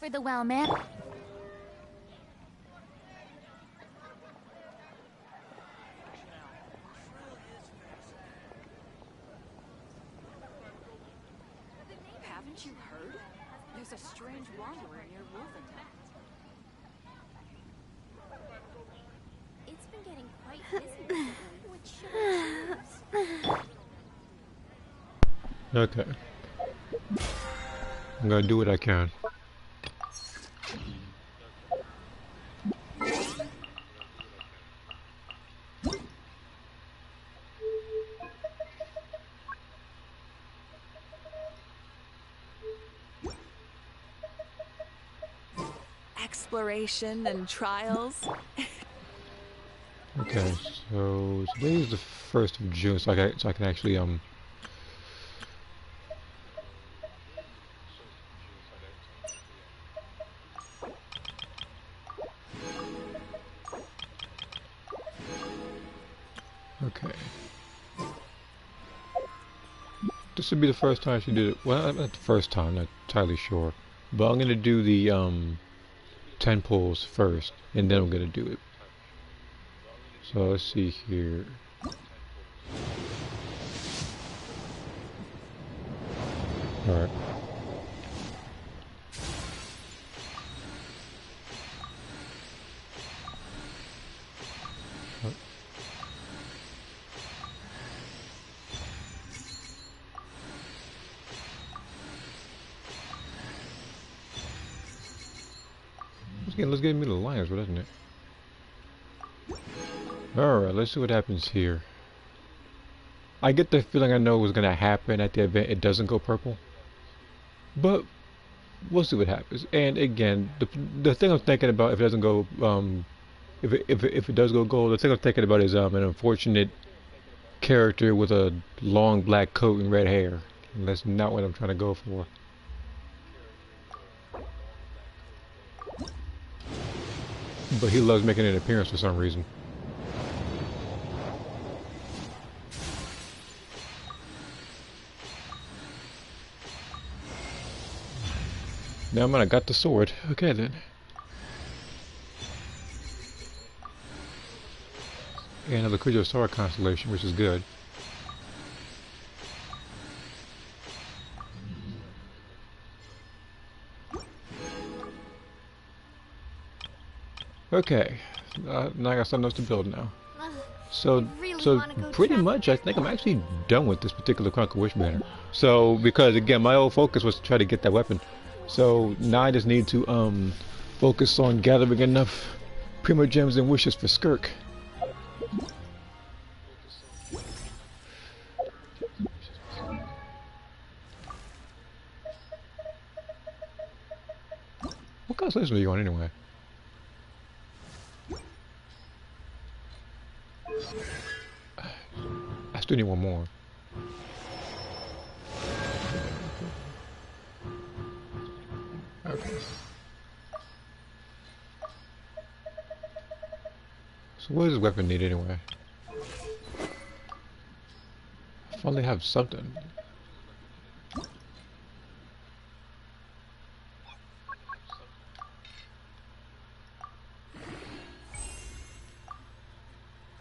for the well, man. The name, haven't you heard? There's a strange wanderer near Wolverton. It's been getting quite busy recently. Which should I choose? Okay. I'm gonna do what I can. Exploration and trials. Okay, so today is the 1st of June, so I can actually okay. This would be the first time she did it. Well, not the first time, not entirely sure. But I'm gonna do the 10 pulls first, and then I'm gonna do it. So let's see here. Alright. Let's get me the lions, doesn't it? Alright, let's see what happens here. I get the feeling I know what's gonna happen at the event. It doesn't go purple. But we'll see what happens. And again, the thing I'm thinking about if it doesn't go if it does go gold, the thing I'm thinking about is an unfortunate character with a long black coat and red hair. And that's not what I'm trying to go for. But he loves making an appearance for some reason. Now I got the sword. Okay then. And another Cujo Star constellation, which is good. Okay, now I got something else to build now. So pretty much, I think I'm actually done with this particular Chronicle Wish banner. So, because again, my whole focus was to try to get that weapon. So now I just need to focus on gathering enough Primo Gems and Wishes for Skirk. What constellation are you on anyway? I still need one more. Okay. So what does this weapon need anyway? I finally have something.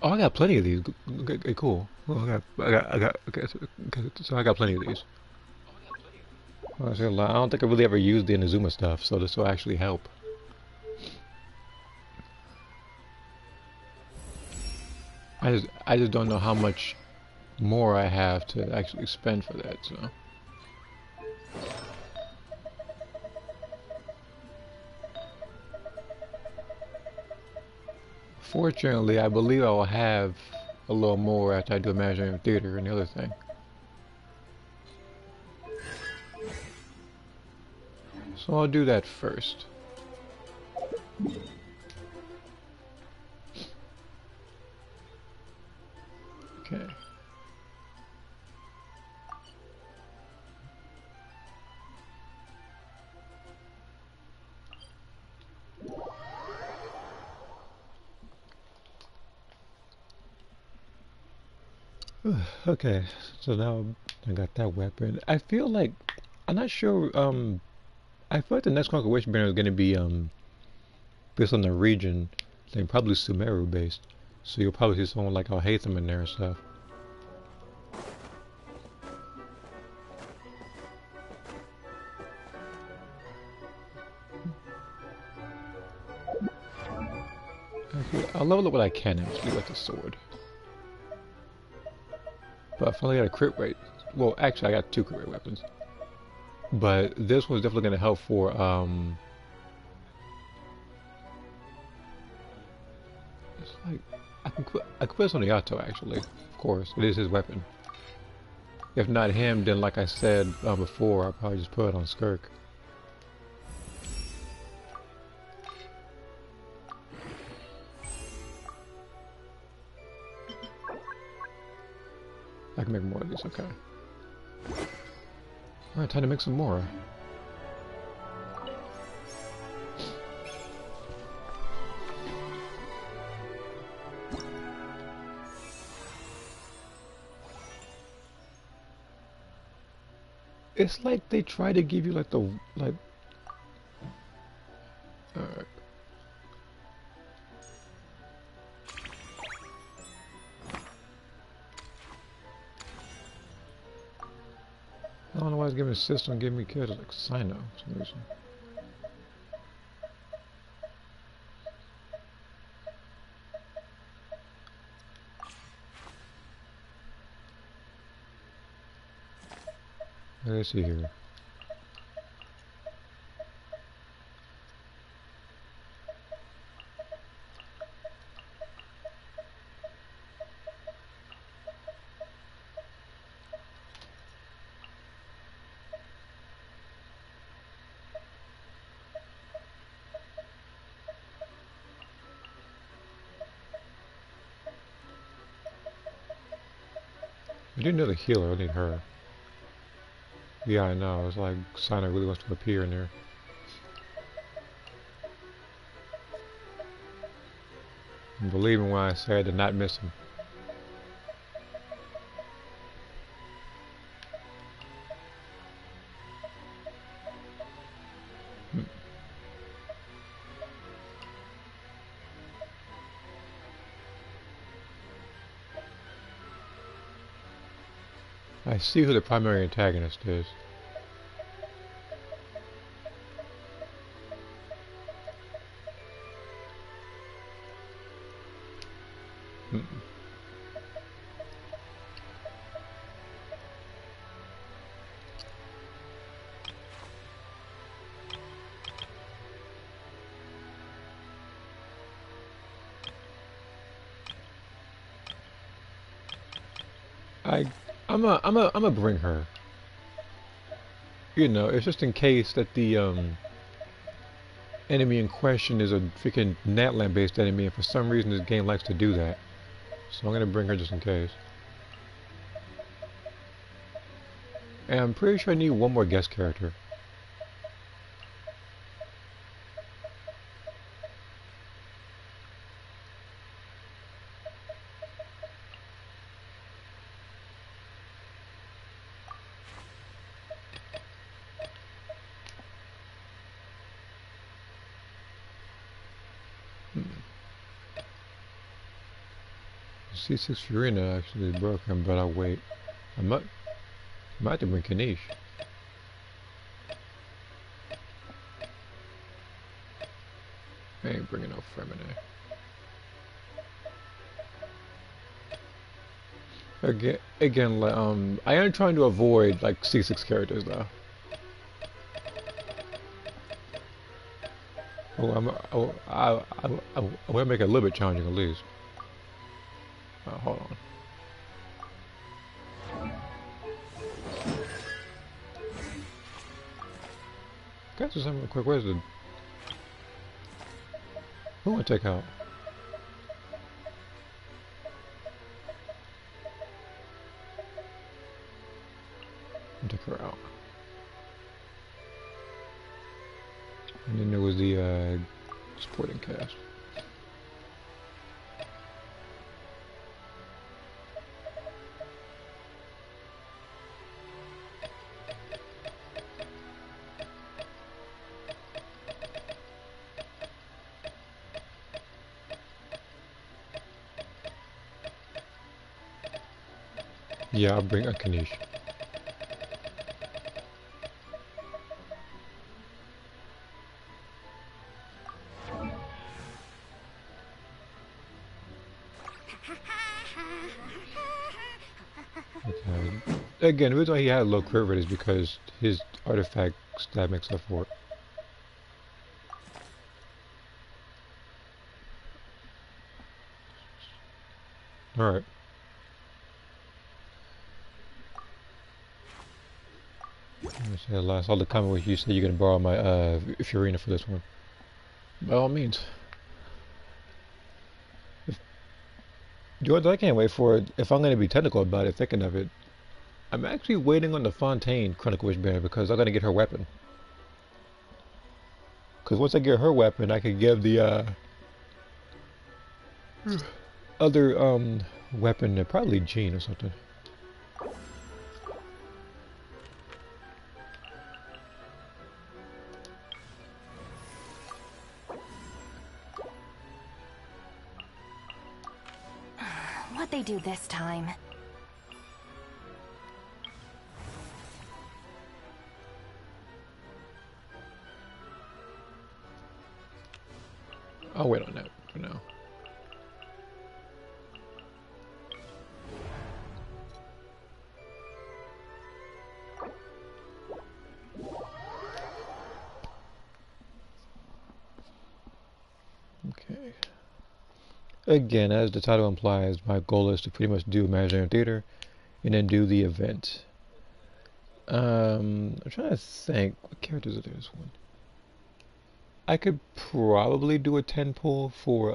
Oh, I got plenty of these. Okay, cool. Well, okay, so I got plenty of these. I don't think I really ever used the Inazuma stuff, so this will actually help. I just don't know how much more I have to actually spend for that, so. Fortunately, I believe I will have a little more after I do Imaginarium Theater and the other thing. So I'll do that first. Okay. Okay, so now I got that weapon. I feel like I'm not sure. I feel like the next Chronicle Witch banner is going to be based on the region, like probably Sumeru based. So you'll probably see someone like Alhaitham in there and stuff. Actually, I'll level up what I can actually with the sword. But I finally got a crit rate. Well, actually, I got 2 crit rate weapons. But this one's definitely going to help for it's like I can put this on the Yato actually. Of course, it is his weapon. If not him, then like I said before, I'll probably just put it on Skirk. I can make more of these, okay. Alright, time to make some more. It's like they try to give you like the Alright. I don't know why it's giving system giving me kills like Sino for some reason. Let's see here. I do know the healer, I need her. Yeah, I know, it's like Sino really wants to appear in there. And believe me when I say I did not miss him. I see who the primary antagonist is. I'm a bring her. You know, it's just in case that the enemy in question is a freaking Natland based enemy, and for some reason this game likes to do that. So I'm gonna bring her just in case. And I'm pretty sure I need one more guest character. C6 Furina actually is broken, but I'll wait. I might have to bring Kanish. I ain't bringing no Fremine. Again, I am trying to avoid like C6 characters though. Oh, I want to make it a little bit challenging at least. Hold on. Guys, just something quick. Where's the? Who want to take out? Take her out. And then there was the supporting cast. Yeah, I'll bring a Kanish. Okay. Again, the reason why he had a low crit rate is because his artifact stat makes up for it. Alright. I saw the comment where you said you're gonna borrow my Furina for this one. By all means. George, I can't wait for it. If I'm gonna be technical about it, thinking of it, I'm actually waiting on the Fontaine Chronicle Witch Bear because I'm gonna get her weapon. Because once I get her weapon, I can give the other weapon to probably Jean or something. What'd they do this time? I'll wait on that for now. Okay. Again, as the title implies, my goal is to pretty much do Imaginarium Theater and then do the event. I'm trying to think what characters are there this one. I could probably do a 10 pull for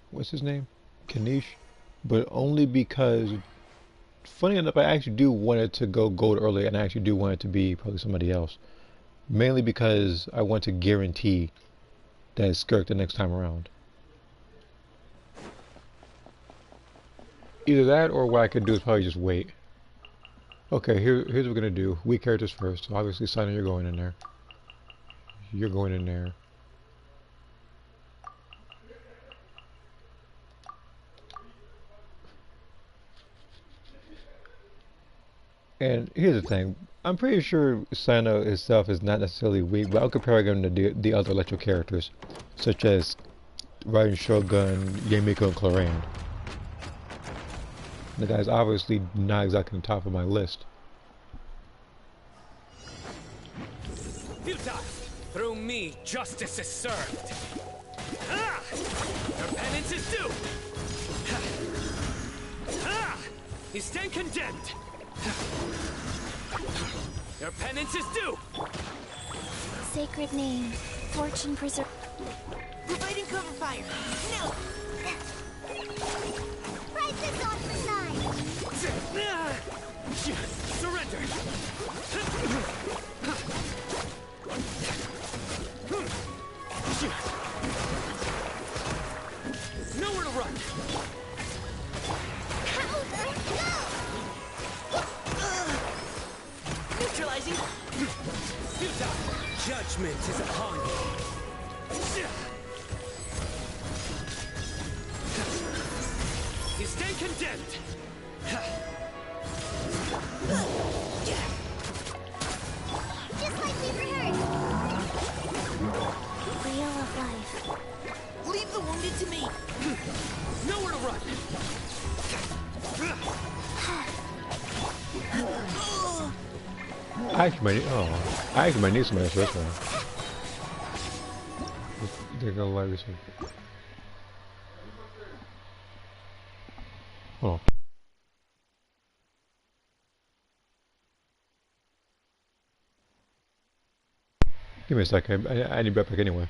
what's his name? Kanish, but only because funny enough I actually do want it to go gold early and I actually do want it to be probably somebody else. Mainly because I want to guarantee that it's Skirk the next time around. Either that or what I could do is probably just wait. Okay, here's what we're gonna do. Weak characters first. So obviously, Simon, you're going in there. You're going in there. And here's the thing. I'm pretty sure Sino itself is not necessarily weak, but I'll compare him to the other electro characters, such as Raiden Shogun, Yamiko, and Clorane. The guy's obviously not exactly on top of my list. Futile! Through me, justice is served. Ah! Your penance is due! Ah! You stand condemned! Your penance is due! Sacred name, fortune preserve. Providing cover fire. No. Right this on the side. Surrender! Nowhere to run! Neutralizing. Futile! Judgment is upon you! You stand condemned! Just like we rehearsed. Wheel of life. Leave the wounded to me. Nowhere to run! I actually might need somebody else for this one. They're gonna let me see. Hold on. Give me a second. I need to be back anyway.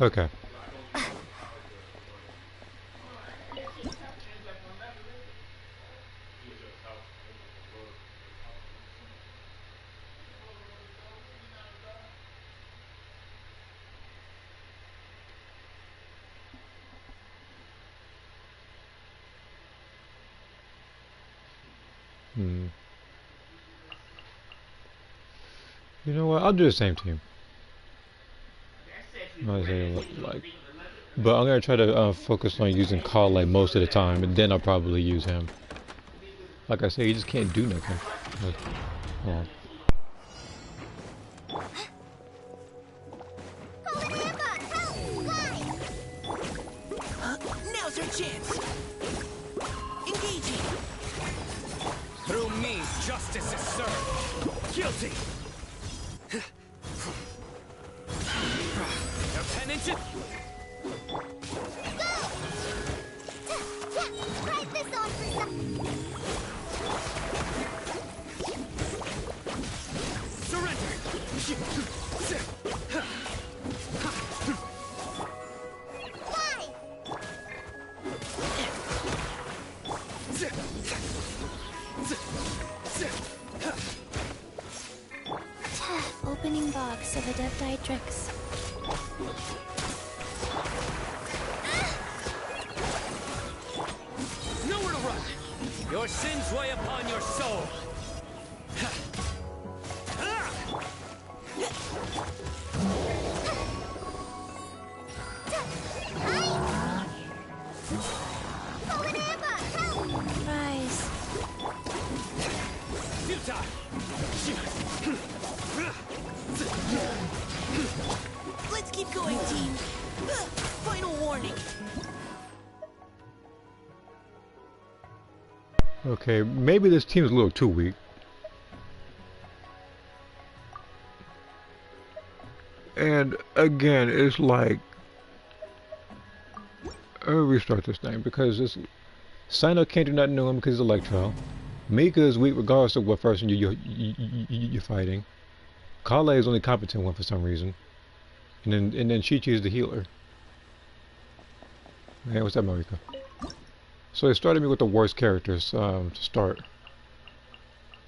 Okay. You know what? I'll do the same team. I'll say, like, but I'm gonna try to focus on using Kale like most of the time, and then I'll probably use him. Like I say, you just can't do nothing. Like, hold on. Now's our chance. Engaging. Through me, justice is served. Guilty. Your penance is... Write this on for some. Surrender! Why? Opening box of Adeptitrix. Nowhere to run! Your sins weigh upon your soul! Rise. Futile! Let's keep going, team. Final warning. Okay, maybe this team's a little too weak. And again, it's like, I'll restart this thing because it's Sino can't do nothing to him because he's Electro. Mika is weak regardless of what person you're fighting. Kale is only competent one for some reason, and then Chi-Chi is the healer. Hey, what's up, Marika? So they started me with the worst characters to start.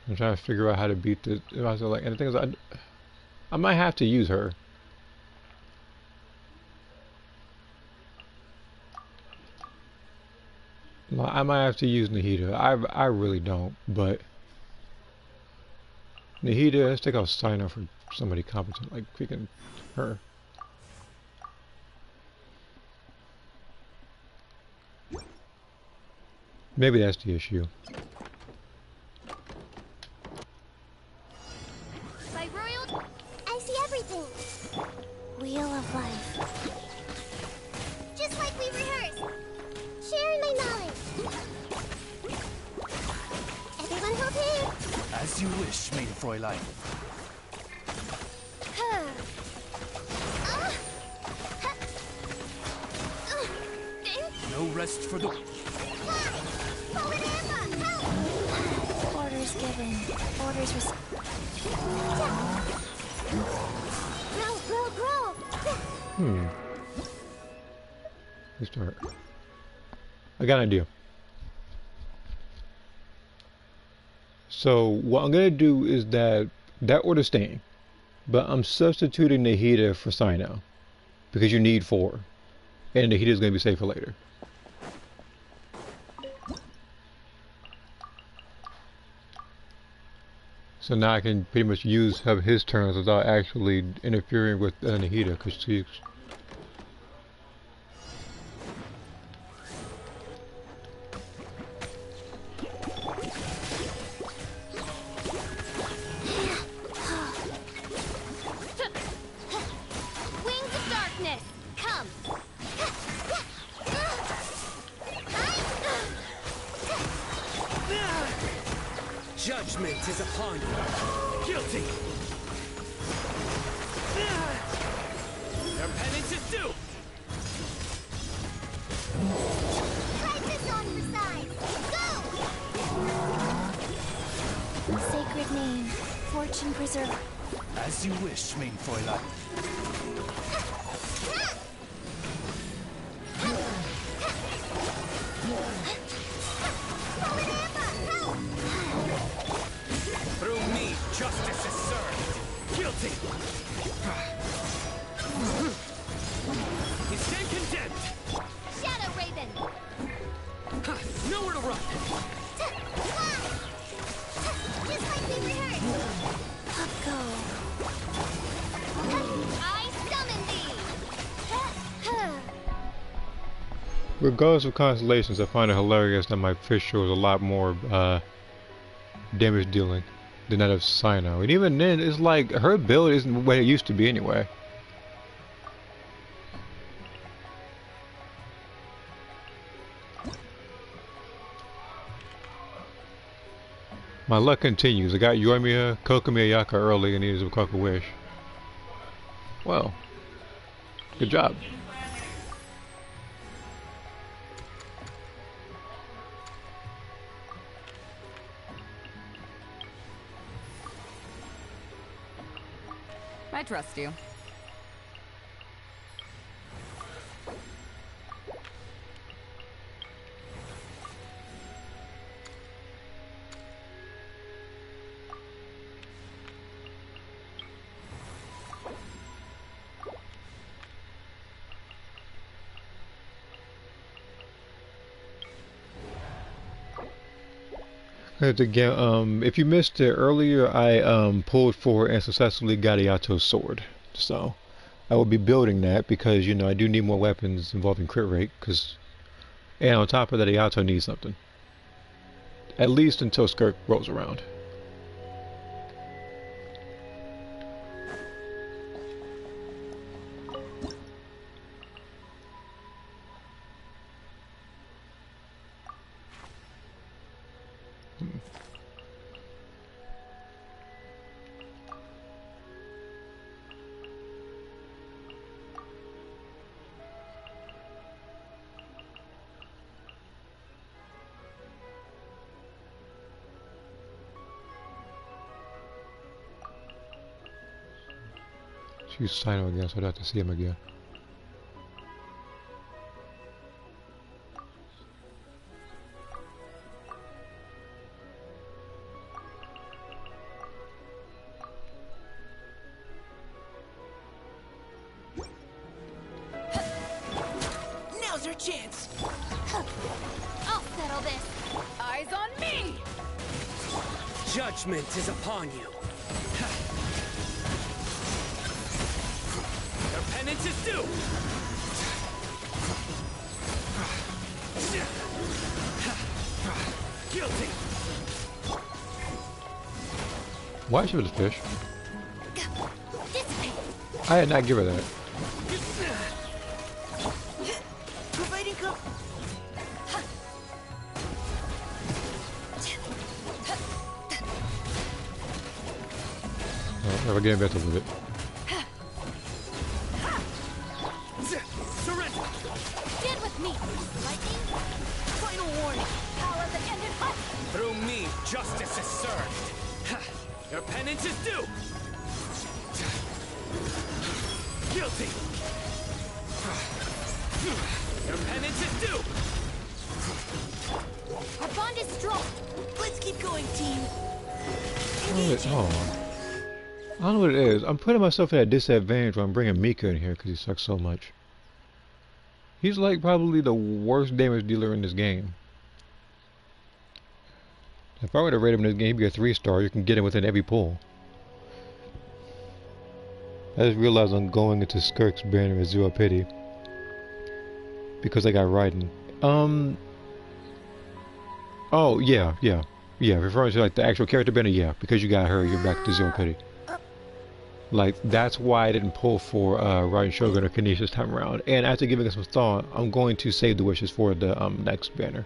I'm trying to figure out how to beat this. And the thing is, I might have to use her. I might have to use Nahida. I really don't, but Nahida, let's take out Sino for somebody competent, like freaking her. Maybe that's the issue. By royal, I see everything. Wheel of life. Just like we rehearsed. Sharing my knowledge. Everyone hold hands. As you wish, main Fräulein. No rest for the... Orders given. Orders received. Grow. Let's start. I got an idea. So what I'm gonna do is that order's staying, but I'm substituting Nahida for Sino because you need 4, and Nahida's gonna be safe for later. So now I can pretty much have his turns without actually interfering with Nahida, because she's... Wings of darkness, come. Judgment is upon you. Guilty! Your penance is due! Write this on for size. Go! Sacred name, fortune preserver. As you wish, main Fräulein. justice is served. Guilty. You stand condemned. Shadow Raven! Nowhere to run. Just like we rehearsed! Up go. I summon thee! Regardless of constellations, I find it hilarious that my fish shows a lot more damage dealing than that of Sino. And even then, it's like her build isn't what it used to be anyway. My luck continues. I got Yoimiya, Kokomi Ayaka early, and needed to cook a wish. Well, good job. I trust you. Again, if you missed it earlier, I pulled for and successfully got Ayato's sword. So I will be building that because you know I do need more weapons involving crit rate. And on top of that, Ayato needs something. At least until Skirk rolls around. She's Sino again, so I'd have to see him again. Now's our chance. I'll settle this! Eyes on me! Judgment is upon you. Their penance is due. Guilty. Why should the fish? Dissipate! I did not give her that. Providing cover. We're getting better with it. Surrender. Stand with me! Lightning! Final warning. Power of the ended hunt! Through me, justice is served. Their penance is due. Guilty. Their penance is due. Our bond is strong! Let's keep going, team. Oh. I don't know what it is. I'm putting myself at a disadvantage when I'm bringing Mika in here because he sucks so much. He's like probably the worst damage dealer in this game. If I were to rate him in this game, he'd be a 3-star. You can get him within every pull. I just realized I'm going into Skirk's banner as Zero Pity. Because I got Raiden. Oh, yeah. Referring to like the actual character banner, yeah. Because you got her, you're back to Zero Pity. Like, that's why I didn't pull for Raiden Shogun or Kanish this time around. And after giving it some thought, I'm going to save the wishes for the next banner.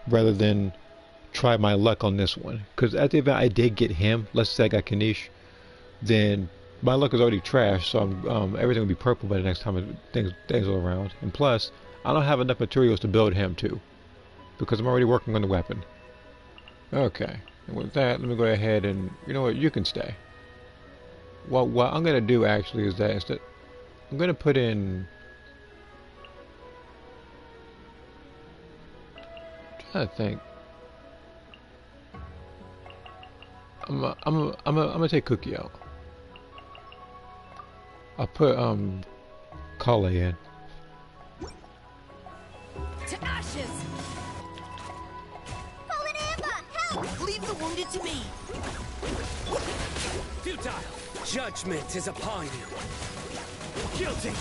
Rather than try my luck on this one. Because at the event I did get him, let's say I got Kanish, then my luck is already trash, so everything will be purple by the next time things are around. And plus, I don't have enough materials to build him too. Because I'm already working on the weapon. Okay, and with that, let me go ahead and, you know what, you can stay. Well, what I'm going to do actually is that instead, I'm going to put in, I'm trying to think, I'm gonna take Cookie out. I'll put Kale in. To ashes! Fallen Amber, help! Leave the wounded to me. Futile! Judgment is upon you. Guilty!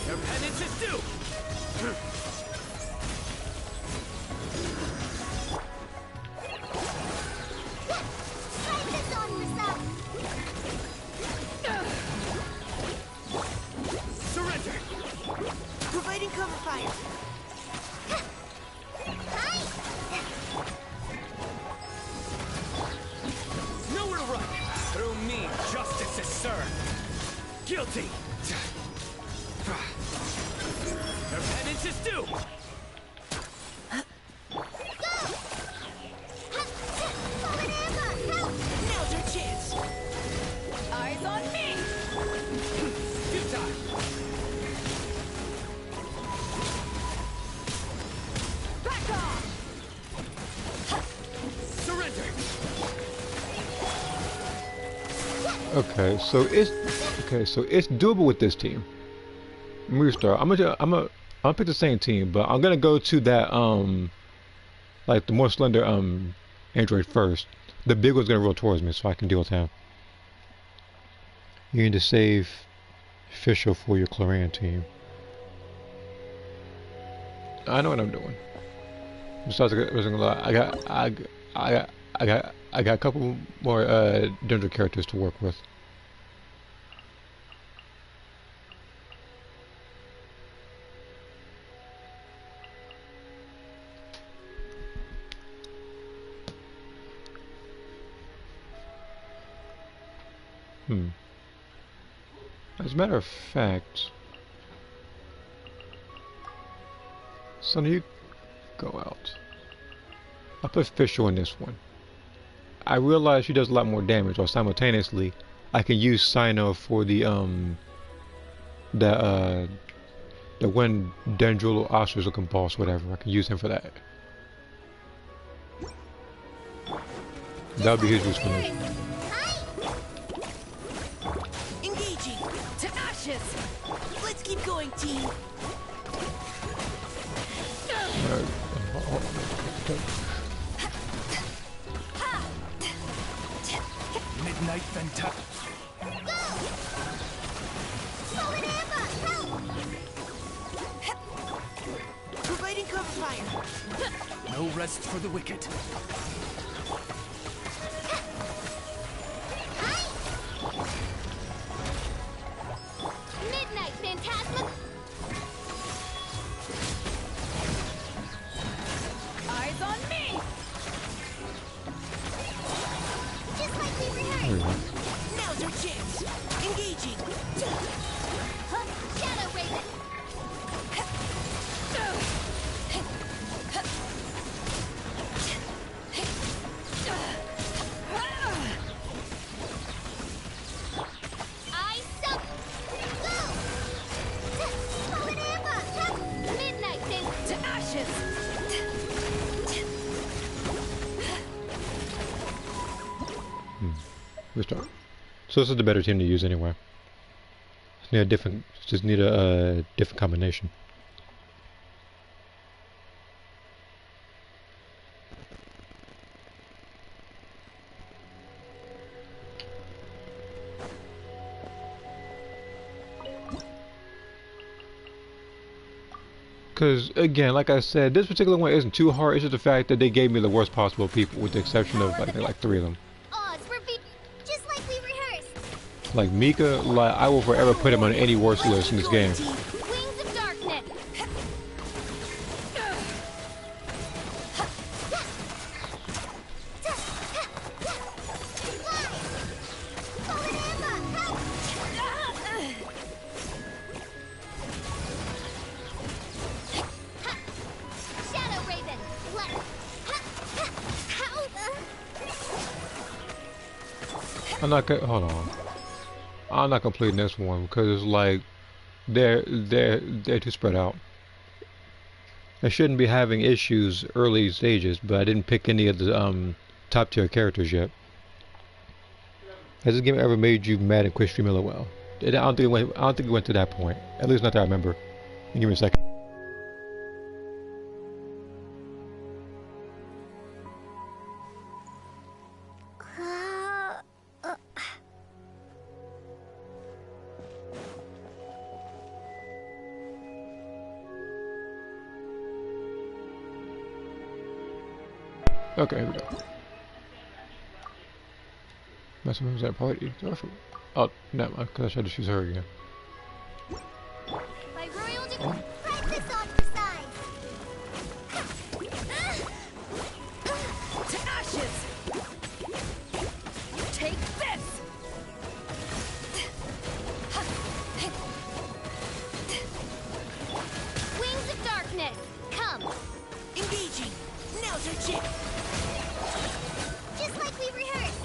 Your penance is due! Try this on yourself. Surrender! Providing cover fire. Nowhere to run! Through me, justice is served! Guilty! Your penance is due! Fallen Amber, help! Now's our chance. Eyes on me! Futile! Back off! Surrender! So it's doable with this team. Let me restart. I'm gonna pick the same team, but I'm gonna go to that like the more slender android first. The big one's gonna roll towards me, so I can deal with him. You need to save Fisher for your Clarion team. I know what I'm doing. Besides, I got a couple more Dendro characters to work with. As a matter of fact, Sonny, you go out. I'll put Fisher in this one. I realize she does a lot more damage, while simultaneously I can use Sino for the when Dendro Ostrich or Compulse, whatever. I can use him for that. That'll be his usefulness. Engaging. To ashes! Let's keep going, team. Midnight Venta. Fallen Amber, help! Providing cover fire. No rest for the wicked. Midnight Phantasma. Eyes on me! Just like we rehearsed. There we go. Now's our chance. Engaging. Huh? Shadow Raven. I suck. Go! Fallen Amber, help! Midnight Phantasma. To ashes! Restart. So this is the better team to use anyway. Just need a different combination. Because again, like I said, this particular one isn't too hard. It's just the fact that they gave me the worst possible people, with the exception of like 3 of them. Odds were just like we rehearsed. Like Mika, like I will forever put him on any worst list in this game. Wings of Darkness. Fallen Amber, help! Shadow Raven, left. I'm not gonna hold on. I'm not completing this one because it's like they're too spread out. I shouldn't be having issues early stages, but I didn't pick any of the top tier characters yet. Has this game ever made you mad and quit streaming LOL? I don't think it went to that point. At least not that I remember. Give me a second. Okay, here we go. Messing with that party. Oh, no, because I tried to choose her again. By royal decree, Oh. break this off the sides. To ashes! Take this! Wings of darkness, come. Engaging. Now's our chance. Just like we rehearsed.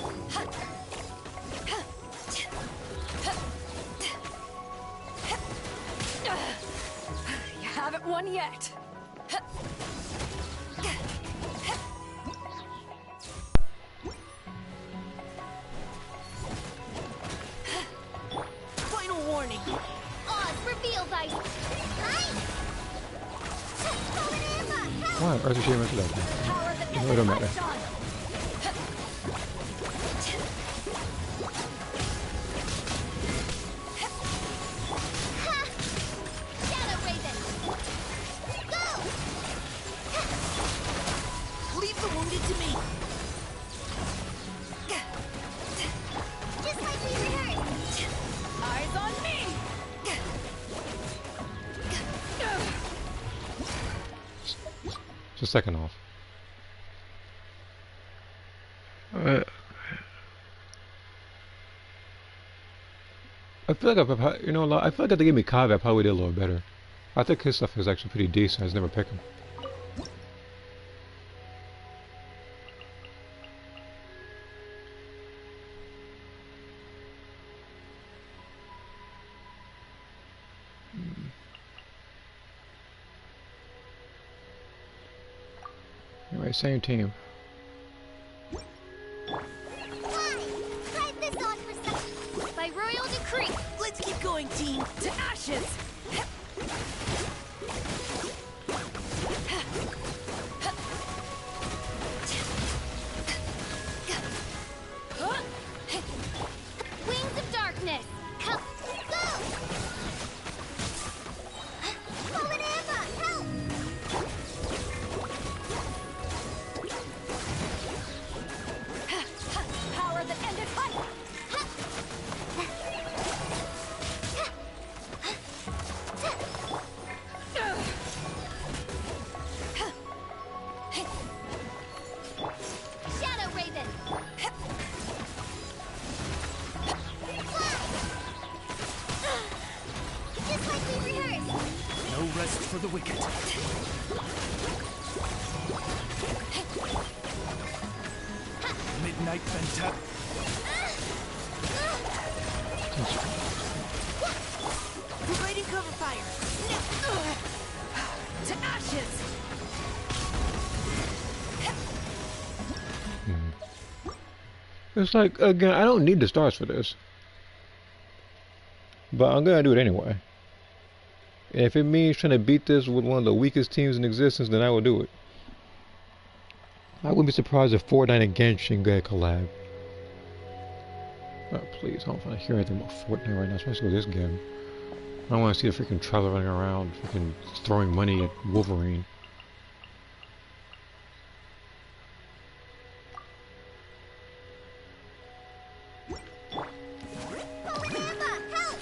You haven't won yet. Final warning. Oz, reveal thy... Hi! Fallen Emma, help! Why? Or is she into that? Power that No, it don't matter. Ha! Shadow Raven! Go! Leave the wounded to me. Just like we rehearsed. Eyes on me! Just a second off. I feel like I feel like if they gave me Kav, I probably did a little better. I think his stuff is actually pretty decent. I just never pick him. Anyway, same team. Why? Hide this on for some... By royal decree. Let's keep going, team. To ashes! Wings of darkness, come. Go! Fallen Emma, help! Power that ended fight! Shadow Raven! Fly! Just like we rehearsed. No rest for the wicked. Midnight Fantastic. Providing cover fire. To ashes! It's like, again, I don't need the stars for this. But I'm gonna do it anyway. And if it means trying to beat this with one of the weakest teams in existence, then I will do it. I wouldn't be surprised if Fortnite and Genshin get a collab. Oh, please, I don't want to hear anything about Fortnite right now, especially with this game. I don't want to see the freaking trailer running around, freaking throwing money at Wolverine. Fallen Emma, help!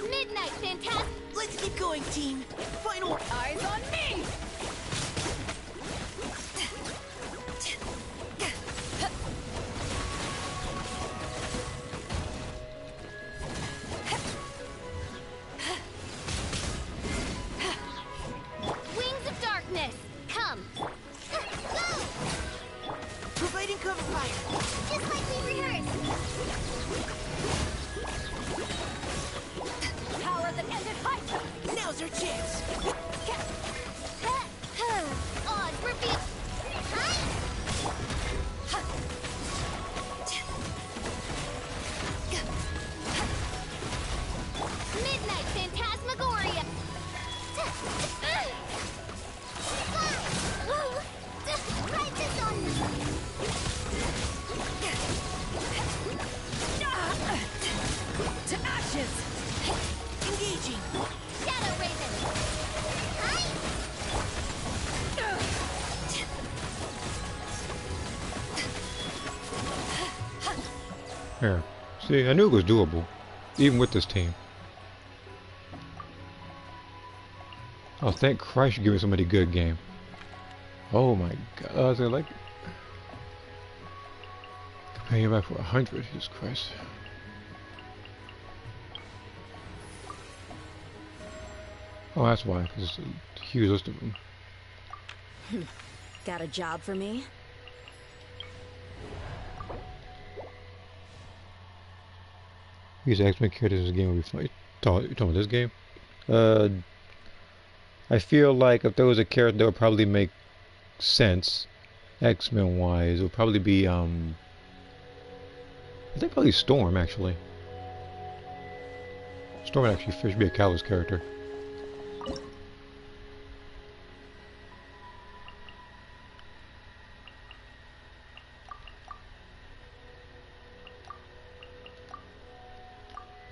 Midnight, fantastic! Let's keep going, team. Final. Eyes on me! Wings of darkness, come! Go! Providing cover fire. Just like we rehearsed. Power that ended fight! Now's our chance. Here. See, I knew it was doable. Even with this team. Oh, thank Christ you give me somebody good game. Oh my god. I was like... Paying back for 100. Jesus Christ. Oh, that's why. Because it's a huge list of them. Got a job for me? These X-Men characters in this game will be fun. You talking about this game? I feel like if there was a character that would probably make sense, X-Men wise, it would probably be I think probably Storm actually. Storm would actually should be a Callus character.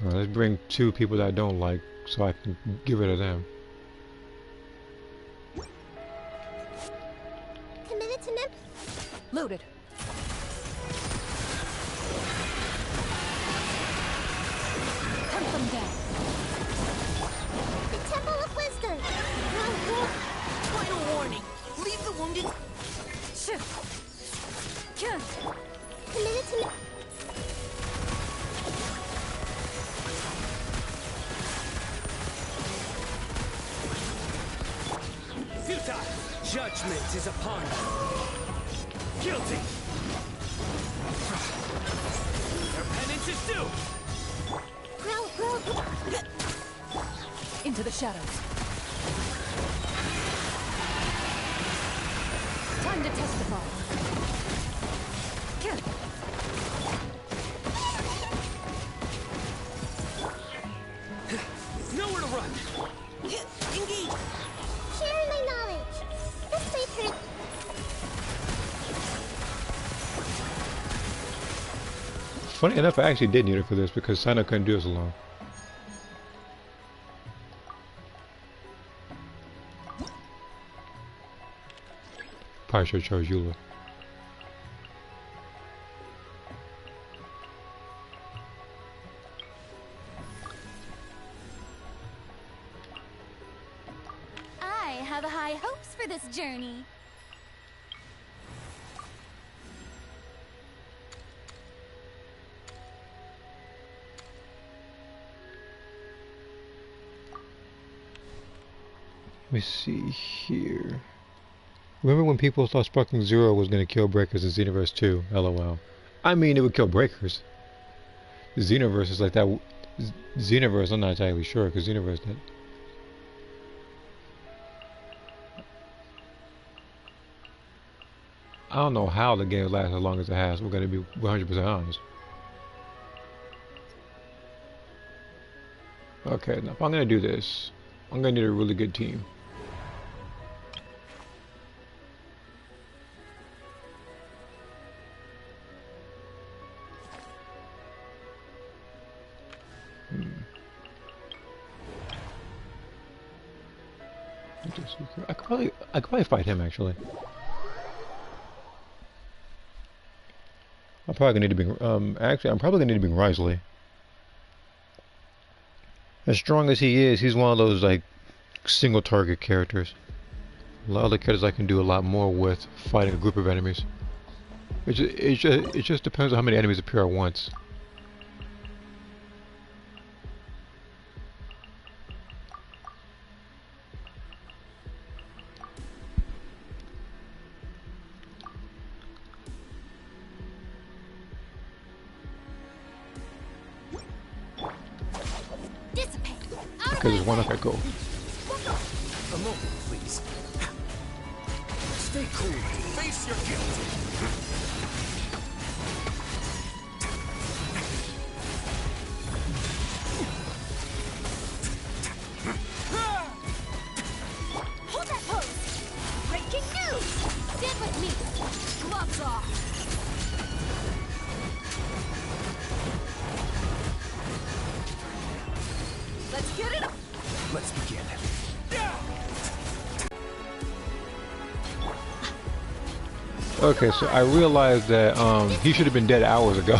Alright, let's bring two people that I don't like so I can get rid of them. Committed to Nim. Loaded. Hunt them down. The Temple of Wisdom. Final warning. Leave the wounded. Shit. Can. Committed to Nim. Futile! Judgment is upon you. Guilty! Their penance is due! Grow. Into the shadows. Time to testify. Can. Nowhere to run! Engage. Sharing my knowledge. This way, Kurt. Funny enough, I actually did need her for this because Sino couldn't do this alone. Probably should have chose Eula. I have high hopes for this journey. Let me see here. Remember when people thought Sparking Zero was going to kill Breakers in Xenoverse 2? LOL. I mean, it would kill Breakers. Xenoverse is like that. Xenoverse, I'm not entirely sure, because Xenoverse that. I don't know how the game lasts as long as it has. We're going to be 100% honest. Okay, now if I'm going to do this, I'm going to need a really good team. I could probably fight him actually. I'm probably gonna need to bring actually I'm probably gonna need to bring Risley. As strong as he is, he's one of those like single target characters. A lot of the characters I can do a lot more with fighting a group of enemies. It just depends on how many enemies appear at once. Okay, there's one. Okay, go. A moment, please. Stay cool. Face your guilt. Hold that pose. Breaking news. Stand with me. Gloves off. Let's get it up. Let's begin. Okay, so I realized that he should have been dead hours ago.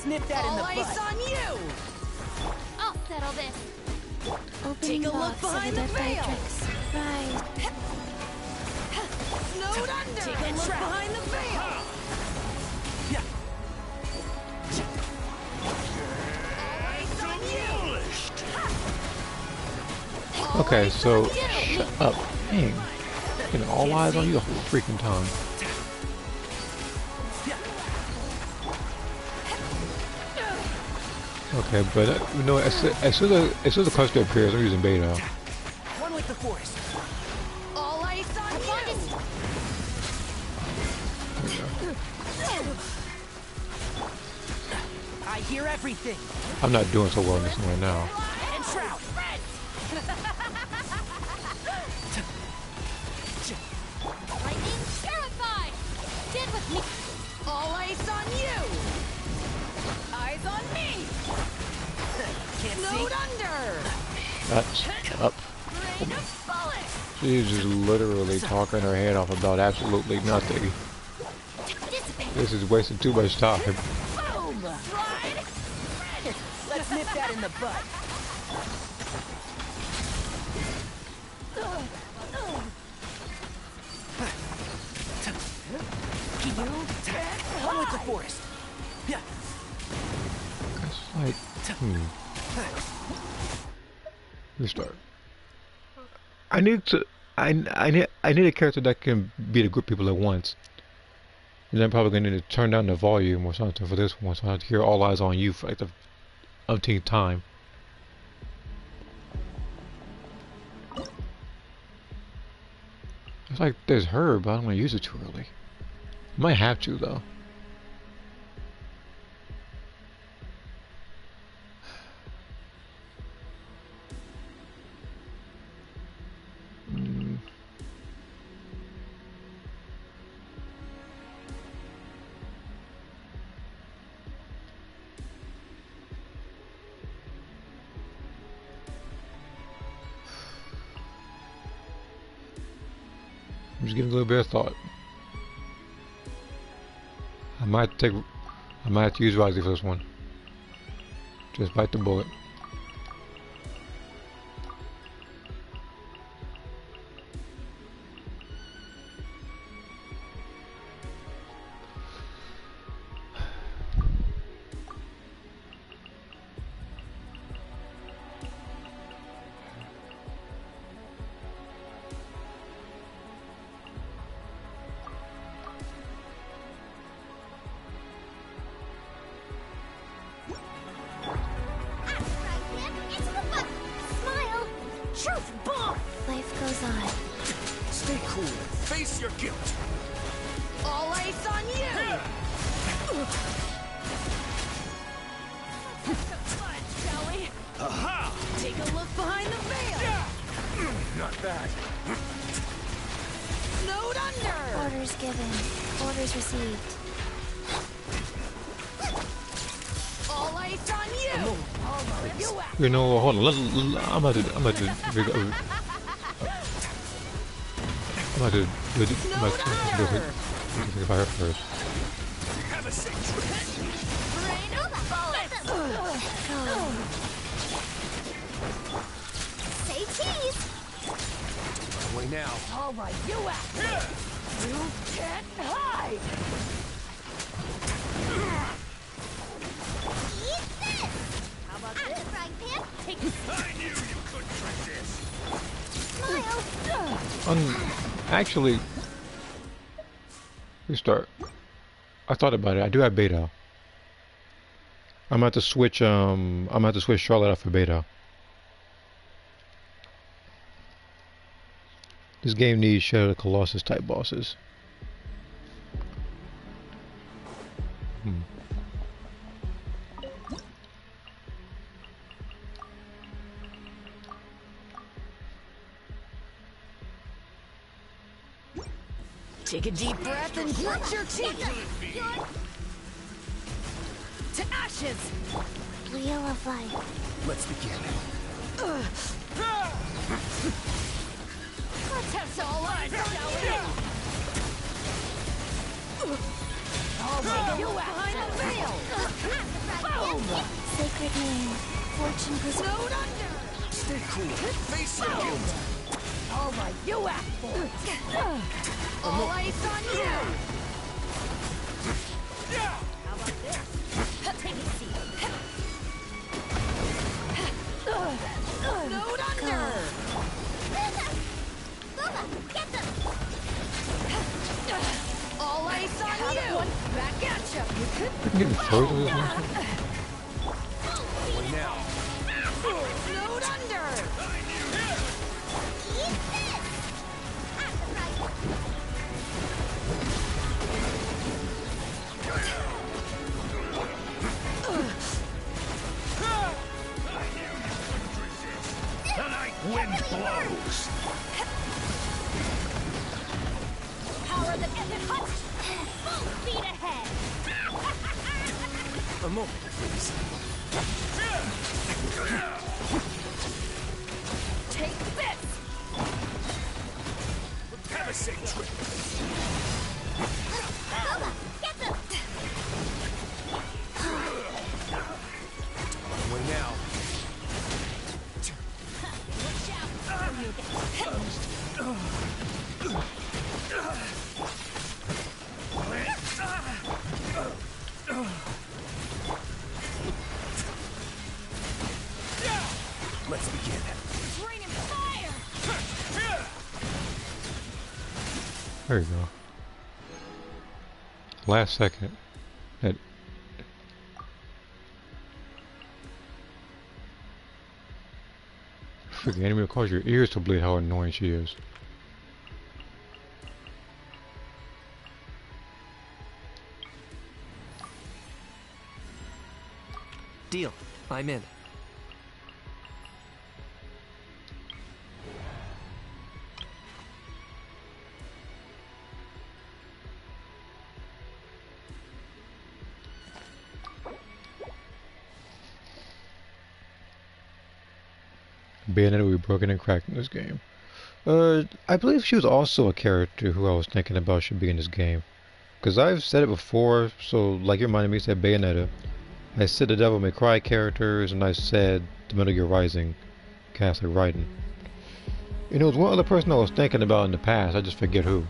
Let's nip that in the bud. All eyes on you! I'll settle this. Take a look behind the veil. Right. Snowed under! Take a look behind the veil. Okay, so shut up. Dang. Getting all eyes on you the whole freaking time. Okay, but you know, as soon as the cluster appears, I'm using beta. One with the force. All eyes on you! I hear everything. I'm not doing so well in this one right now. And Shroud. Lightning terrified. Stand with me. All eyes on you! Eyes on me! Can't Snowed see. under! Shut up. Rain of bullets! She's just literally talking her head off about absolutely nothing. This is wasting too much time. Boom! Slide! Let's nip that in the bud. One with the force. Yeah. It's like, Restart. I need a character that can beat a group of people at once. And I'm probably going to need to turn down the volume or something for this one, so I have to hear all eyes on you for like the umpteenth time. It's like there's her, but I don't want to use it too early. Might have to though. I'm just giving a little bit of thought. I might have to use wisely for this one. Just bite the bullet. Truth bomb! Life goes on. Stay cool and face your guilt. All eyes on you! Let's have some fun, shall we? Aha! Take a look behind the veil! Not bad. Snowed under! Orders given. Orders received. All eyes on you! You act! You know, hold on. I'm about to do it by her first. Have a safe trip. Rain of bullets! Say cheese! Away now. All right, you act! You can't hide! Eat this! How about Out of this? the frying pan, take I knew you couldn't resist. smile. Actually, restart. I thought about it. I do have beta. I'm about to switch. Charlotte out for beta. This game needs Shadow of the Colossus type bosses. Take a deep breath and grit your teeth. To ashes. Wheel of life. Let's begin. Let's have some fun, shall we? All right, you act! Behind the veil! Nova. Sacred name. Fortune preserve. Snowed under. Stay cool. Face your guilt. All right, you asked for it. All ice on you. How about this? Take a seat. Snowed under. Booba, get them! All ice on you. Back at you. I can get frozen with this one. Only now. Snowed under. Eat this! At the price. The night wind blows. Power that isn't hot! Full speed ahead! A moment, please. Take this. Have a safe trip. Booba, get them! Only now. Watch out! Or you'll get Let's begin. It's raining fire. There you go. Last second. That freaking enemy will cause your ears to bleed how annoying she is. Deal. I'm in. Bayonetta will be broken and cracked in this game. I believe she was also a character who I was thinking about should be in this game. Because I've said it before, so like you reminded me, you said Bayonetta. I said the Devil May Cry characters, and I said the Metal Gear Rising cast like Raiden. And there was one other person I was thinking about in the past, I just forget who.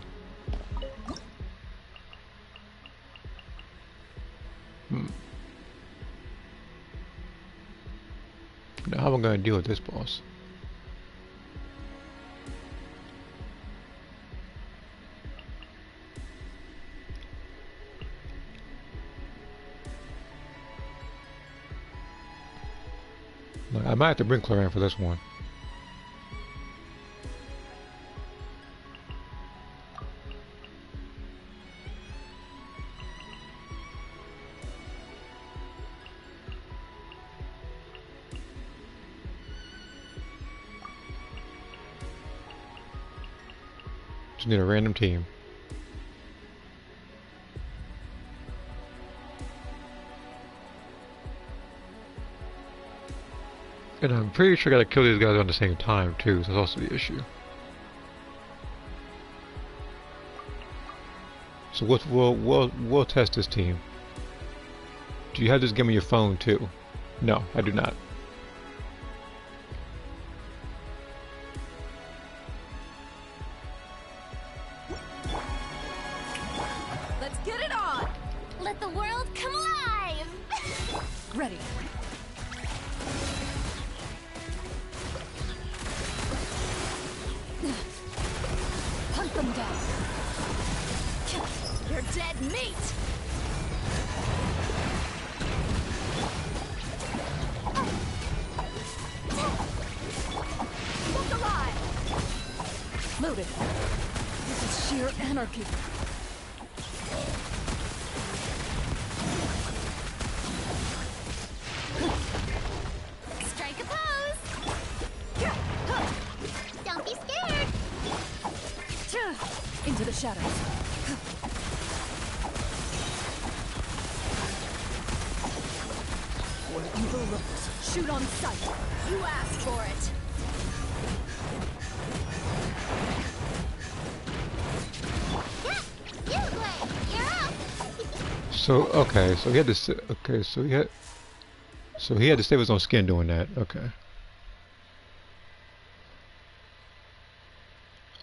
Now how am I going to deal with this boss? I might have to bring Claire in for this one. Just need a random team. And I'm pretty sure I gotta kill these guys at the same time too, so that's also the issue. So we'll test this team. Do you have this game on your phone too? No, I do not. Let's get it on. Let the world come alive! Ready. Hunt them down. You're dead meat. Look alive. Loaded. This is sheer anarchy. Strike a pose! Don't be scared! Into the shadows. One evil looks. Shoot on sight. You asked for it. Yeah! You, Blade! You're up! So okay, so we had this. Okay, so we had. So he had to save his own skin doing that. Okay.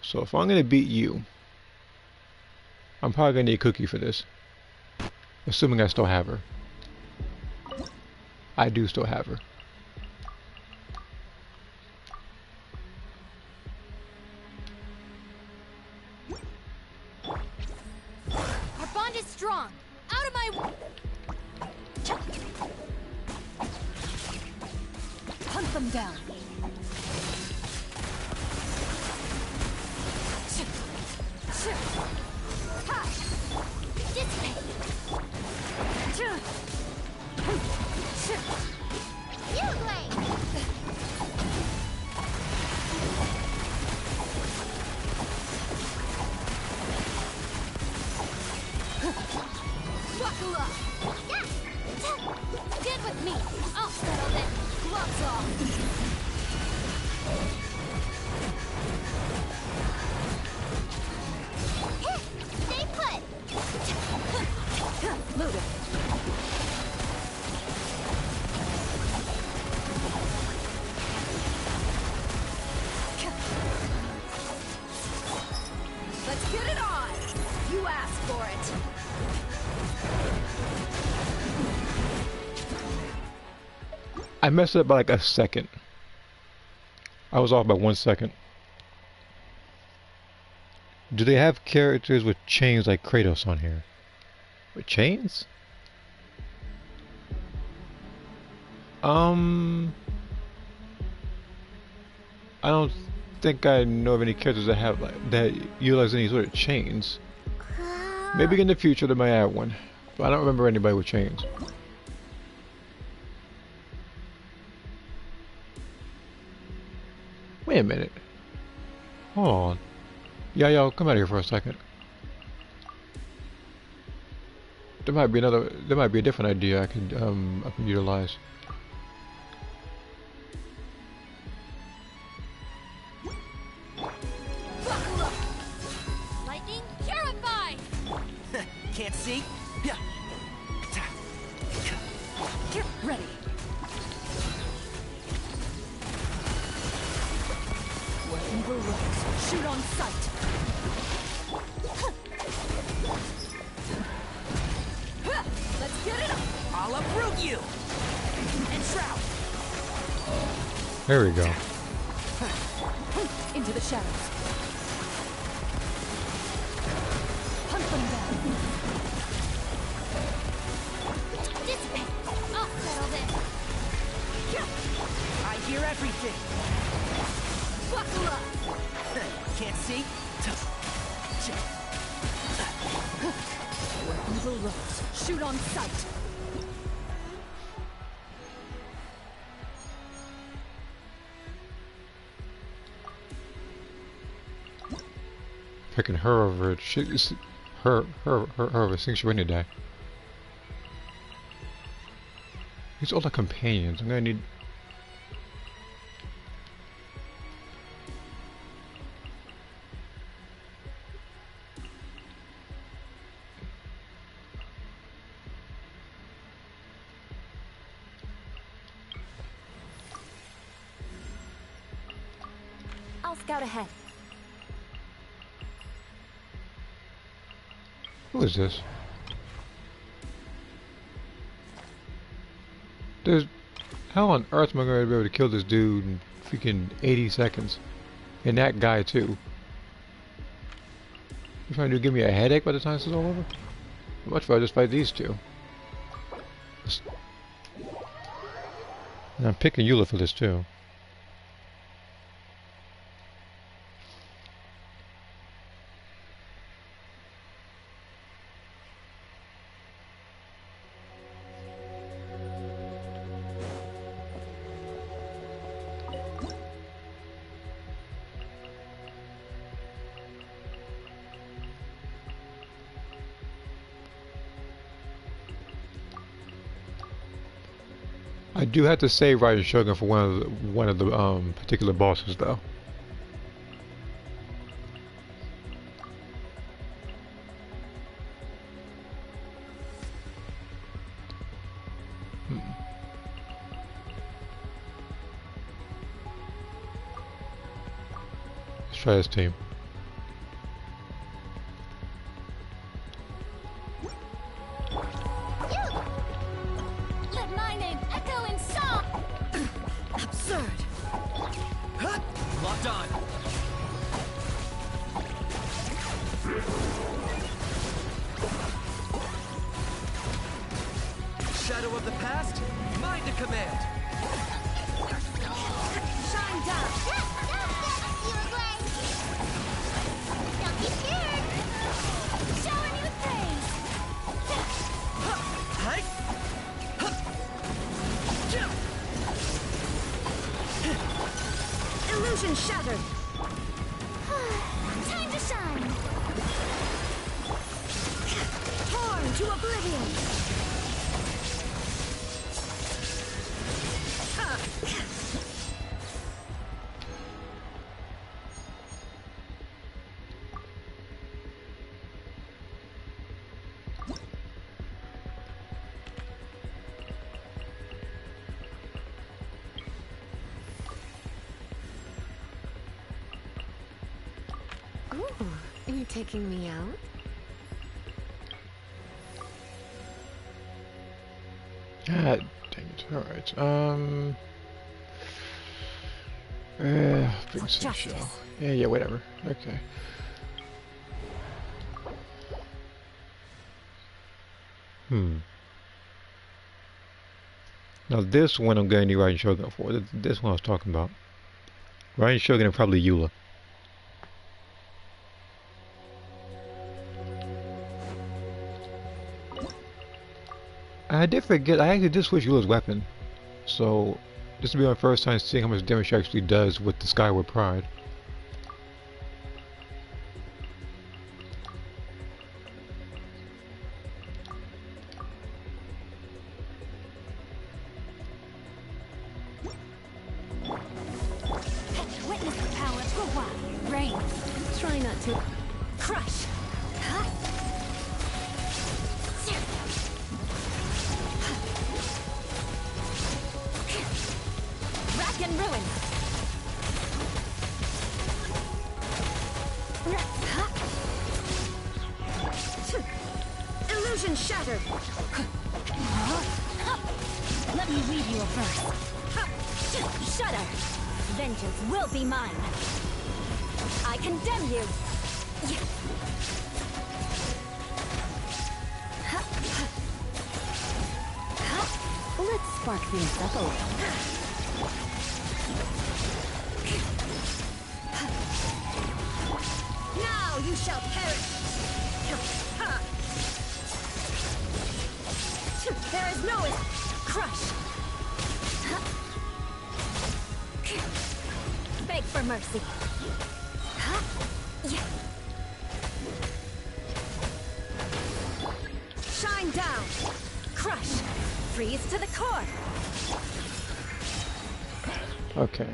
So if I'm gonna beat you, I'm probably gonna need a cookie for this. Assuming I still have her. I do still have her. Our bond is strong. Out of my hunt them down. Buckle up. Get with me. I'll settle this. Gloves off. Stay put. Move it. Let's get it on. You asked for it. I messed up by like a second. I was off by 1 second. Do they have characters with chains like Kratos on here? With chains? I don't think I know of any characters that have like that utilize any sort of chains. Maybe in the future they might add one, but I don't remember anybody with chains. Wait a minute. Hold on. Yeah, y'all, come out here for a second. There might be a different idea I can utilize. Buckle up. Lightning purified. Can't see? Yeah. Get ready. Where evil lurks, shoot on sight. Let's get it up. I'll uproot you! And shroud! There we go. Into the shadows. Hunt them down. Dissipate. I'll settle this. I hear everything! Buckle up. Can't see? Where evil lurks, shoot on sight. Picking her over it. Her over. I think she's ready to die. These are the companions. I'm gonna need. I'll scout ahead. Who is this? There's... How on earth am I going to be able to kill this dude in freaking 80 seconds? And that guy too. You trying to give me a headache by the time this is all over? How much if I just fight these two? And I'm picking Eula for this too. I do have to save Raiden Shogun for one of the particular bosses though. try this team. Let my name echo in song. Absurd. Locked on. Shadow of the past, mind to command. Shine down. You agree? Don't be scared. Showing you things. Hi. Illusion shattered. Time to shine. Torn to oblivion. Ooh, are you taking me out? God dang it. Alright, big city show. Yeah, whatever. Okay. Now this one I'm going to need Raiden Shogun for. This one I was talking about. Raiden Shogun and probably Eula. I did forget, I actually did switch Eula's weapon. So, this will be my first time seeing how much damage she actually does with the Skyward Pride. Witness the power of Gua. Rain. Try not to. Crush. Rack and ruin. Illusion shattered. Let me read you a verse. Shudder. Vengeance will be mine. I condemn you. Let's spark things up a little. Now you shall perish. There is no Crush. Beg for mercy. shine down. Crush. Freeze to the core. Okay.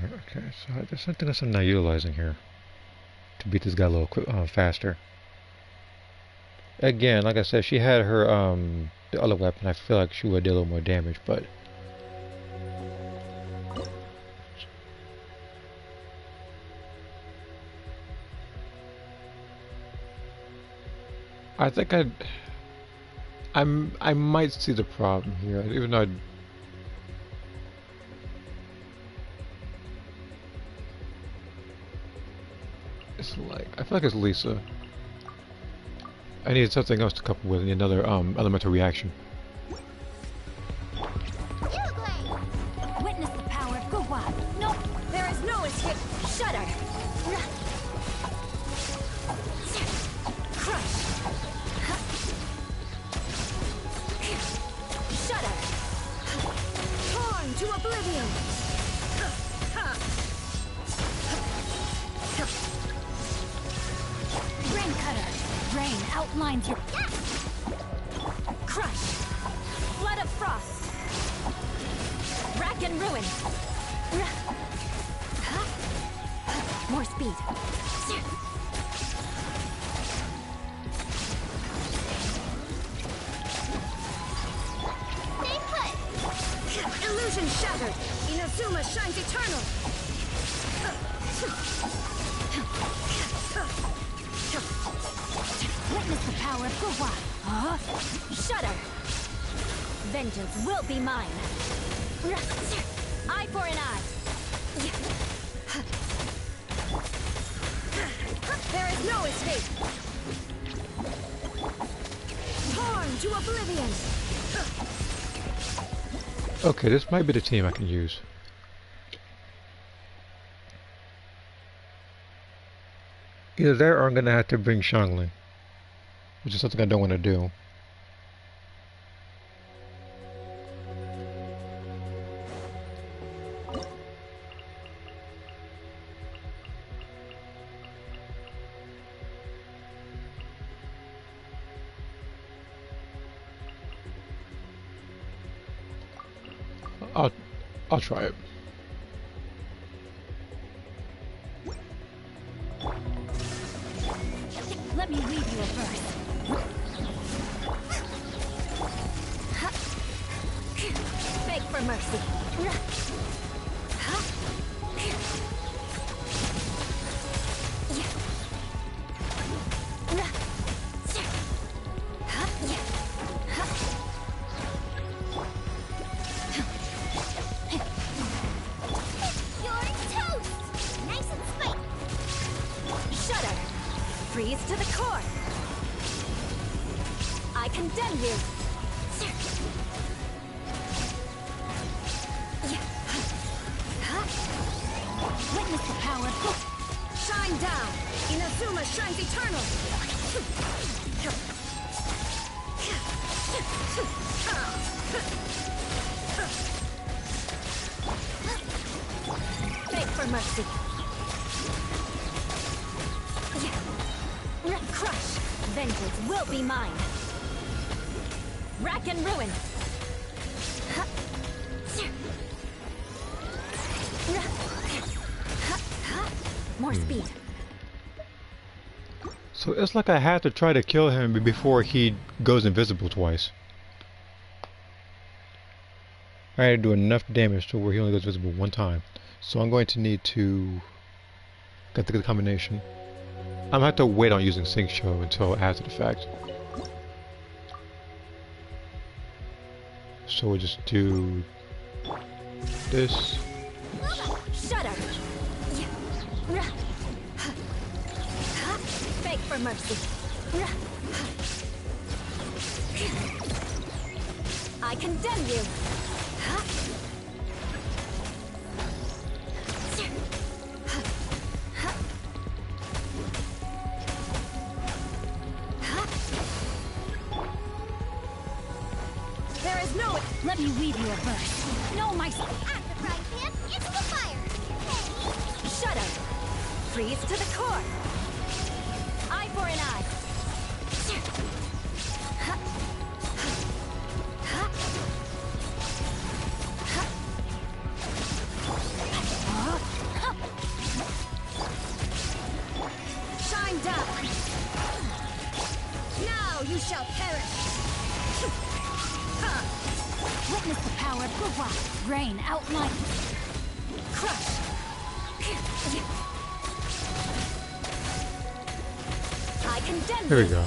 Okay, so there's something else I'm not utilizing here to beat this guy a little faster. Again, like I said, she had her the other weapon. I feel like she would do a little more damage, but I think I might see the problem here, even though it's like I feel like it's Lisa. I need something else to couple with. I need another elemental reaction. Witness the power of Gua. No, there is no escape. Shudder. Crush. Shudder. Torn to oblivion. Rain cutter. Rain outlines your... Crush. Flood of frost. Rack and ruin. More speed. Stay put. Illusion shattered. Inazuma shines eternal. Witness the power of Gua. Huh? Shudder. Vengeance will be mine. Eye for an eye. There is no escape. Torn to oblivion. Okay, this might be the team I can use. Either there or I'm gonna have to bring Shangli, which is something I don't want to do. I'll try it. Let me weave you a verse. Beg for mercy. Freeze to the core. I condemn you. Witness the power of shine down. Inazuma shines eternal. Beg for mercy. Crush! Vengeance will be mine! Rack and ruin! More speed. So it's like I have to try to kill him before he goes invisible twice. I had to do enough damage to where he only goes visible one time. So I'm going to need to get the combination. I'm gonna have to wait on using Sync Show until after the fact. So we'll just do this. Shudder. Beg for mercy. I condemn you. Let me weave you a verse. No, my... At the frying pan, into the fire. Hey. Shudder. Freeze to the core. Eye for an eye. Shine down. Now you shall perish. Witness the power of Gua. Rain outline. Crush. I condemn. Here we go.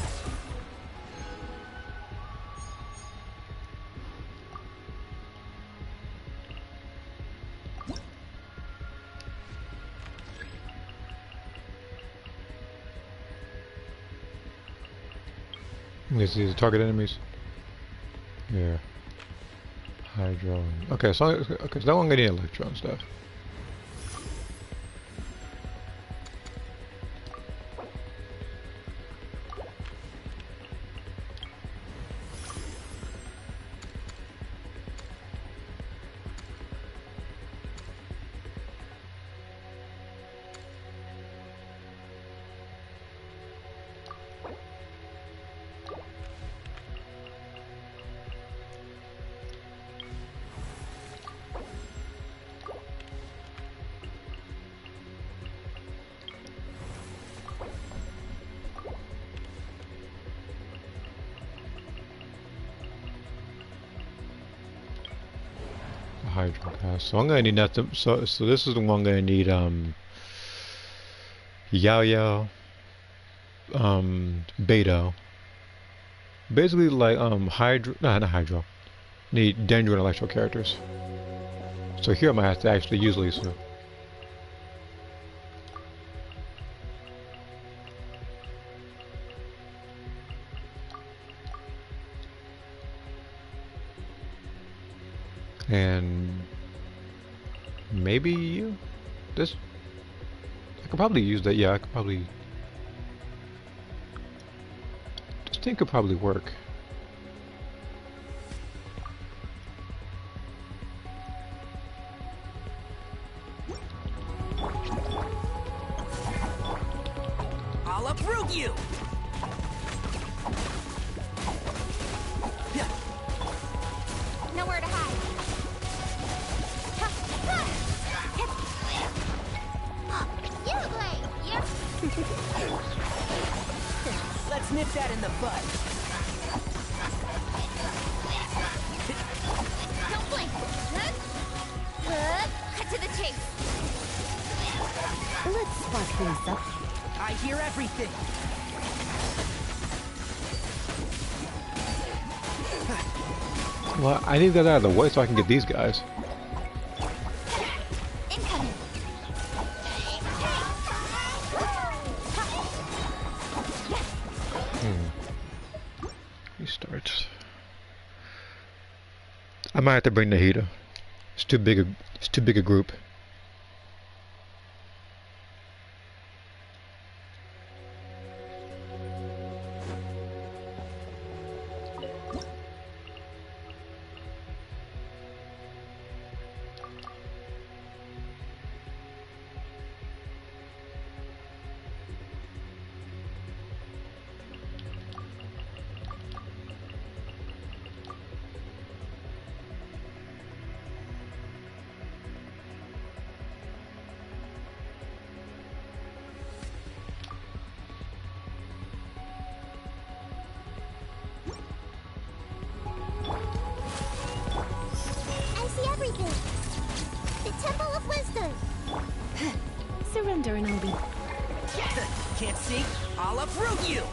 Let's see the target enemies. Yeah. Hydro. Okay, so that one getting electron stuff. Hydro gas. So I'm gonna need nothing. So this is the one I'm gonna need Yao Yao, Beto. Basically like Hydro, nah, not Hydro. Need Dendro and Electro characters. So here I might have to actually use Lisa. And maybe you? This? I could probably use that. Yeah, I could probably. This thing could probably work. I'll uproot you! Nowhere to hide. You blade! Yep. Let's nip that in the bud. Don't blink. Cut to the chase. Let's spark things up. I hear everything. Well, I need that out of the way so I can get these guys. Incoming. Restart. I might have to bring Nahida. It's too big a group. I see everything. The Temple of Wisdom. Surrender and I'll be... Can't see? I'll uproot you!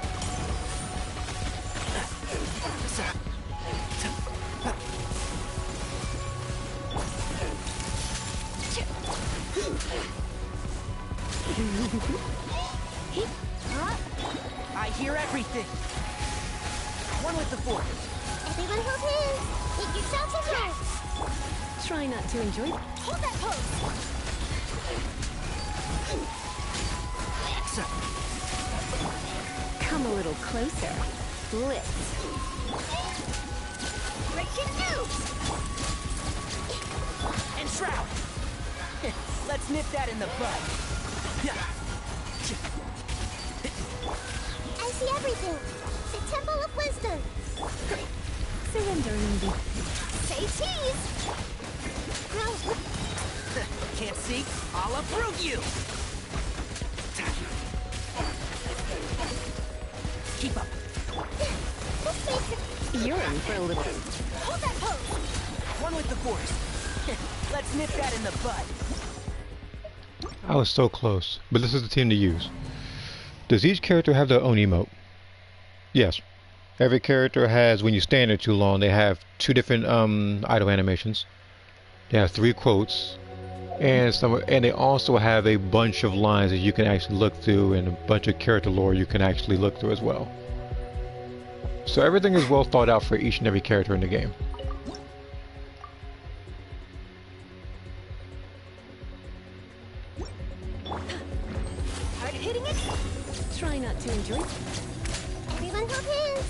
I hear everything. One with the force. Everyone hold hands. Make yourselves at home. Try not to enjoy... Hold that pose. Come a little closer. Blitz. Breaking news. And shroud. Let's nip that in the bud. I see everything. The Temple of Wisdom. Surrender and I'll be... Say cheese. No. Can't see? I'll uproot you! Keep up. You're in for a little... Hold that pose. One with the force. Let's nip that in the bud. I was so close, but this is the team to use. Does each character have their own emote? Yes. Every character has, when you stand there too long, they have two different idle animations. They have 3 quotes, and they also have a bunch of lines that you can actually look through, and a bunch of character lore you can actually look through as well. So everything is well thought out for each and every character in the game. Hard hitting it. Try not to enjoy... Everyone hold hands.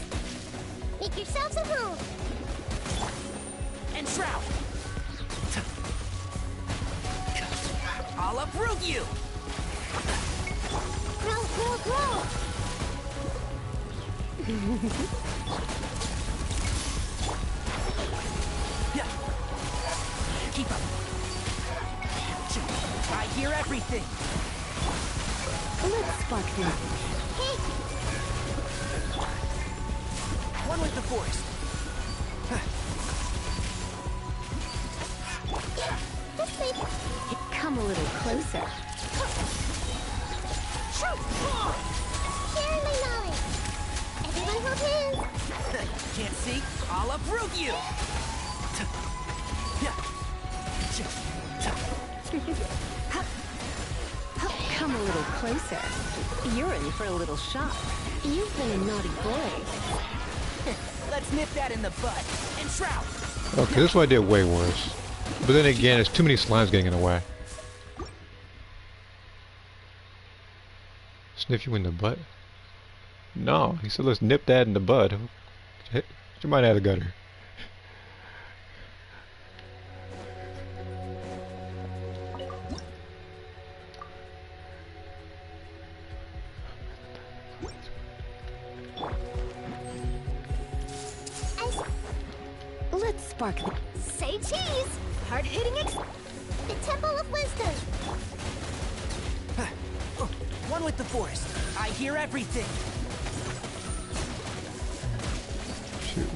Make yourselves at home. And shroud. I'll uproot you! Grow, grow, grow. Yeah. Keep up. I hear everything. Let's spark things. Hey, One with the force. this way. Come a little closer. Sharing my knowledge. Everyone hold hands. Can't see? I'll uproot you! Come a little closer. You're in for a little shock. You've been a naughty boy. Let's nip that in the bud. And shroud! Okay, this one I did way worse. But then again, there's too many slimes getting in the way. Sniff you in the butt? No, he said let's nip that in the bud. You might have a gutter. Let's spark the... Say cheese. Hard-hitting the Temple of Wisdom. One with the forest. I hear everything. Shoot.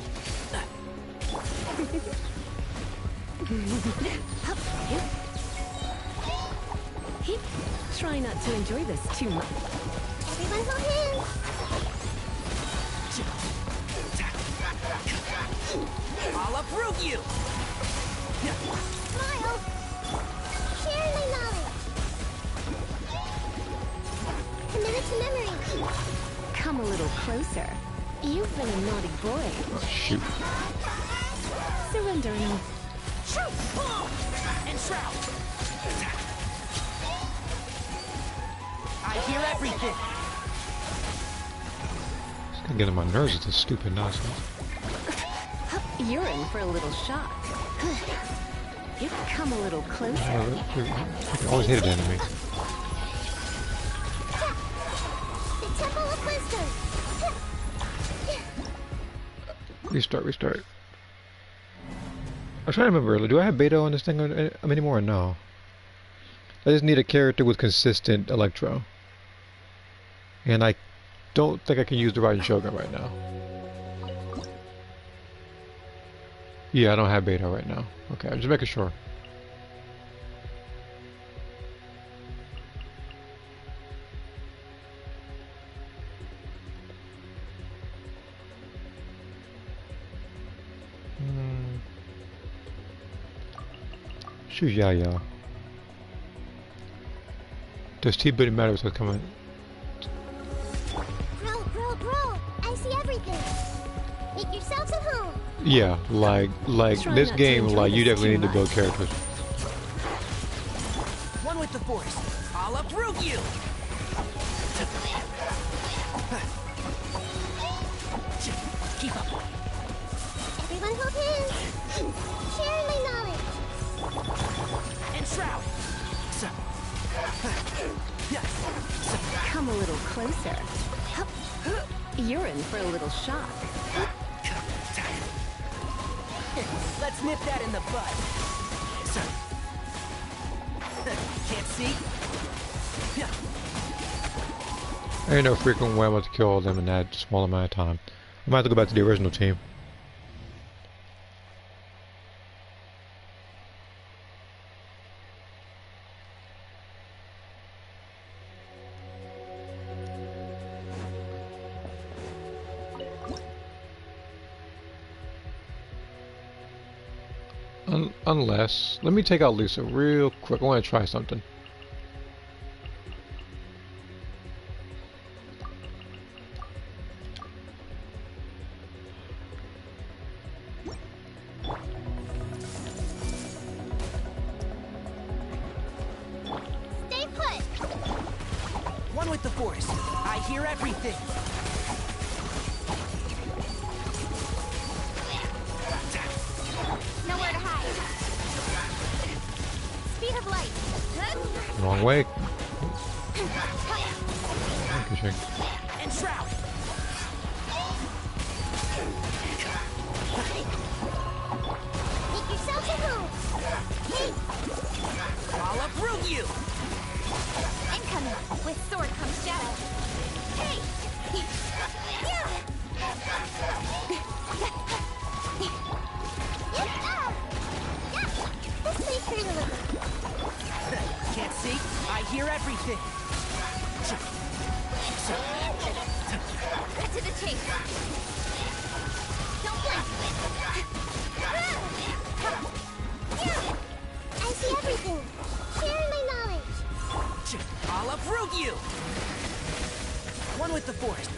Try not to enjoy this too much. Everyone hold hands. I'll uproot you! Smile. Sharing my knowledge. Committed to memory. Come a little closer. You've been a naughty boy. Oh, shoot. Surrender and And shroud! I hear everything! It's gonna get on my nerves with this stupid nonsense. you're in for a little shock. You come a little closer. I always hated enemies. The Temple of Wisdom. Restart. I'm trying to remember, do I have beta on this thing anymore or no? I just need a character with consistent electro. And I don't think I can use the Raiden Shogun right now. Yeah, I don't have beta right now. Okay, I'm just making sure. Shoot, yeah. Does T-Bit matter what's coming? Bro, I see everything. Make yourselves at home. Yeah, like Try this not to game, enjoy like you this definitely too need to build much. characters. One with the forest. I'll uproot you! Keep up. Everyone hold hands. Sharing my knowledge. And shroud! Come a little closer. You're in for a little shock. Let's nip that in the bud. Can't see? Ain't no freaking way I'm about to kill all of them in that small amount of time. I might have to go back to the original team. Unless, let me take out Lisa real quick. I want to try something. Stay put. One with the forest. I hear everything. Nowhere to hide. Speed of light. Wrong way. Okay, And shroud. Make yourselves at home. Hey, I'll uproot you! incoming. With sword comes shadow. Hey. This place hurt a little. Can't see? I hear everything. with the forest.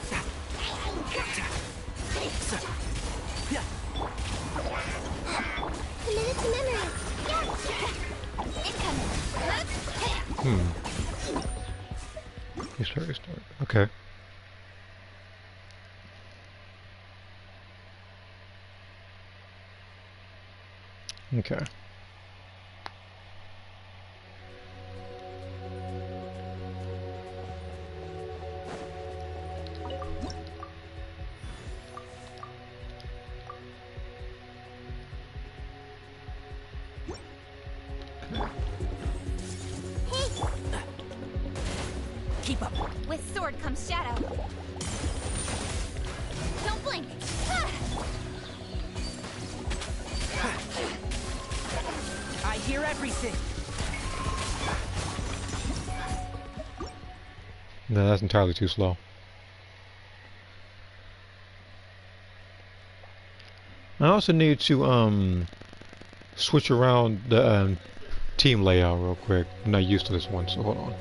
Committed to memory. Incoming. Restart. Okay. Okay. Keep up. With sword comes shadow. Don't blink. I hear everything. No, that's entirely too slow. I also need to switch around the team layout real quick. I'm not used to this one, so hold on.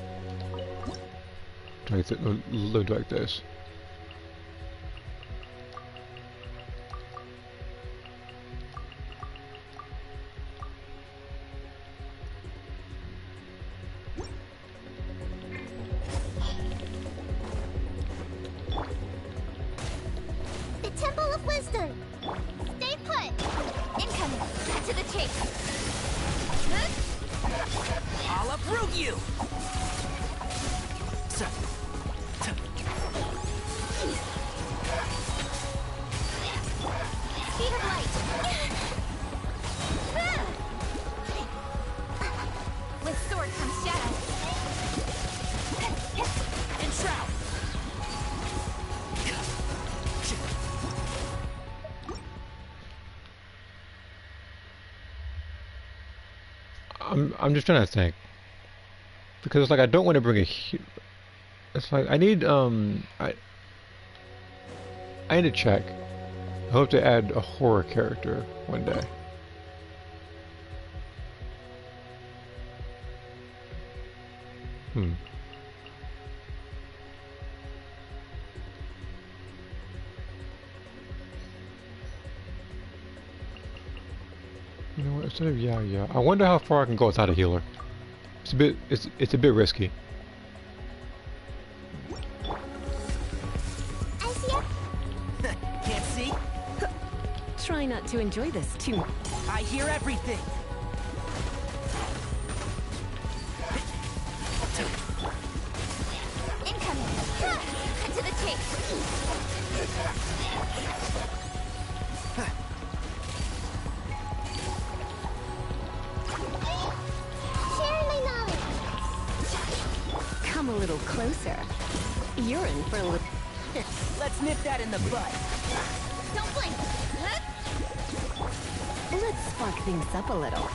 Look like this. The Temple of Wisdom. Stay put. Incoming. Cut to the chase. I'll uproot you. Speed of light. With sword comes shadow. Enshroud. I'm just trying to think, because it's like I don't want to bring it's like I need I need to check. I hope to add a horror character one day. You know what? Instead of yeah, I wonder how far I can go without a healer. It's a bit risky. I see it. Can't see? Try not to enjoy this too. I hear everything. Incoming. Cut to the chase. Sharing my knowledge. Come a little closer. You're in for a little. Let's nip that in the bud. Don't blink. Let's spark things up a little.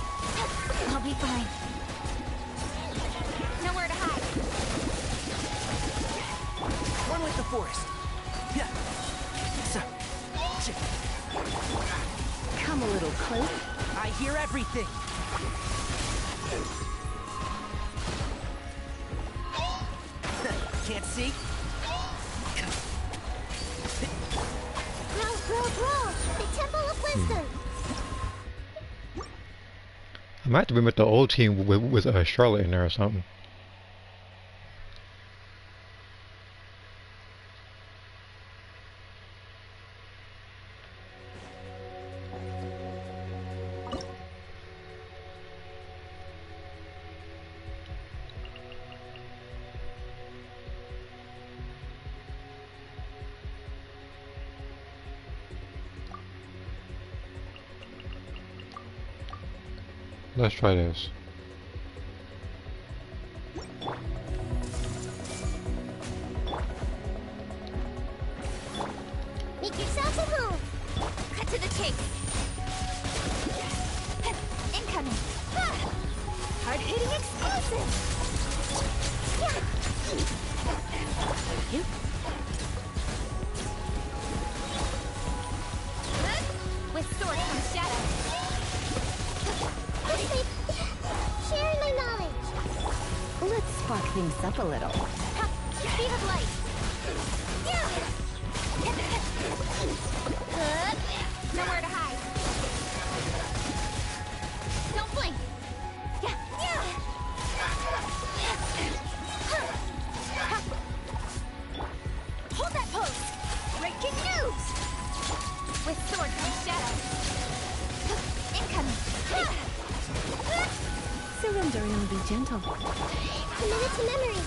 I'll be fine. Nowhere to hide. One with the forest. Yeah. Come a little close. I hear everything. Can't see? Grow. The Temple of Wisdom. I might have to bring with the old team with Charlotte in there or something. Let's try this. Make yourself at home. Cut to the chase. Incoming. Hard-hitting explosive. You. With sword comes shadow. Sharing my knowledge. Let's spark things up a little. Speed of light. Nowhere to hide. Don't blink. Yeah. Hold that pose. Breaking news. With sword comes shadow. Incoming. Surrender and be gentle. Commit it to memory.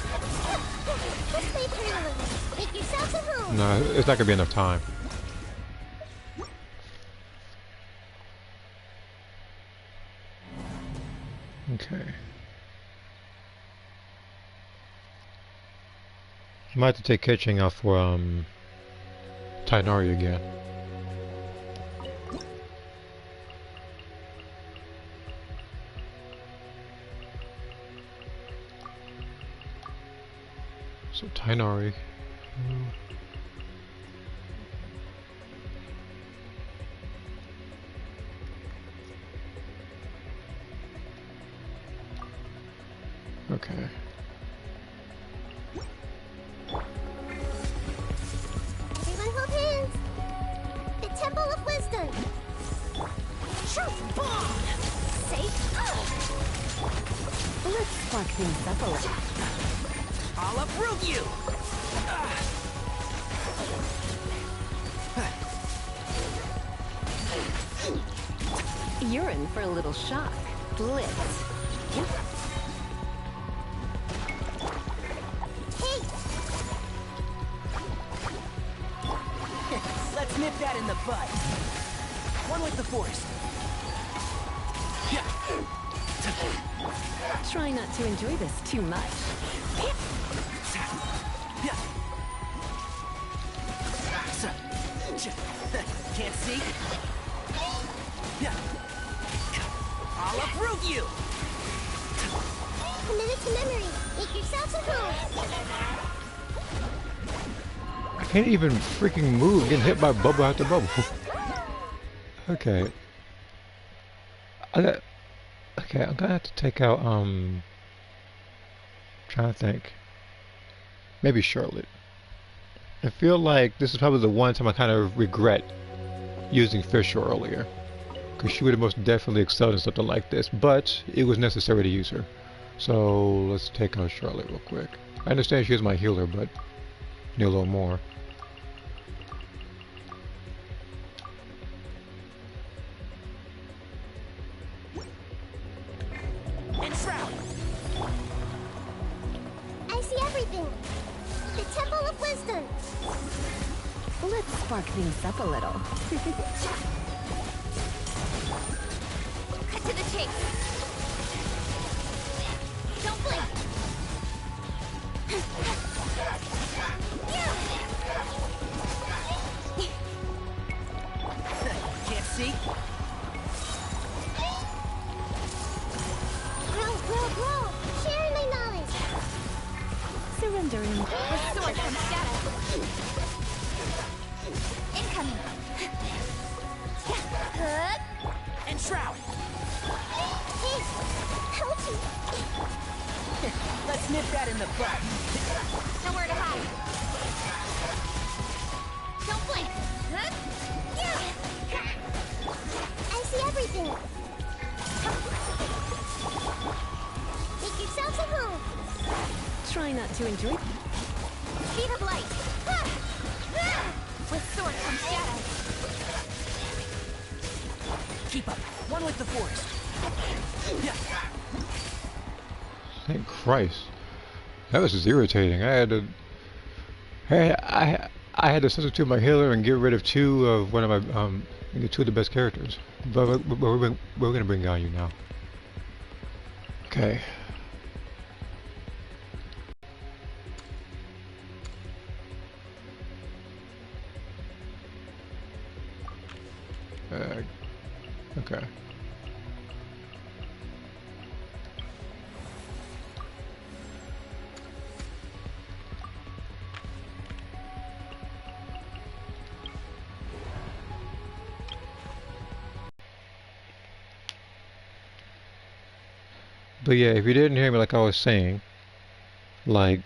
Let's play for a little. Make yourselves at home. No, it's not gonna be enough time. Okay. I might have to take catching up for Tainari again. So Tainari. Okay. Everyone hold hands. The Temple of Wisdom. Truth bomb. Safe. Let's spark things up a little. I'll uproot you! You're in for a little shock. Blitz. Hey, Let's nip that in the bud. One with the force. Try not to enjoy this too much. Can't see? I'll uproot you! commit it to memory. Make yourselves at home. I can't even freaking move, getting hit by bubble after bubble. Okay. Okay, I'm gonna have to take out, trying to think. Maybe Charlotte. I feel like this is probably the one time I kind of regret using Fisher earlier. Because she would have most definitely excelled in something like this, but it was necessary to use her. So let's take out Charlotte real quick. I understand she is my healer, but need a little more. Enshroud! I see everything. The Temple of Wisdom. Let's spark things up a little. Cut to the chase. Don't blink. Can't see? Grow. Sharing my knowledge. Surrender and With sword comes shadow. Incoming. Enshroud! Hey, ouchie. Let's nip that in the bud. Nowhere to hide. Don't blink. I see everything. Make yourselves at home. try not to enjoy. Speed of light. With sword comes shadow. Keep up. One with the force. Thank Christ. That was just irritating. I had to. Hey, I had to substitute my healer and get rid of two of one of my two of the best characters. But we're gonna bring Ganyu now. Okay. Okay. But yeah, if you didn't hear me, like I was saying, like,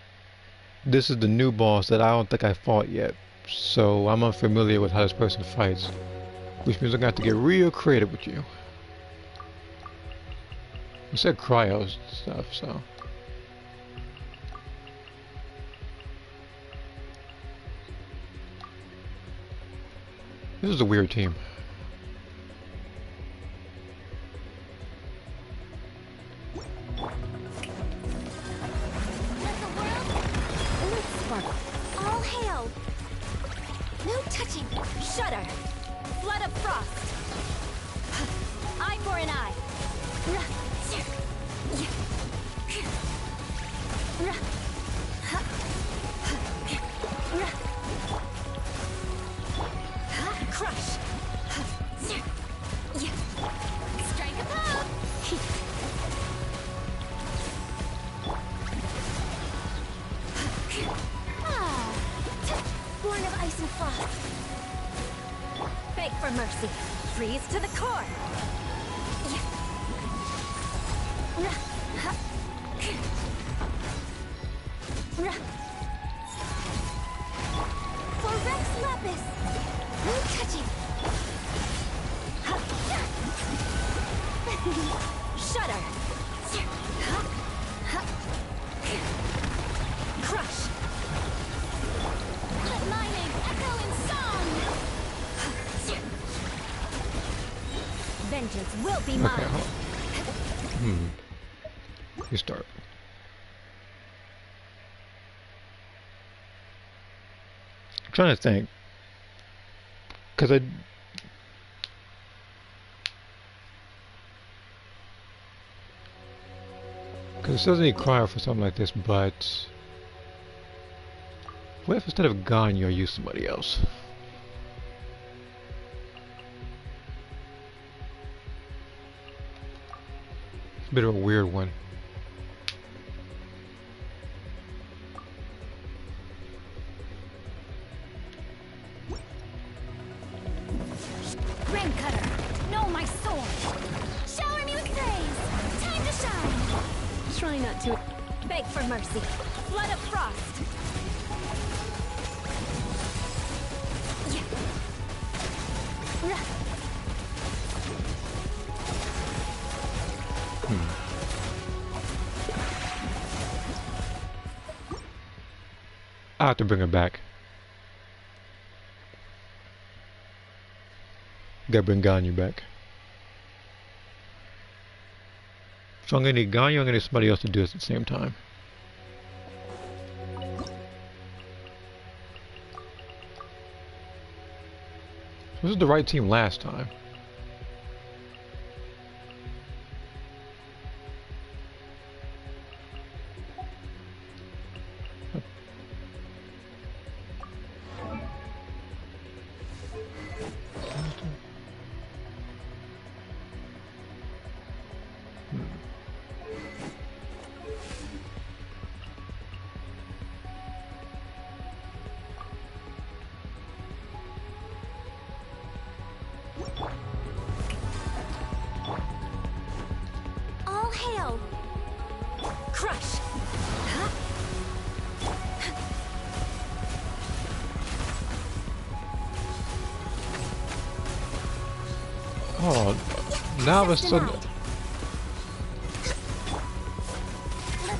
this is the new boss that I don't think I fought yet. so I'm unfamiliar with how this person fights, which means I'm gonna have to get real creative with you. You said cryo stuff, so. This is a weird team. Let the world sparkle. All hail. No touching. Shudder. Flood of frost. Eye for an eye. Crush. Strike a pose. Born of ice and frost. Beg for mercy. Freeze to the core. For Rex Lapis. No touching. Shudder. Crush. Let my name echo in song. Vengeance will be mine. Okay, hold on. You start. I'm trying to think. Because it says I need cryo for something like this, but what if instead of Ganyu I use somebody else? It's a bit of a weird one. Rain cutter. Know my sword. Shower me with praise. Time to shine. Try not to. Beg for mercy. Flood of frost. I have to bring her back. Gotta bring Ganyu back. So I'm gonna need Ganyu, I'm gonna need somebody else to do this at the same time. This is the right team last time. All hail. Crush. Oh, now all of a sudden, Let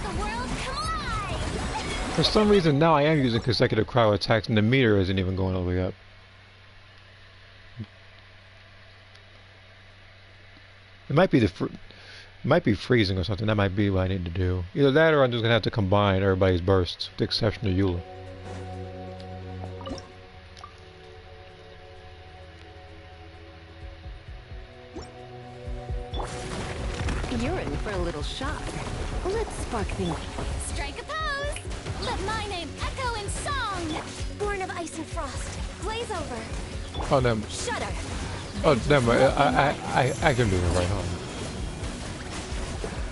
the world come alive. for some reason now I am using consecutive cryo attacks and the meter isn't even going all the way up. It might be might be freezing or something. That might be what I need to do. Either that or I'm just gonna have to combine everybody's bursts, with the exception of Eula. You're in for a little shock. Let's spark things. Strike a pose. Let my name echo in song. Born of ice and frost. Blaze over. Oh, damn. Shudder. Oh, damn. I can do it right home.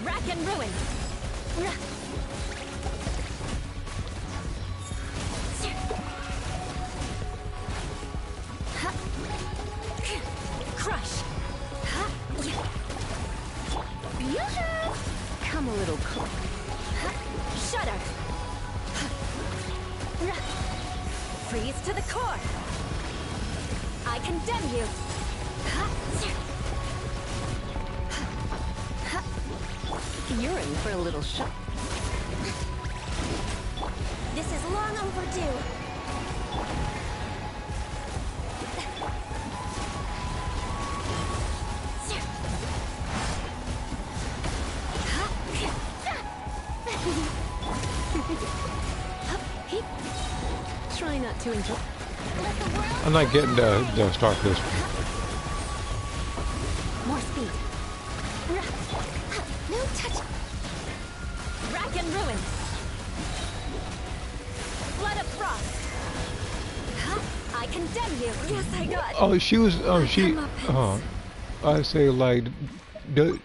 Rack and ruin. Crush. Come a little closer. Shudder. Freeze to the core. I condemn you. You're in for a little shock. This is long overdue. Try not to enjoy. Let the world I'm not getting the starfish. More speed. no touch. Rack and ruin. Flood of frost. I condemn you. Yes, I got. Oh, she was. I say like the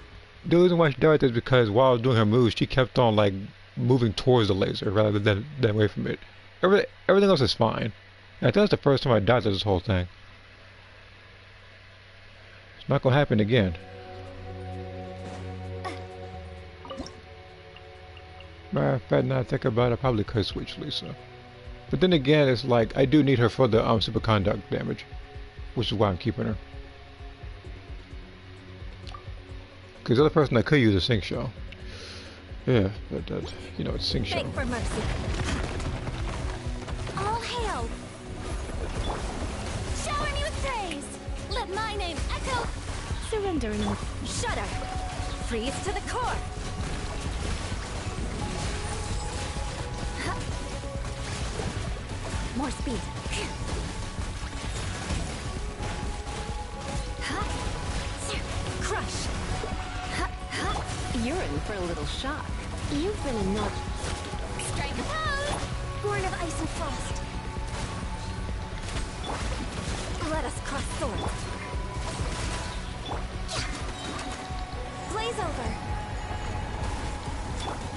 reason why she died is because while I was doing her moves, she kept on like moving towards the laser rather than away from it. Everything else is fine. I think that's the first time I died to this whole thing. It's not gonna happen again. Matter of fact, now I think about it, I probably could switch Lisa. But then again, it's like I do need her for the superconduct damage, which is why I'm keeping her. Because the other person I could use is Sync Show. Yeah, but you know, it's Sync Show. Beg for mercy. All hail. Shower me with praise. Let my name echo. Surrendering. Shudder. Freeze to the core. More speed. Crush. You're in for a little shock. You've been annoyed. Strike a pose. Born of ice and frost. Let us cross swords. Blaze over.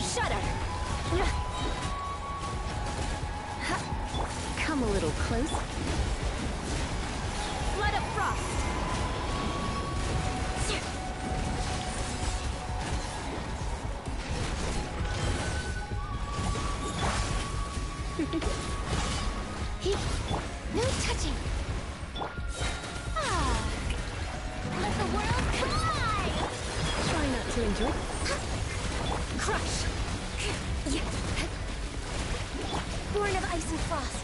Shudder. Come a little closer. Flood of frost. No touching. Ah. Let the world collide. Try not to enjoy. Crush. Born of ice and frost.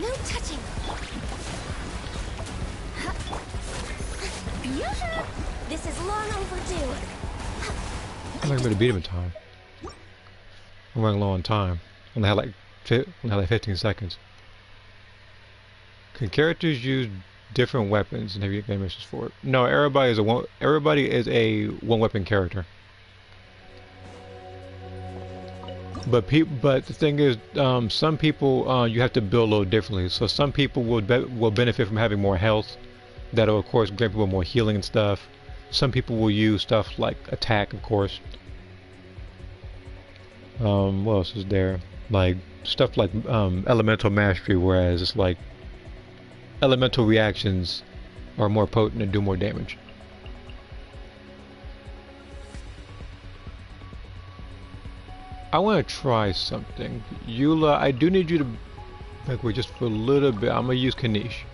No touching. This is long overdue. I'm not gonna beat him in time. I'm running low on time. Only had like 15 seconds. Can characters use different weapons and have you get missions for it? No, everybody is a one weapon character. But the thing is, some people you have to build a little differently. So some people will benefit from having more health. That'll of course grant people more healing and stuff. Some people will use stuff like attack, of course. What else is there? Like stuff like elemental mastery, whereas it's like elemental reactions are more potent and do more damage. I want to try something. Eula, I do need you to back away just for a little bit. I'm gonna use Kanish.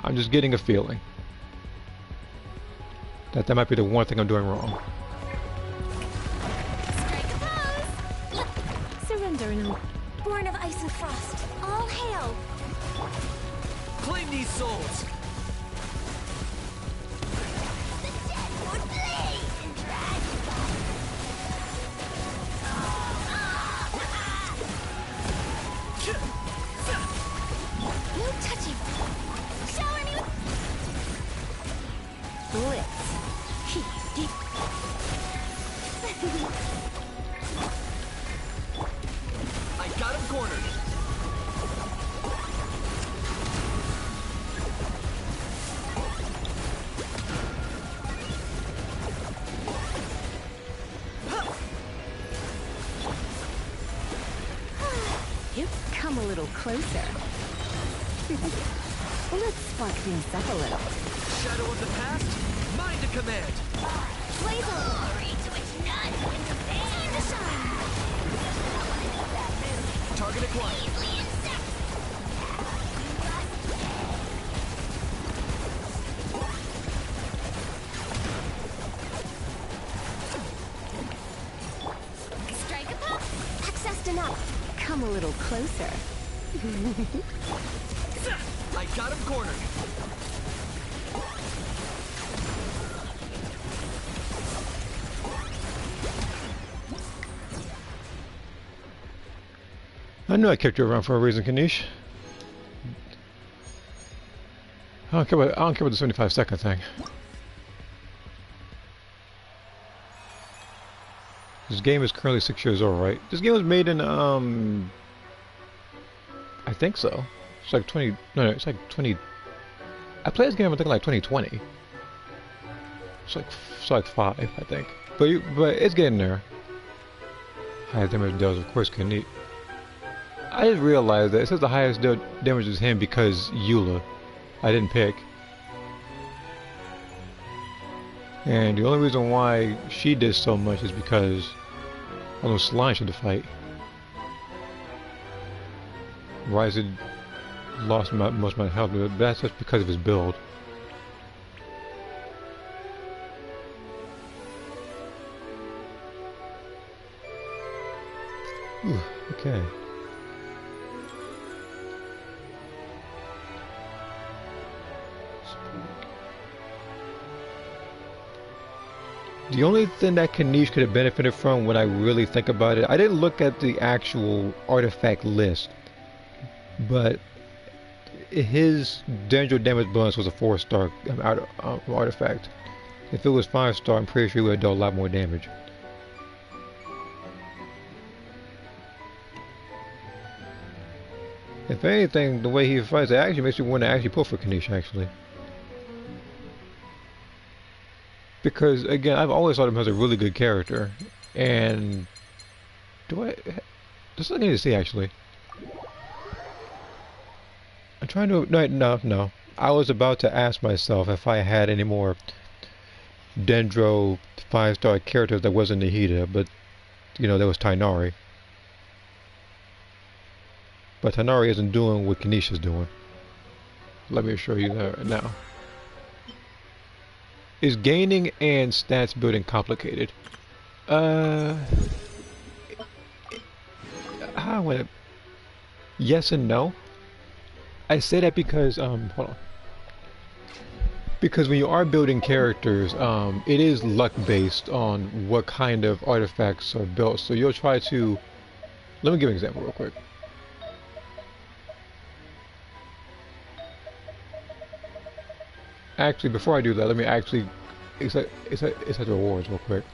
I'm just getting a feeling that might be the one thing I'm doing wrong. Strike a pose. Surrender and Born of ice and frost. All hail. Claim these souls! The dead would bleed and drag. No touching. Shower me with blitz. I got him cornered! You've come a little closer. Let's spark things up a little. shadow of the past, mine to command. Blaze of glory to which none can compare. Time to shine. Target acquired. Easily insect. Strike a pop. Accessed enough. Come a little closer. I got him cornered. I knew I kept you around for a reason, Kanish. I don't care about the 75-second thing. This game is currently 6 years old, right? This game was made in I think so. It's like 20. No, it's like 20. I played this game I think like 2020. It's like 5, I think. But it's getting there. Highest damage deals, of course, Kanish. I just realized that it says the highest damage is him because Eula. I didn't pick. And the only reason why she did so much is because I know Slime should fight. Ryzen lost most of my health, but that's just because of his build. Ooh, okay. The only thing that Kanish could have benefited from when I really think about it, I didn't look at the actual artifact list, but his danger damage bonus was a 4-star artifact. If it was 5-star, I'm pretty sure he would have done a lot more damage. If anything, the way he fights, it actually makes me want to actually pull for Kanish, actually. Because, again, I've always thought him as a really good character. And... There's something I need to see, actually. I'm trying to... No. I was about to ask myself if I had any more Dendro 5-star characters that wasn't Nahida, but, you know, there was Tainari. But Tainari isn't doing what Kanish is doing. Let me assure you that now. Is gaining and stats building complicated? Yes and no. I say that because hold on. Because when you are building characters, it is luck based on what kind of artifacts are built. So you'll try to. Let me give an example real quick. Actually, before I do that, let me actually it's at the rewards real quick.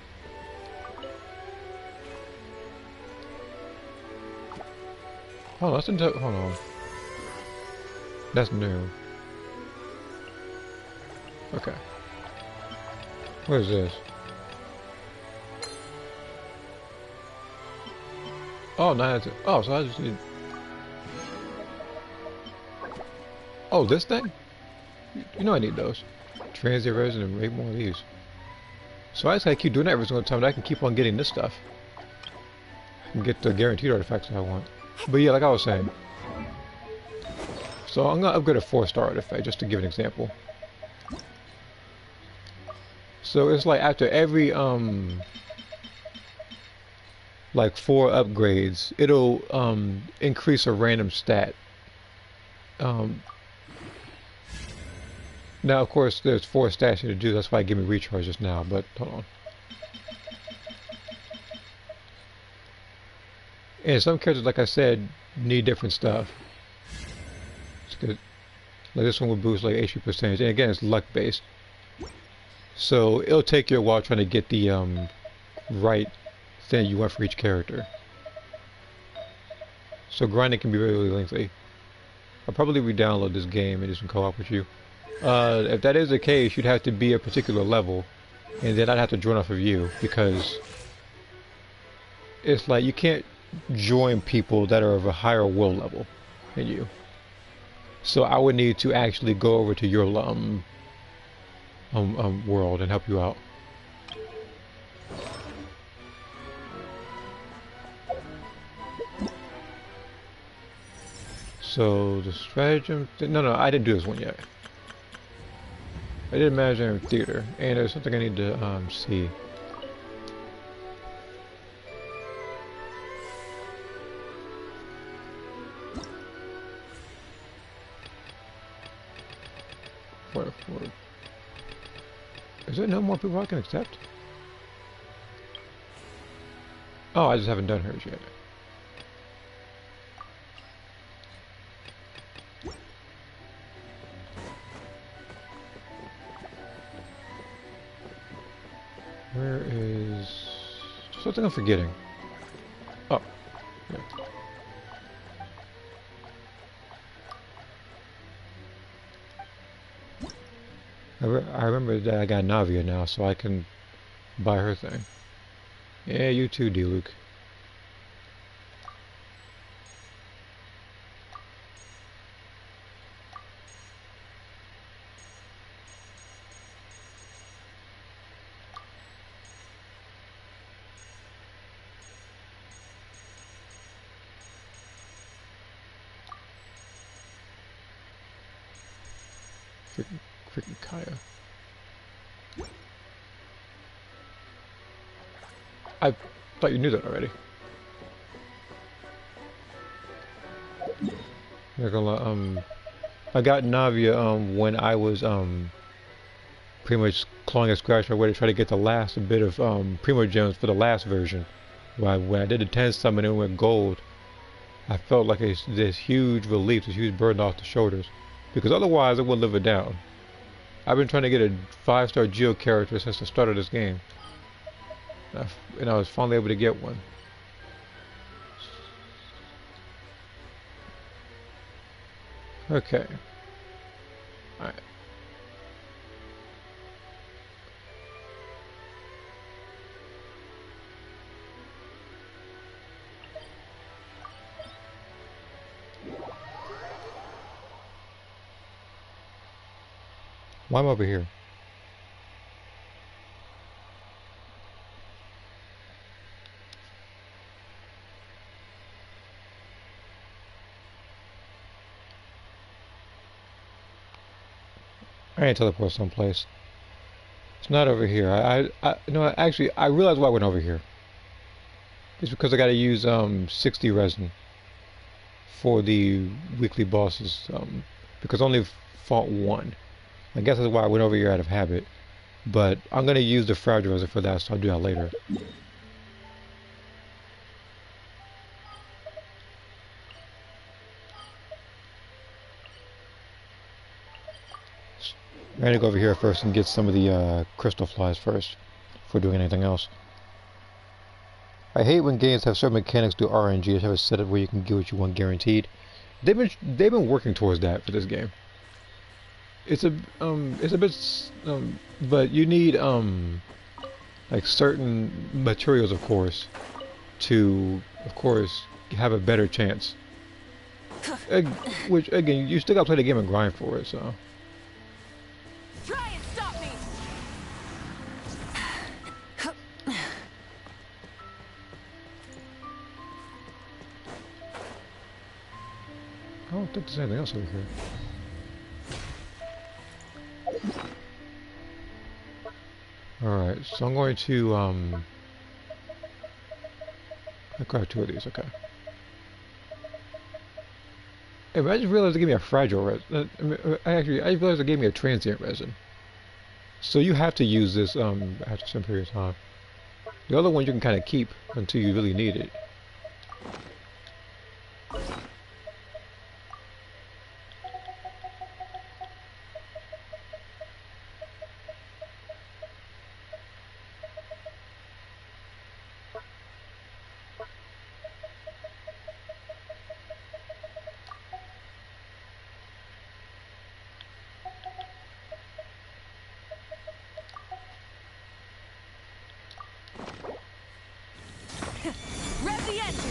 Hold on, hold on. That's new. Okay. What is this? Oh, no, oh, so I just need. Oh, this thing? You know I need those. Transient resin and make more of these. So I just gotta keep doing that every single time, and I can keep on getting this stuff. I can get the guaranteed artifacts I want. But yeah, like I was saying. So I'm gonna upgrade a 4-star artifact just to give an example. So it's like after every like 4 upgrades, it'll increase a random stat. Now, of course, there's 4 stats here to do. That's why I give me recharge just now. But hold on. And some characters, like I said, need different stuff. It's good. Like this one will boost like HP percentage, and again, it's luck based. So it'll take you a while trying to get the right thing you want for each character. So grinding can be really, really lengthy. I'll probably re-download this game and do some co-op with you. If that is the case, you'd have to be a particular level, and then I'd have to join off of you, because it's like you can't join people that are of a higher will level than you. So I would need to actually go over to your world and help you out. So the stratagem. No, I didn't do this one yet. I did Imaginarium Theater, and there's something I need to see. Is there no more people I can accept? Oh, I just haven't done hers yet. Where is something I'm forgetting? Oh, yeah. I remember that I got Navia now, so I can buy her thing. Yeah, you too, D-Luke. Freaking Kaya. I thought you knew that already. You're gonna, I got Navia when I was pretty much clawing a scratch my way to try to get the last bit of Primo Gems for the last version. When I did the 10 summon and went gold, I felt like this huge relief, this huge burden off the shoulders, because otherwise I wouldn't live it down. I've been trying to get a 5-star Geo character since the start of this game, and I was finally able to get one. Okay. Alright. Why am I over here? I need to teleport someplace. It's not over here. No, actually, I realized why I went over here. It's because I gotta use 60 resin for the weekly bosses. Because I only fought one. I guess that's why I went over here out of habit. But I'm gonna use the fragile resin for that, so I'll do that later. I'm gonna go over here first and get some of the crystal flies first before doing anything else. I hate when games have certain mechanics do RNG. They have a setup where you can get what you want guaranteed. They've been working towards that for this game. It's a bit but you need like certain materials, of course, to have a better chance. Which again, you still gotta play the game and grind for it. So. Try and stop me. I don't think there's anything else over here. Alright, so I'm going to I'll grab 2 of these, okay. Hey, but I just realized they gave me a fragile resin. I just realized they gave me a transient resin. So you have to use this after some period of time. The other one you can kind of keep until you really need it. Rev the engine.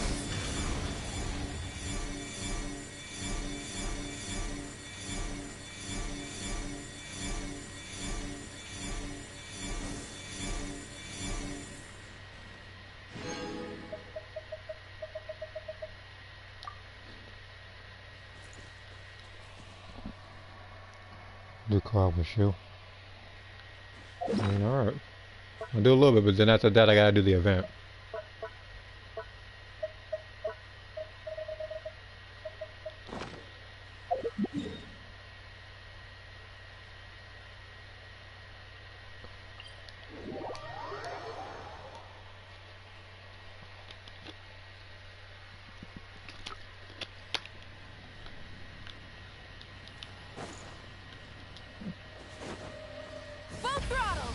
The car with you. Alright. I'll do a little bit, but then after that I gotta do the event. Full throttle!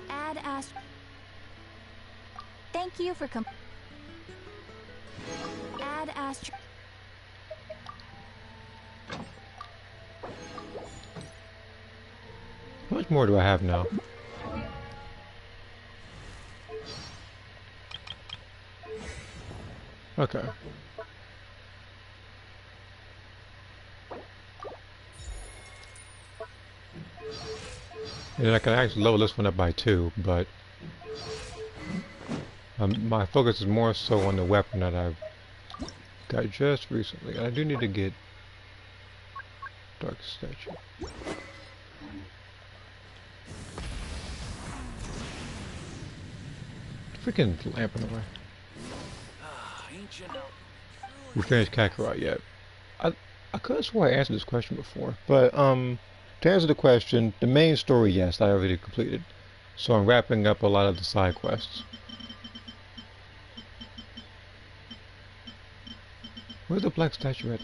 Add Ast. Thank you for Add Ast. How much more do I have now? Okay. And then I can actually level this one up by 2, but my focus is more so on the weapon that I've got just recently. I do need to get Dark Statue. Freaking lamp in the way. We finished Kakarot yet? I could have swore I answered this question before, but to answer the question, the main story, yes, I already completed. So I'm wrapping up a lot of the side quests. Where's the black statue at?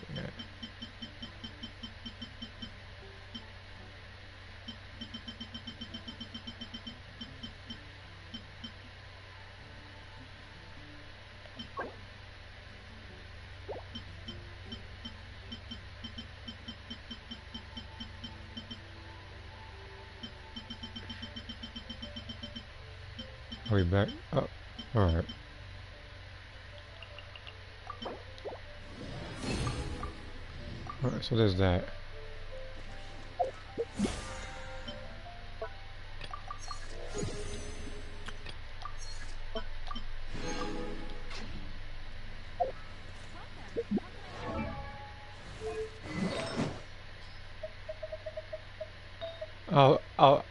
Are we back? Oh, alright. Alright, so there's that.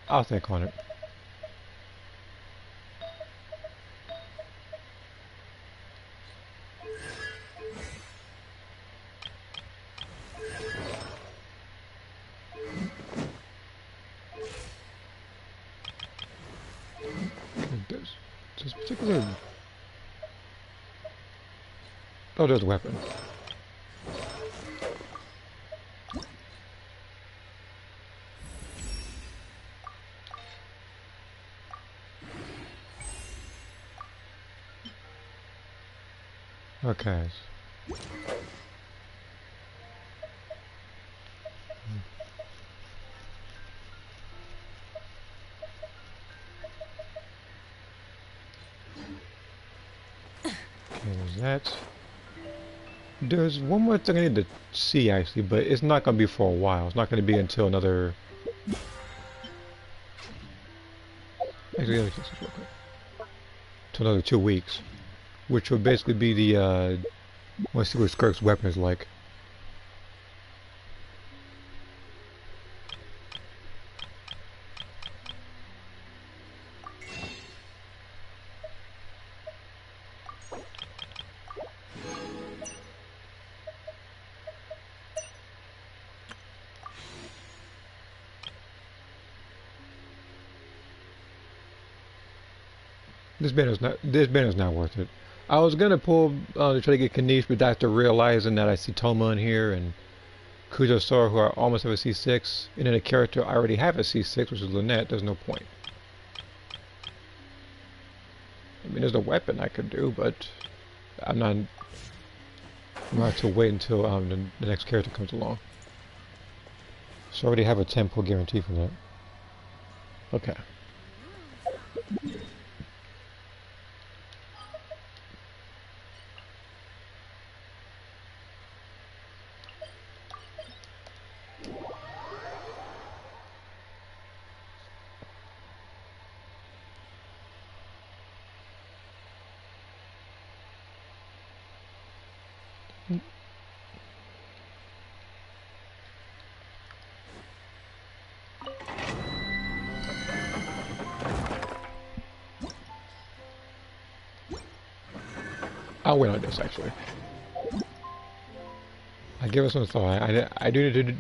I'll think on it. This particular... Oh, there's a weapon. Okay. There's that. There's one more thing I need to see actually, but it's not going to be for a while. It's not going to be until another... Actually, let me check this real quick. Until another 2 weeks. Which would basically be the, let's see what Skirk's weapon is like. This banner's not worth it. I was gonna pull to try to get Kanish, but after realizing that I see Toma in here and Kujo Sora, who I almost have a C6, and then a character I already have a C6, which is Lynette, there's no point. I mean, there's a weapon I could do, but I'm not. I'm gonna have to wait until the next character comes along. So I already have a 10 pull guarantee for that. Okay. I'll wait on this actually. I give it some thought. I do need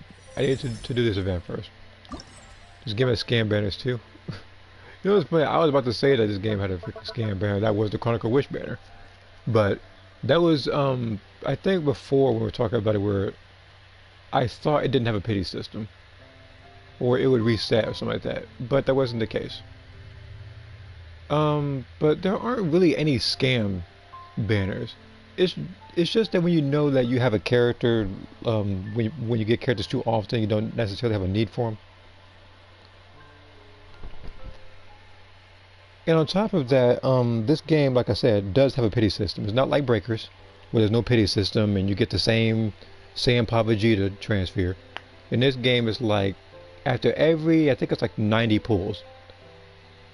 to do this event first. Just give it scam banners too. You know what's funny? I was about to say that this game had a freaking scam banner. That was the Chronicle Wish banner, but that was I think before when we were talking about it, where I thought it didn't have a pity system, or it would reset or something like that. But that wasn't the case. But there aren't really any scam banners. It's just that when you know that you have a character, when you get characters too often, you don't necessarily have a need for them. And on top of that, this game, like I said, does have a pity system. It's not like Breakers, where there's no pity system and you get the same Papa Vegeta transfer. In this game, it's like after every, I think it's like 90 pulls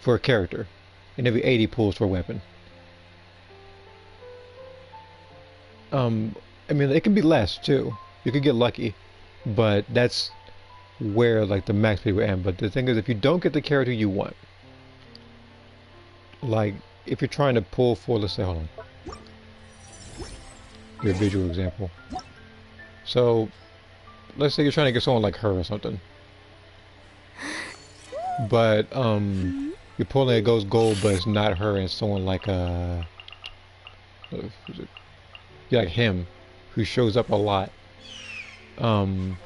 for a character, and every 80 pulls for a weapon. I mean, it can be less too. You could get lucky, but that's where like the max speed would end. But the thing is, if you don't get the character you want, like if you're trying to pull for, let's say, hold on, your visual example. So, let's say you're trying to get someone like her or something, but you're pulling, it goes gold, but it's not her, and it's someone like yeah, like him, who shows up a lot. Then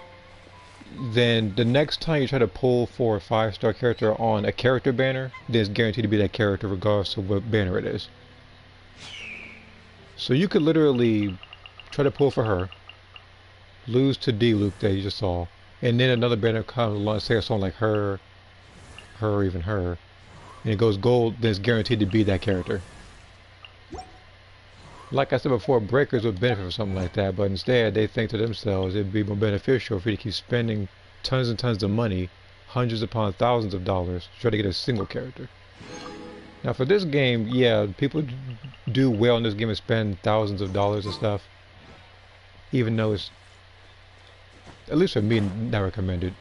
the next time you try to pull for a 5-star character on a character banner, then it's guaranteed to be that character regardless of what banner it is. So you could literally try to pull for her, lose to D-Luke that you just saw, and then another banner comes along, say someone like her, or even her, and it goes gold, then it's guaranteed to be that character. Like I said before, Breakers would benefit from something like that, but instead they think to themselves it'd be more beneficial for you to keep spending tons and tons of money, hundreds upon thousands of dollars, to try to get a single character. Now for this game, yeah, people do well in this game and spend thousands of dollars and stuff, even though it's, at least for me, not recommended.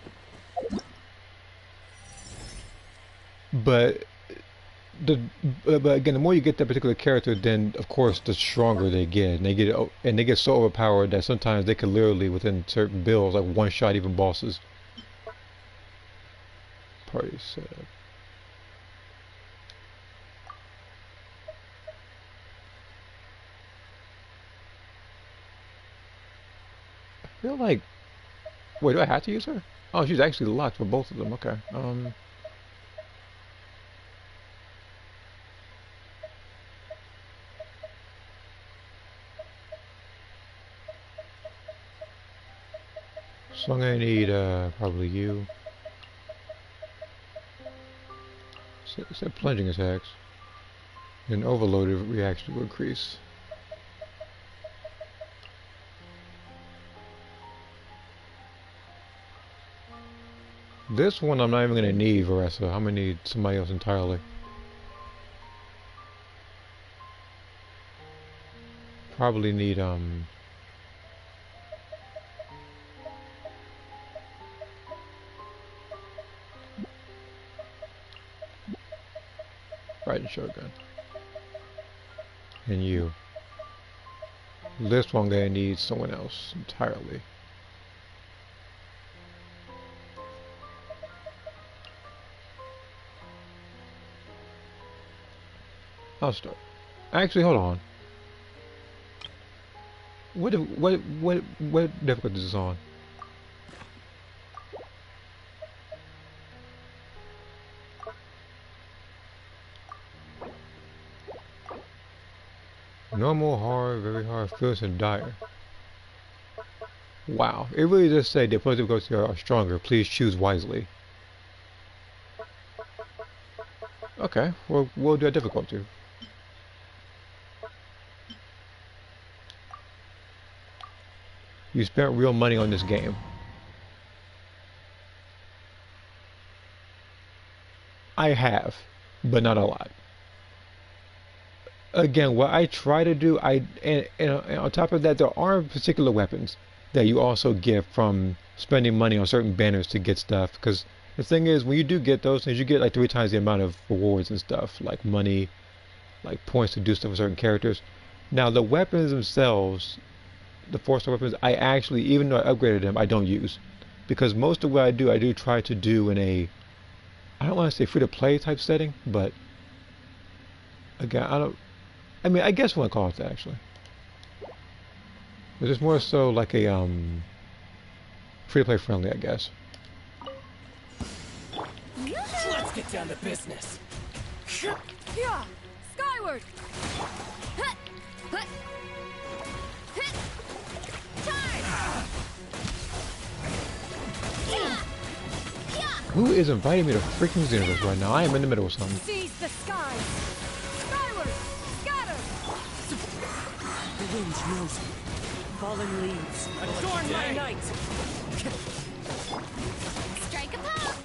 But again, the more you get that particular character, then of course the stronger they get, and they get so overpowered that sometimes they can literally, within certain builds, like one-shot even bosses. Party setup. I feel like, wait, do I have to use her? Oh, she's actually locked for both of them. Okay. So I'm gonna need probably you. Set plunging attacks. And overloaded reaction will increase. This one I'm not even gonna need Varessa. I'm gonna need somebody else entirely. Probably need Raiden Shogun. And you. This one gonna need someone else entirely. I'll start. Actually, hold on. What difficulty is this on? Normal, hard, very hard, fierce, and dire. Wow, it really does say the opposing difficulties are stronger. Please choose wisely. Okay, well, we'll do a difficulty. You spent real money on this game. I have, but not a lot. Again, what I try to do, and on top of that, there are particular weapons that you also get from spending money on certain banners to get stuff. Because the thing is, when you do get those things, you get like 3 times the amount of rewards and stuff, like money, like points to do stuff with certain characters. Now, the weapons themselves, the 4-star weapons, I actually, even though I upgraded them, I don't use. Because most of what I do try to do in a, I don't want to say free-to-play type setting, but again, I mean, I guess one calls it actually. But it's more so like a free-to-play friendly, I guess. Let's get down to business. Yeah, skyward. Who is inviting me to freaking Xenoverse right now? I am in the middle of something. Seize the skies. Skyward, scatter. The wind knows me. Fallen leaves. Adorn my night. Strike a pose!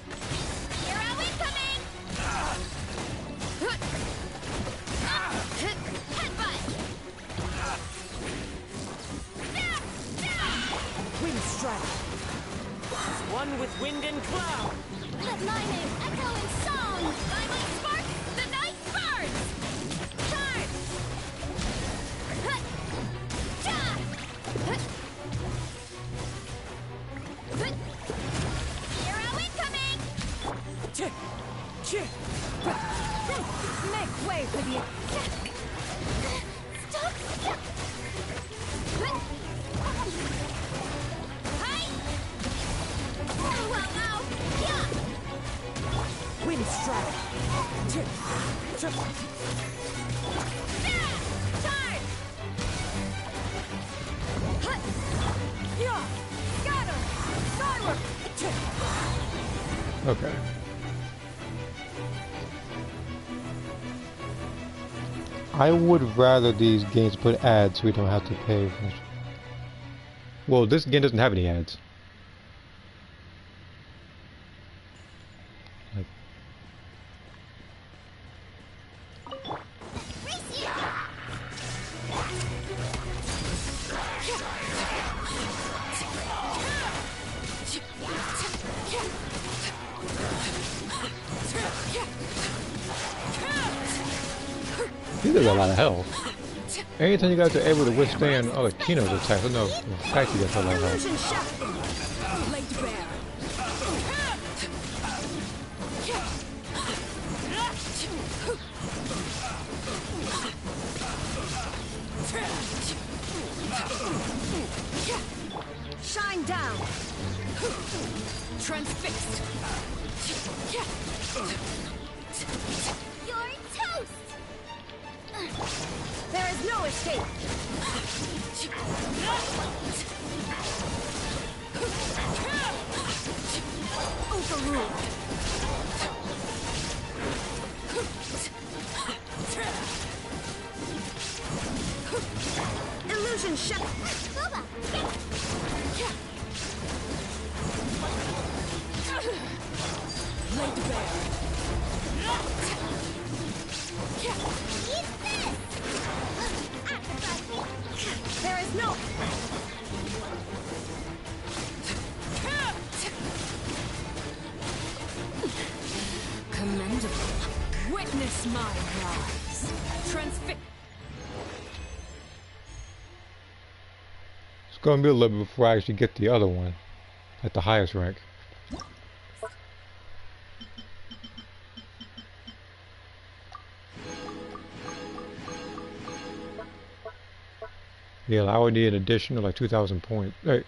Hero incoming! Headbutt! Wind strike. One with wind and cloud. Let my name echo in song! By my spark, the night burns! Charge! Hero incoming! Make way for the... Stop! Hi! Ow, ow, ow! Yeah! Wind strike. Charge! Yeah, scatter. Skyward. Okay. I would rather these games put ads so we don't have to pay. Well, this game doesn't have any ads. Like, he does a lot of health. Anytime you guys are able to withstand other Kino's attacks, I know in fact you guys have a lot of health. Illusion shaft. Laid bare. Shine down. Transfixed. You're toast! There is no escape. Overruled. Illusion shut. Boba! Laid bare. Eat this! There is no. Commendable. Witness my rise. Transfix. It's gonna be a little bit before I actually get the other one at the highest rank. Yeah, I would need an additional like 2,000 points. Hey,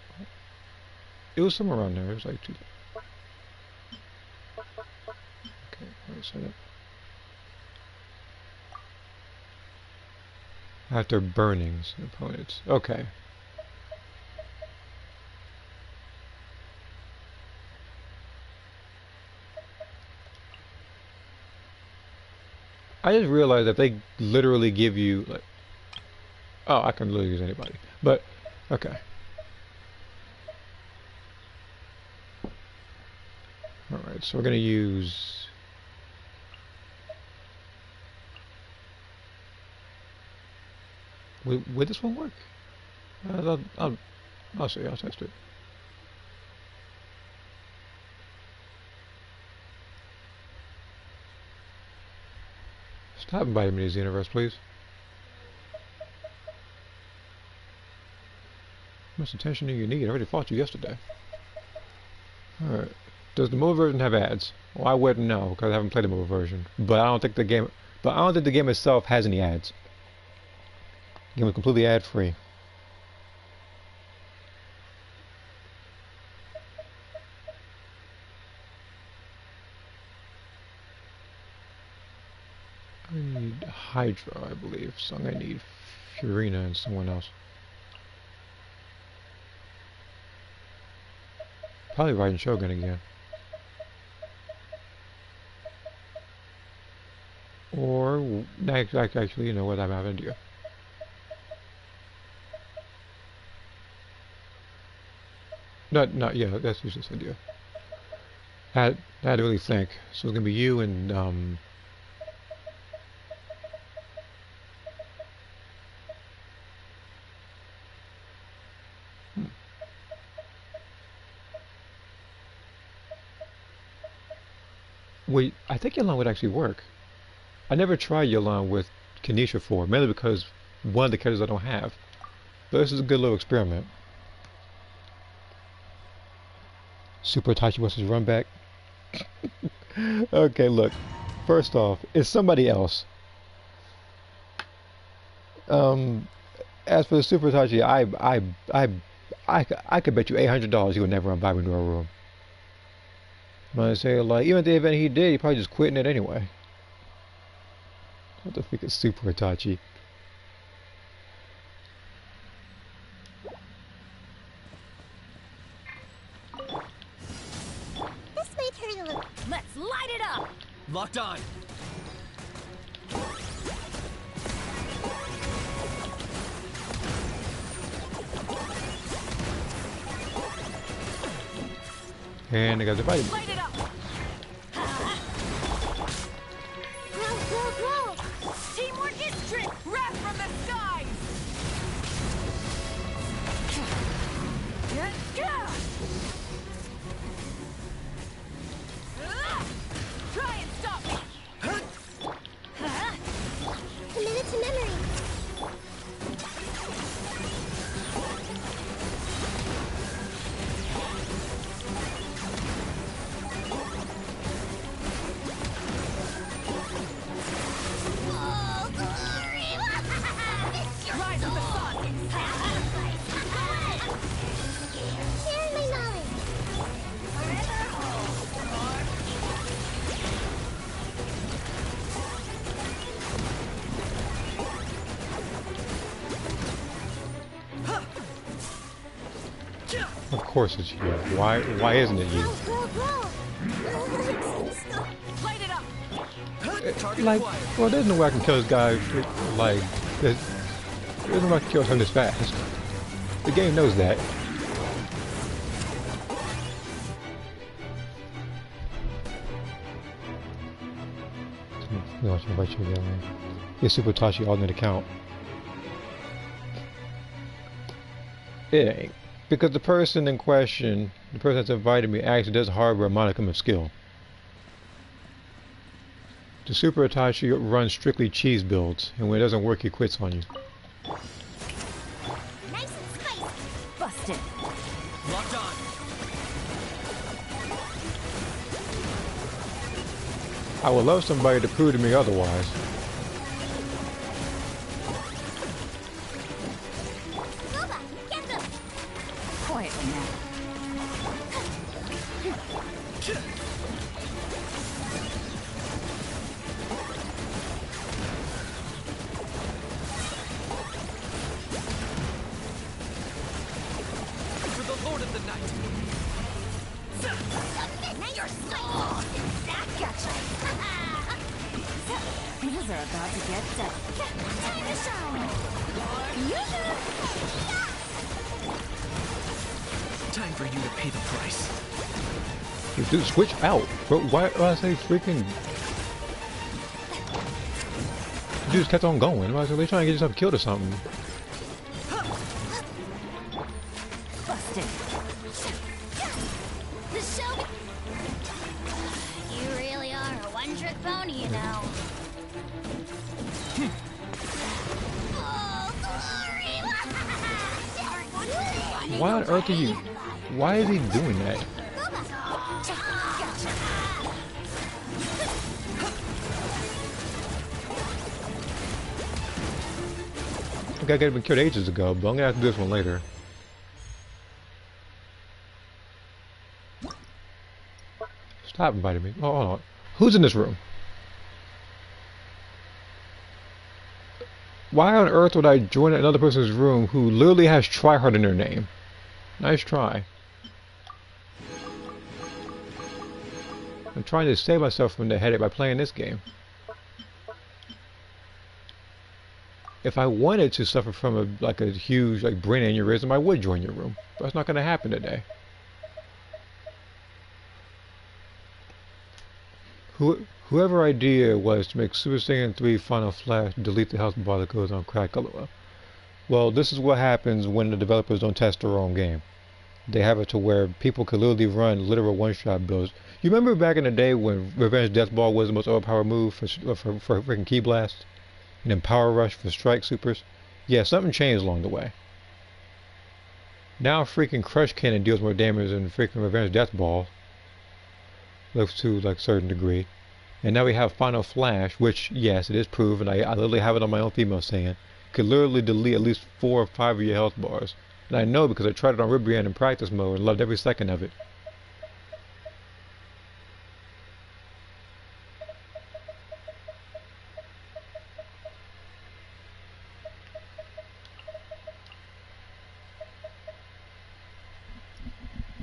it was somewhere around there. It was like 2. Okay, wait a second. After burnings, opponents. Okay. I just realized that they literally give you like, oh, I can literally use anybody. But okay. All right, so we're gonna use. Would this one work? I'll see. I'll test it. Stop inviting me to the universe, please. How much attention do you need? I already fought you yesterday. Alright. Does the mobile version have ads? Well, I wouldn't know because I haven't played the mobile version. But I don't think the game itself has any ads. The game is completely ad free. I need Hydra, I believe. So I'm gonna need Furina and someone else. Probably Raiden Shogun again. Or actually, you know what? I have an idea. Not yeah. That's just this idea. I had to really think. So it's gonna be you and Wait, I think Yolan would actually work. I never tried Yolan with Kanisha before, mainly because one of the characters I don't have. But this is a good little experiment. Super Itachi wants his run back. Okay, look. First off, it's somebody else. As for the Super Itachi, I could bet you $800 he would never invite me to a room. I'm gonna say, like, even at the event he did, he probably just quitting it anyway. What the freak is Super Itachi? This might hurt a little. Let's light it up! Locked on. And I got divided. Light it up! Grow! Teamwork is trick! Wrath from the skies! Try and stop me! Commit it to memory. Oh, glory! Rise to the sun! Share my knowledge. Of course it's you. Why isn't it you? Grow. Stop. Light it up! Like, well, there's no way I can kill this guy. Like, there's no way I can kill him this fast. The game knows that. No, I should invite you again, man. Your Super Tashi alternate account. It ain't. Because the person in question, the person that's invited me, actually does harbor a modicum of skill. The Super Itachi runs strictly cheese builds, and when it doesn't work, he quits on you. Nice and spicy. Busted! Locked on. I would love somebody to prove to me otherwise. Things are about to get set. Time to shine. Time for you to pay the price. Dude, switch out. Bro, why do I say freaking... You just kept on going. Why are they trying to get yourself killed or something? Busted. The show. You really are a one-trick pony, you know. Oh, glory! Why on earth are you... Why is he doing that? I think I could have been killed ages ago, but I'm gonna have to do this one later. Stop inviting me. Oh, hold on. Who's in this room? Why on earth would I join another person's room who literally has tryhard in their name? Nice try. I'm trying to save myself from the headache by playing this game. If I wanted to suffer from a huge brain aneurysm, I would join your room. But that's not going to happen today. Whoever idea was to make Super Saiyan 3 Final Flash delete the health bar that goes on Chronicle. Well, this is what happens when the developers don't test their own game. They have it to where people could literally run literal one-shot builds. You remember back in the day when Revenge Death Ball was the most overpowered move for freaking Key Blast? And then Power Rush for Strike Supers? Yeah, something changed along the way. Now freaking Crush Cannon deals more damage than freaking Revenge Death Ball. To a certain degree. And now we have Final Flash, which, yes, it is proven. I literally have it on my own female Saiyan. Could literally delete at least 4 or 5 of your health bars. And I know because I tried it on Ribrianne in practice mode and loved every second of it.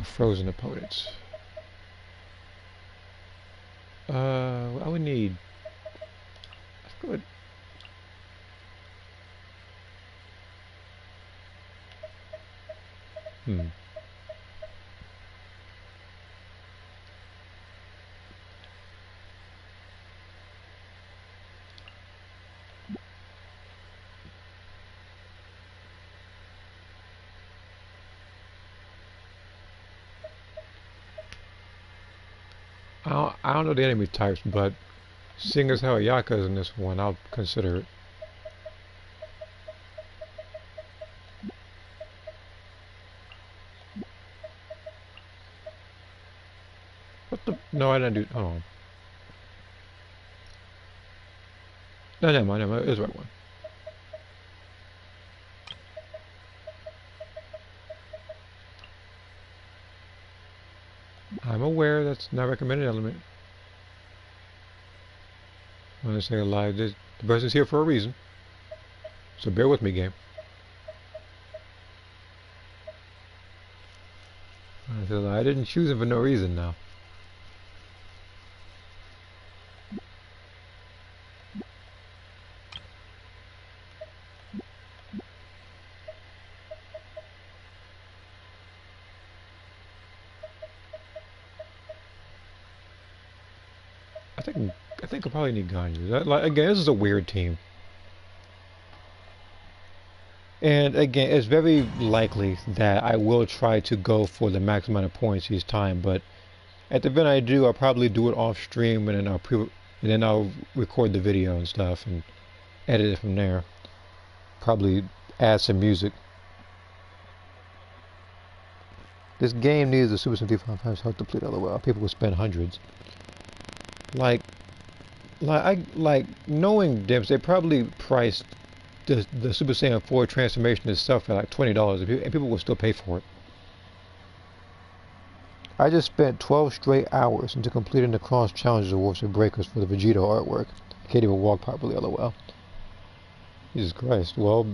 Frozen opponents. I would need... Good. I don't know the enemy types, but seeing as how Yaka's in this one, I'll consider it. What the? No, I didn't do. Hold on. No, never mind. It was the right one. I'm aware that's not a recommended element. I'm gonna say a lie. The person's here for a reason. So bear with me, game. I didn't choose him for no reason now. I think I probably need Ganyu. Again, this is a weird team. And again, it's very likely that I will try to go for the max amount of points each time, but at the event I do, I'll probably do it off stream and then I'll record the video and stuff and edit it from there. Probably add some music. This game needs a Super 75 times health deplete, LOL. People will spend hundreds. Like knowing Dimps, they probably priced the Super Saiyan 4 transformation itself at like $20, and people will still pay for it. I just spent 12 straight hours into completing the cross challenges awards with breakers for the Vegito artwork. I can't even walk properly, LOL. Jesus Christ. Well,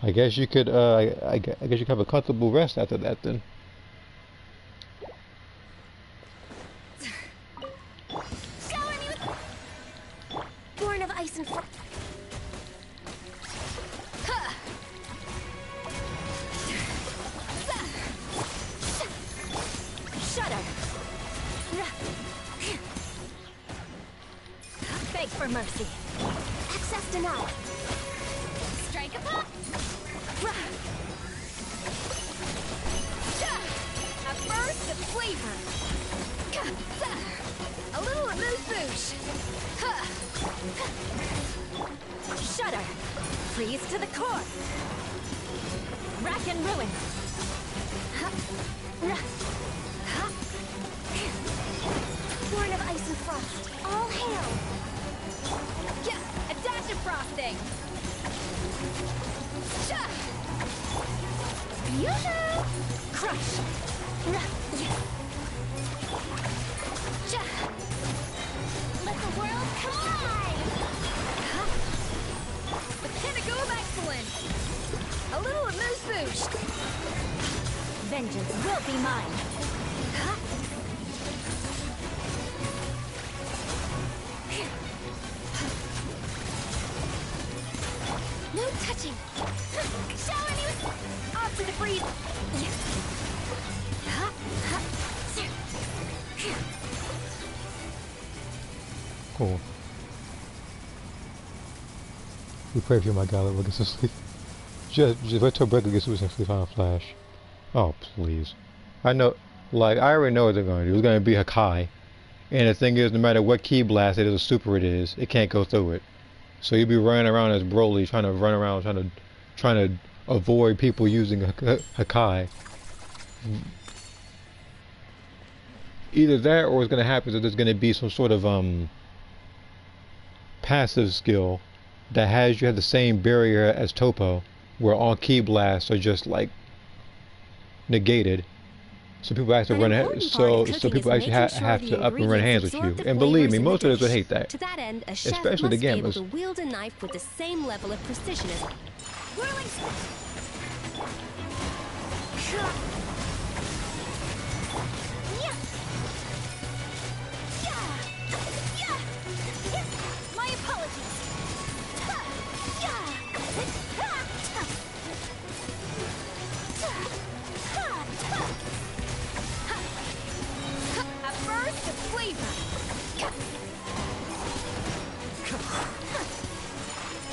I guess you could I guess you could have a comfortable rest after that then. Born of ice and frost. Shudder. Beg for mercy. Access denied. Strike a pop. A burst of flavor. A little amuse-bouche. Shudder. Freeze to the core. Rack and ruin. Born of ice and frost. All hail. A dash of frosting. Yoo-hoo! Crush. Let the world collide! The pinnacle of excellence. A little amuse-bouche. Vengeance will be mine. No touching. Shower me with... Off to the breeze. Cool. We pray for you, my God, we'll get some sleep. Just wait till Breaker gets some sleep on a flash. Oh, please. I know, like, I already know what they're going to do. It's going to be Hakai. And the thing is, no matter what key blast it is or super it is, it can't go through it. So you'll be running around as Broly, trying to run around, trying to avoid people using Hakai. Either that, or what's going to happen is that there's going to be some sort of passive skill that has you have the same barrier as Topo, where all key blasts are just like negated. So people actually run ahead. So people actually have to up and run hands with you. And believe me, most of us would hate that. To that end, a chef Especially the must be able gamers. to wield a knife with the same level of precision as whirling. My apologies. A burst of flavor.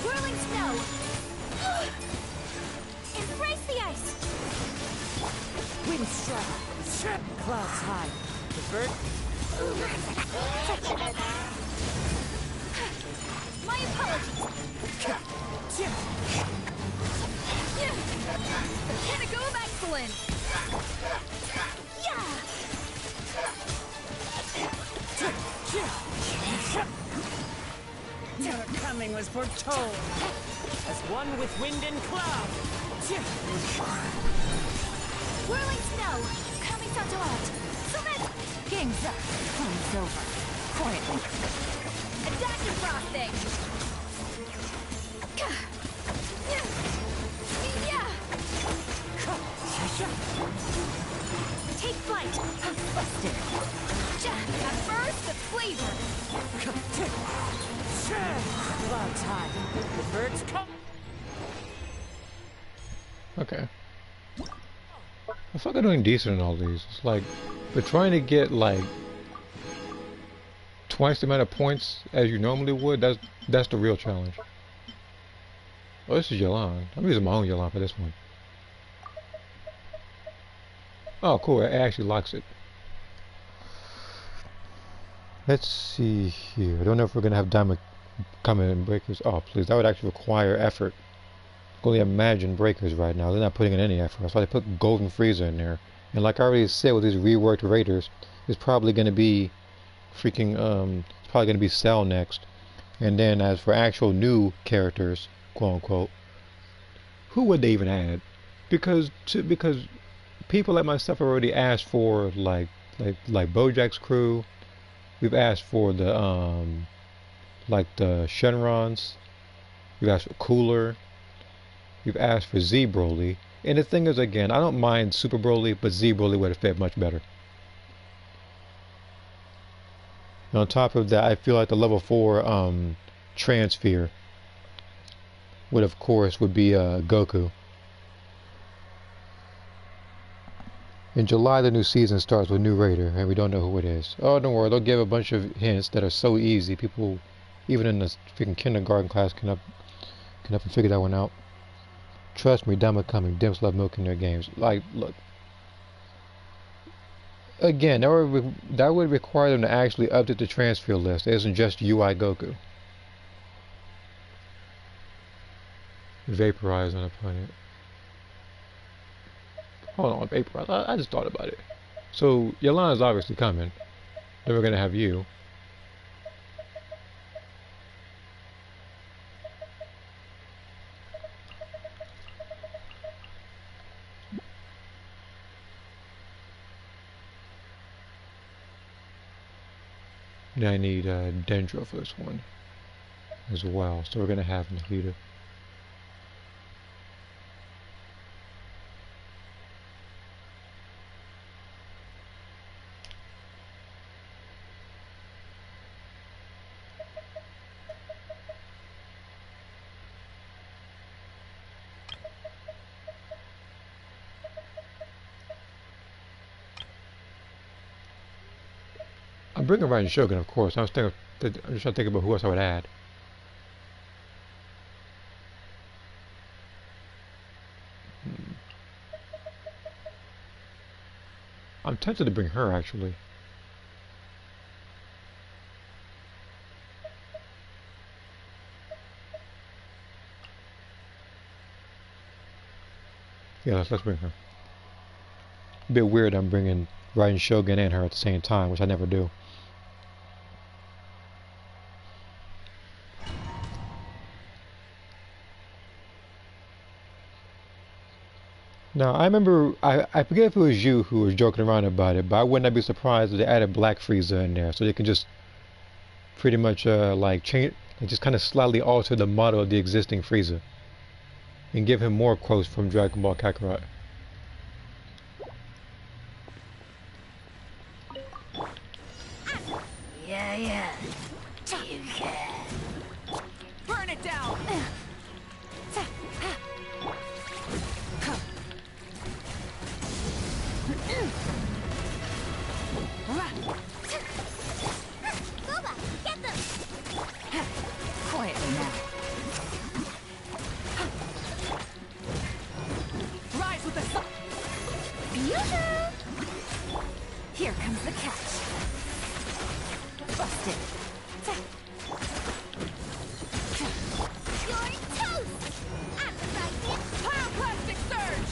Whirling snow. Embrace the ice. Wind strike. Clouds high. The bird. My apologies. The pinnacle of excellence. Your coming was foretold. As one with wind and cloud. Whirling snow. Coming to out. Game's up. Time's over. Quietly. A dash of frosting. Take flight. Busted. A burst of flavor. Clouds high. The birds come. Okay. I feel like I'm doing decent in all these. It's like, but trying to get like twice the amount of points as you normally would, that's the real challenge. Oh, this is Yelan. I'm using my own Yelan for this one. Oh, cool. It actually locks it. Let's see here. I don't know if we're going to have diamond coming in breakers. Oh, please. That would actually require effort. Only imagine breakers right now. They're not putting in any effort. That's why they put Golden Frieza in there. And like I already said, with these reworked Raiders, it's probably going to be freaking, it's probably going to be Cell next. And then as for actual new characters, quote unquote, who would they even add? Because people like myself already asked for like Bojack's crew. We've asked for the like the Shenrons. We've asked for Cooler. We've asked for Z Broly. And the thing is, again, I don't mind Super Broly, but Z Broly would have fit much better. And on top of that, I feel like the level 4 transfer, which of course would be Goku. In July, the new season starts with new raider, and we don't know who it is. Oh, don't worry, they'll give a bunch of hints that are so easy, people, even in the freaking kindergarten class, can figure that one out. Trust me, Dama coming. Dimps love milking their games. Like, look. Again, that would require them to actually update the transfer list. It isn't just UI Goku. Vaporize on opponent. Hold on, vaporize. I just thought about it. So Yolana's obviously coming. Then we're gonna have you. Then I need Dendro for this one as well. So we're gonna have Nahida. I'm bringing Raiden Shogun, of course. I'm just trying to think about who else I would add. I'm tempted to bring her, actually. Yeah, let's bring her. A bit weird I'm bringing Raiden Shogun and her at the same time, which I never do. Now, I remember, I forget if it was you who was joking around about it, but I would not be surprised if they added Black Frieza in there, so they can just pretty much like change, just kind of slightly alter the model of the existing Frieza, and give him more quotes from Dragon Ball Kakarot. Yeah. You can. Burn it down! Boba, get them! Quietly now. Rise with the sun! Yoo-hoo! Here comes the catch. Busted. You're toast! I'm the right hit! Pyroclastic surge!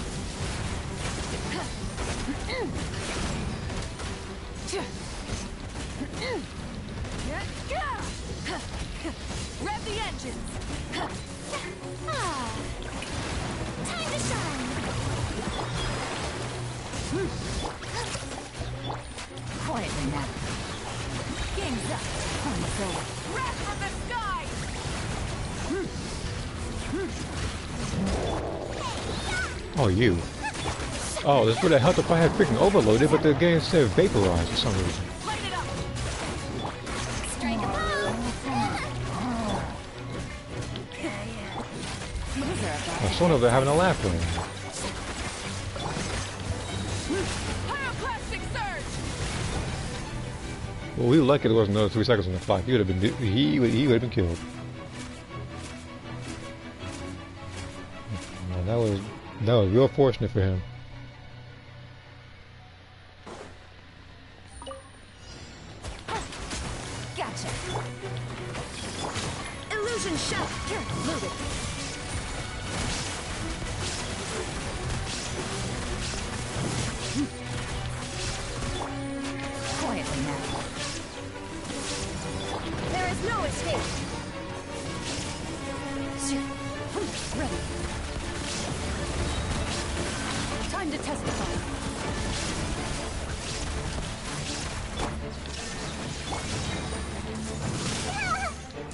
Rev the engines! Ah, time to shine! Quietly now. Game's up. Time's over. Wrath from the sky! Oh, you. Oh, this would have helped if I had freaking overloaded, but the game said vaporize for some reason. Light it up! Strike a pose! I saw they're having a laugh right now. Pyroclastic surge! Well, we were lucky there wasn't another 3 seconds on the clock. He would have been, he would have been killed. Man, that was real fortunate for him. Gotcha. Illusion shot. Here, move it. Quietly now. There is no escape! Ready. Time to testify.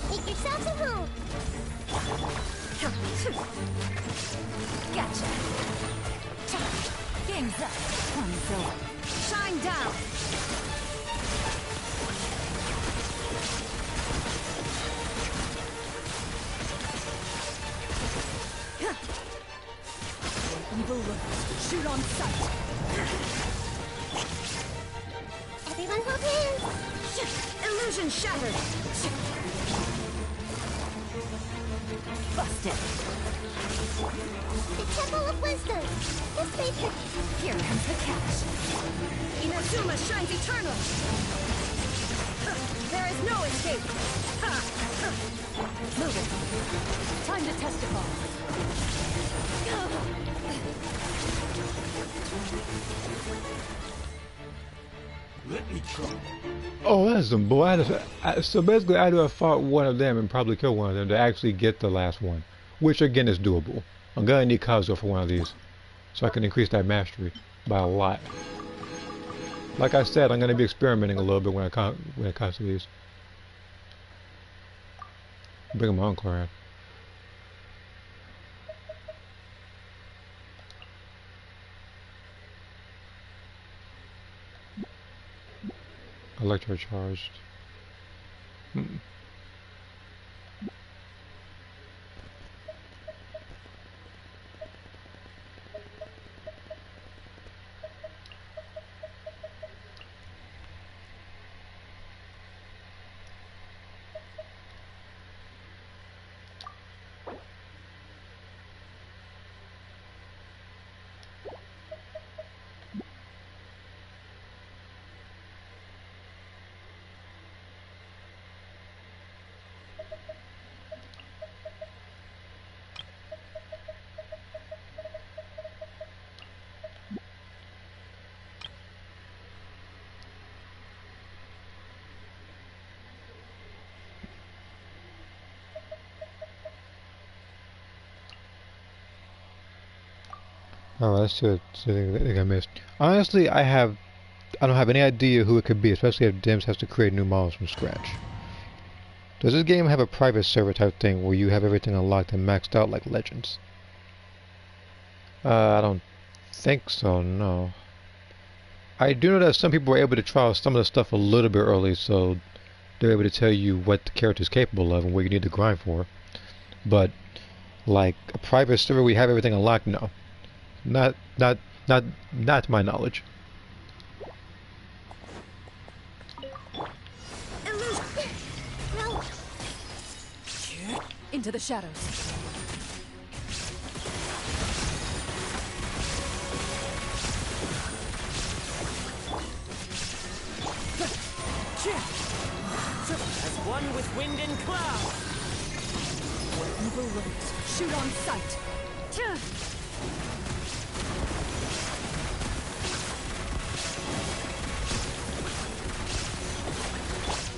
Make yourselves at home! Gotcha. Game's up. Time's over. Shine down. Shoot on sight. Everyone hold hands. Illusion shattered. Busted. The Temple of Wisdom. This way could... Here comes the catch. Inazuma shines eternal. There is no escape. Move it. Time to testify. Let me try. Oh, that's some boy. So basically, I had to have fought one of them and probably kill one of them to actually get the last one, which again is doable. I'm gonna need Kazuo for one of these, so I can increase that mastery by a lot. Like I said, I'm gonna be experimenting a little bit when it comes to these. Bring my own clan. Electrocharged. Alright, let's see what I think I missed. Honestly, I don't have any idea who it could be, especially if Dims has to create new models from scratch. Does this game have a private server type thing where you have everything unlocked and maxed out like Legends? I don't think so, no. I do know that some people were able to try some of the stuff a little bit early, so they're able to tell you what the character is capable of and what you need to grind for. But like a private server where you have everything unlocked, no. Not to my knowledge. No. Into the shadows. As one with wind and cloud. Evil rose. Shoot on sight.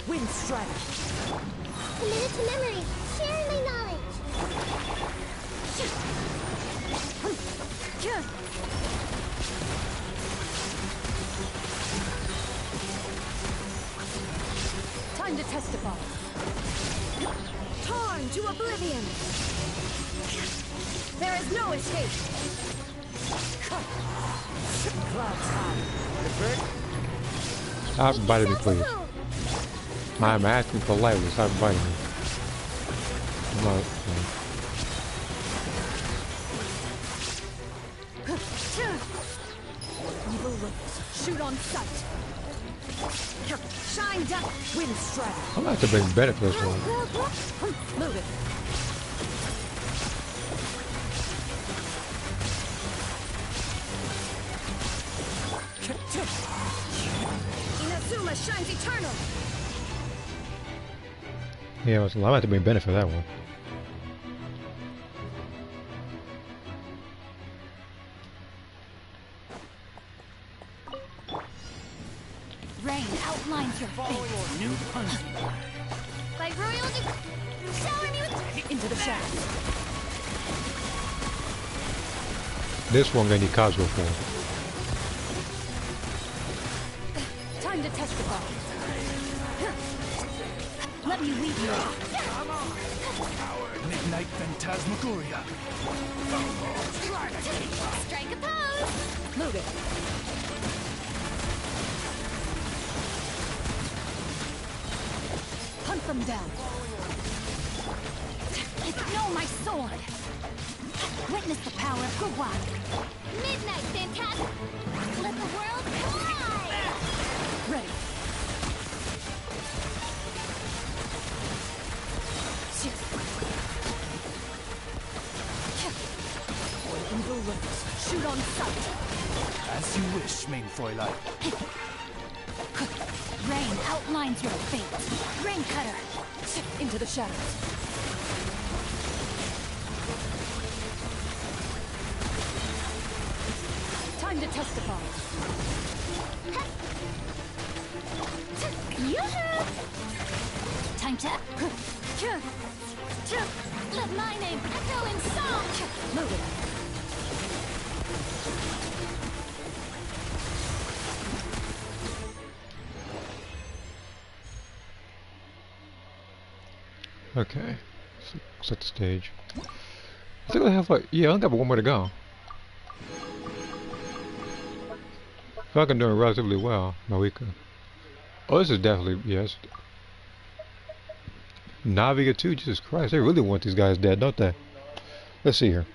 Wind strike. Committed to memory. Sharing my knowledge. Time to testify. Torn to oblivion. There is no escape. Clouds high. Stop biting me, please. I'm asking politely, stop biting me. Come on. Evil rose. Shoot on sight. Shine down. Wind strike. I'm gonna have to bring better for this one. Move it. Inazuma shines eternal. Yeah, I'm gonna have to bring better for that one. Rain outlines your fate. New punch. By royal shower me with... Into the shadows. This one gonna need Kazuo for. Time to testify. Let me lead you. Midnight Phantasmagoria. Strike a pose. Move it. Hunt them down. Know my sword. Witness the power of Gugwa. Midnight, Phantasm! Let the world collide! Ready. Where evil lurks, shoot on sight. As you wish, main Fräulein. Rain outlines your fate. Rain Cutter! Into the shadows. Time to testify. Yoo-hoo! Time to... Let my name echo in song! Loaded. Okay, so set the stage. I think I have like, yeah, I only got one more to go. I feel like I'm doing relatively well, Marika. Oh, this is definitely, yes. Naviga too, Jesus Christ, they really want these guys dead, don't they? Let's see here.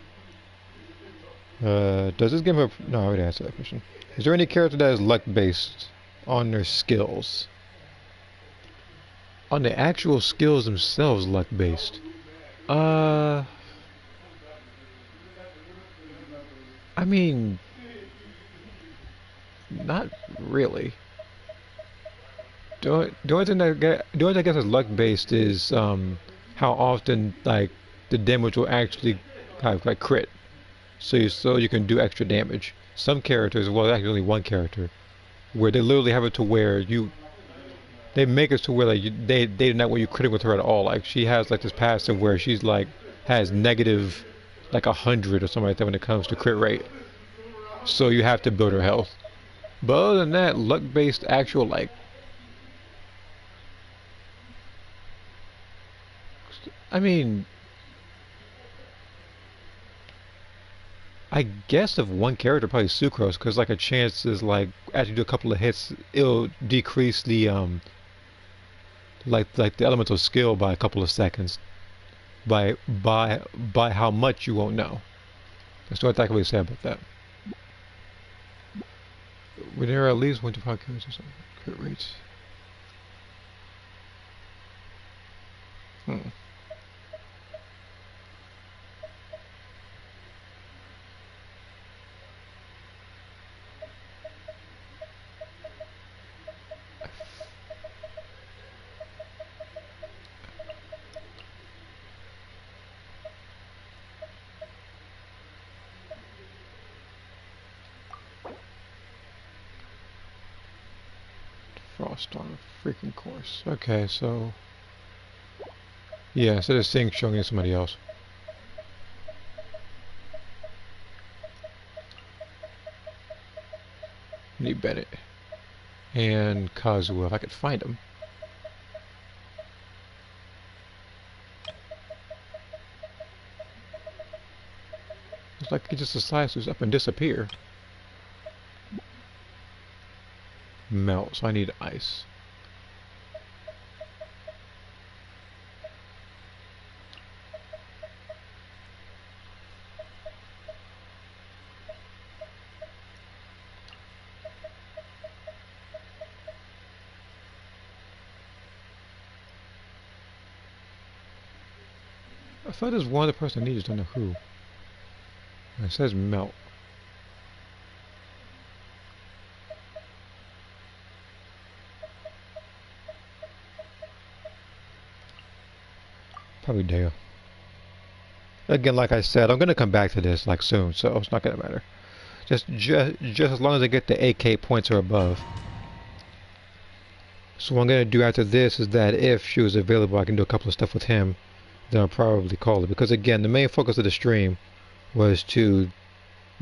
Does this game have, no, I already answered that question. Is there any character that is luck based on their skills? On the actual skills themselves, luck based. I mean, not really. The only thing I guess is luck based is how often like the damage will actually have like crit, so you can do extra damage. Some characters, well, actually only one character, where they literally have it to where they make it to where like they do not want you critting with her at all. Like she has like this passive where she's like has negative like 100 or something like that when it comes to crit rate. So you have to build her health. But other than that, luck based actual like, I mean, I guess of one character probably Sucrose, because like a chance is like after you do a couple of hits, it'll decrease the like the elemental skill by a couple of seconds. By how much you won't know. That's what I can say about that. When there are at least 1 to 5 characters, crit rates. Frost on a freaking course. Okay, so yeah, instead of seeing showing it somebody else. Need Bennett and Kazuo if I could find him. It's like he just decides to just up and disappear. Melt, so I need ice. I thought there's one other person I need, just don't know who. It says melt. Probably Dale. Again, like I said, I'm gonna come back to this like soon, so it's not gonna matter. Just as long as I get the AK points or above. So what I'm gonna do after this is that if she was available, I can do a couple of stuff with him. Then I'll probably call it, because again, the main focus of the stream was to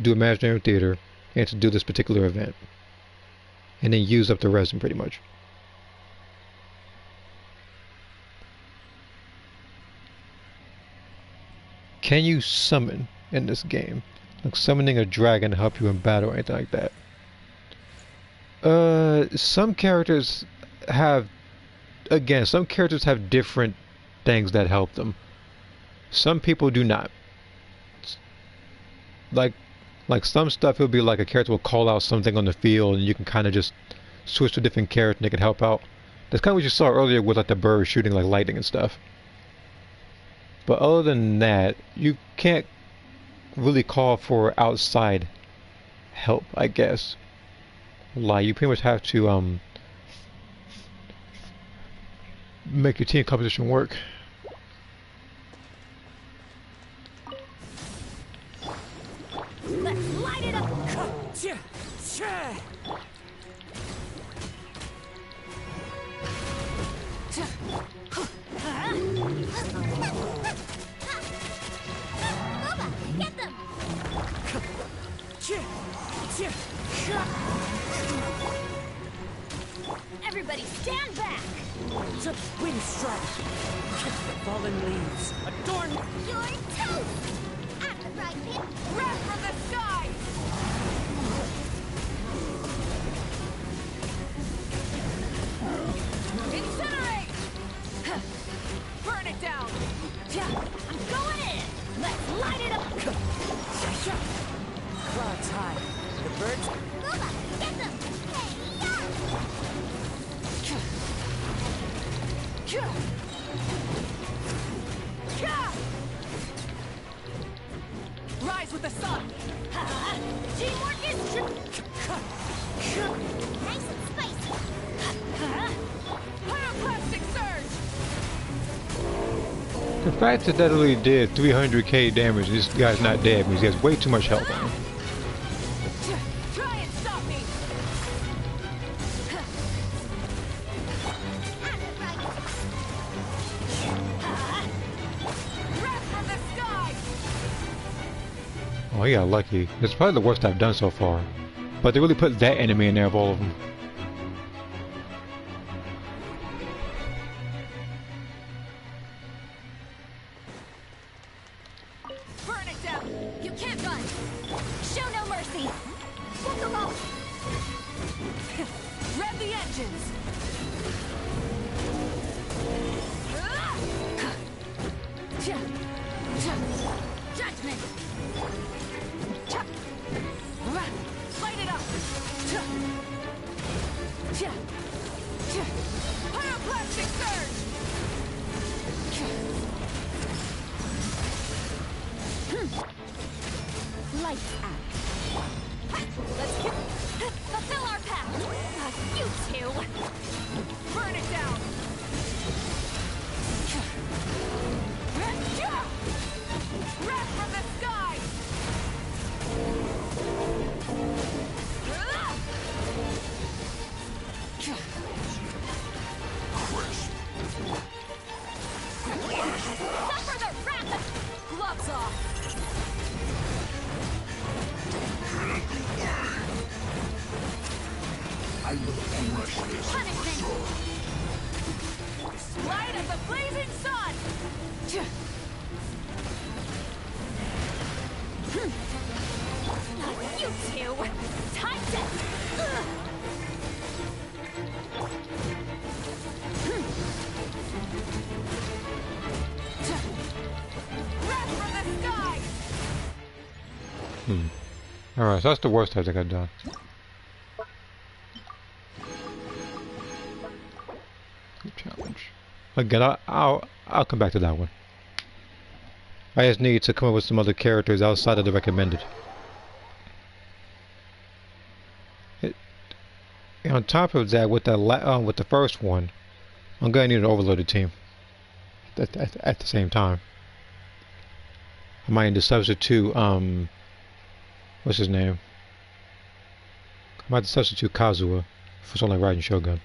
do Imaginarium Theater and to do this particular event, and then use up the resin pretty much. Can you summon in this game? Like summoning a dragon to help you in battle or anything like that? Some characters have, again, some characters have different things that help them. Some people do not. like some stuff, it'll be like a character will call out something on the field, and you can kind of just switch to a different character and they can help out. That's kind of what you saw earlier with like the bird shooting like lightning and stuff. But other than that, you can't really call for outside help, I guess. Like, you pretty much have to make your team composition work. Let's light it up. Boba, get them. Everybody stand back. Wind strike. Kick the fallen leaves. Adorn. You're toast! At the fry pit! Wrath from the sky! Incinerate! Burn it down! I'm going in. Let's light it up. Clouds high. The birds. Boba, get them! Rise with the sun! Teamwork is Nice and spicy! Pyroclastic surge! The fact that only did 300k damage, this guy's not dead means he has way too much health on him. Try and stop me! At the fry pit! Wrath from the sky! Oh, he got lucky. It's probably the worst I've done so far. But they really put that enemy in there of all of them. Burn it down! You can't run. Show no mercy. Book them all. Rev the engines! Judgment. Light it up! Pyroclastic surge! Lights out. Let's get... Fulfill our path. You two. Burn it down! Wrath from the sky! Suffer the wrath of Gloves off! punishment. Light of the blazing sun! You two. Time to... Wrath from the sky! Alright, so that's the worst I think I've done. Good challenge. Again, I'll come back to that one. I just need to come up with some other characters outside of the recommended. And on top of that, with the first one, I'm gonna need an overloaded team. At the same time, I might need to substitute what's his name? I might have to substitute Kazuha for something like riding Shogun.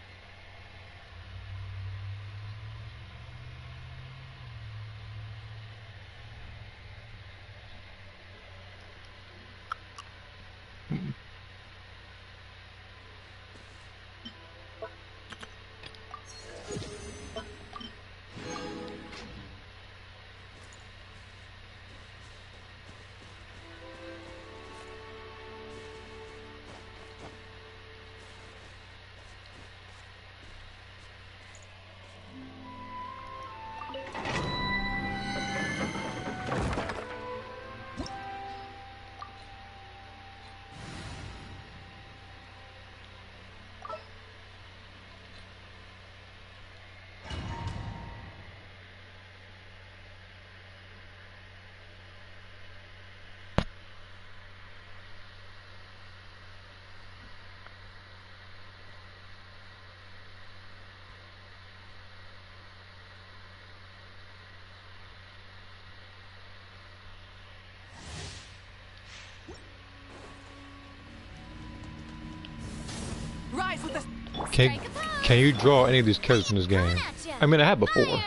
can you draw any of these characters in this game? I mean, I have before. Well,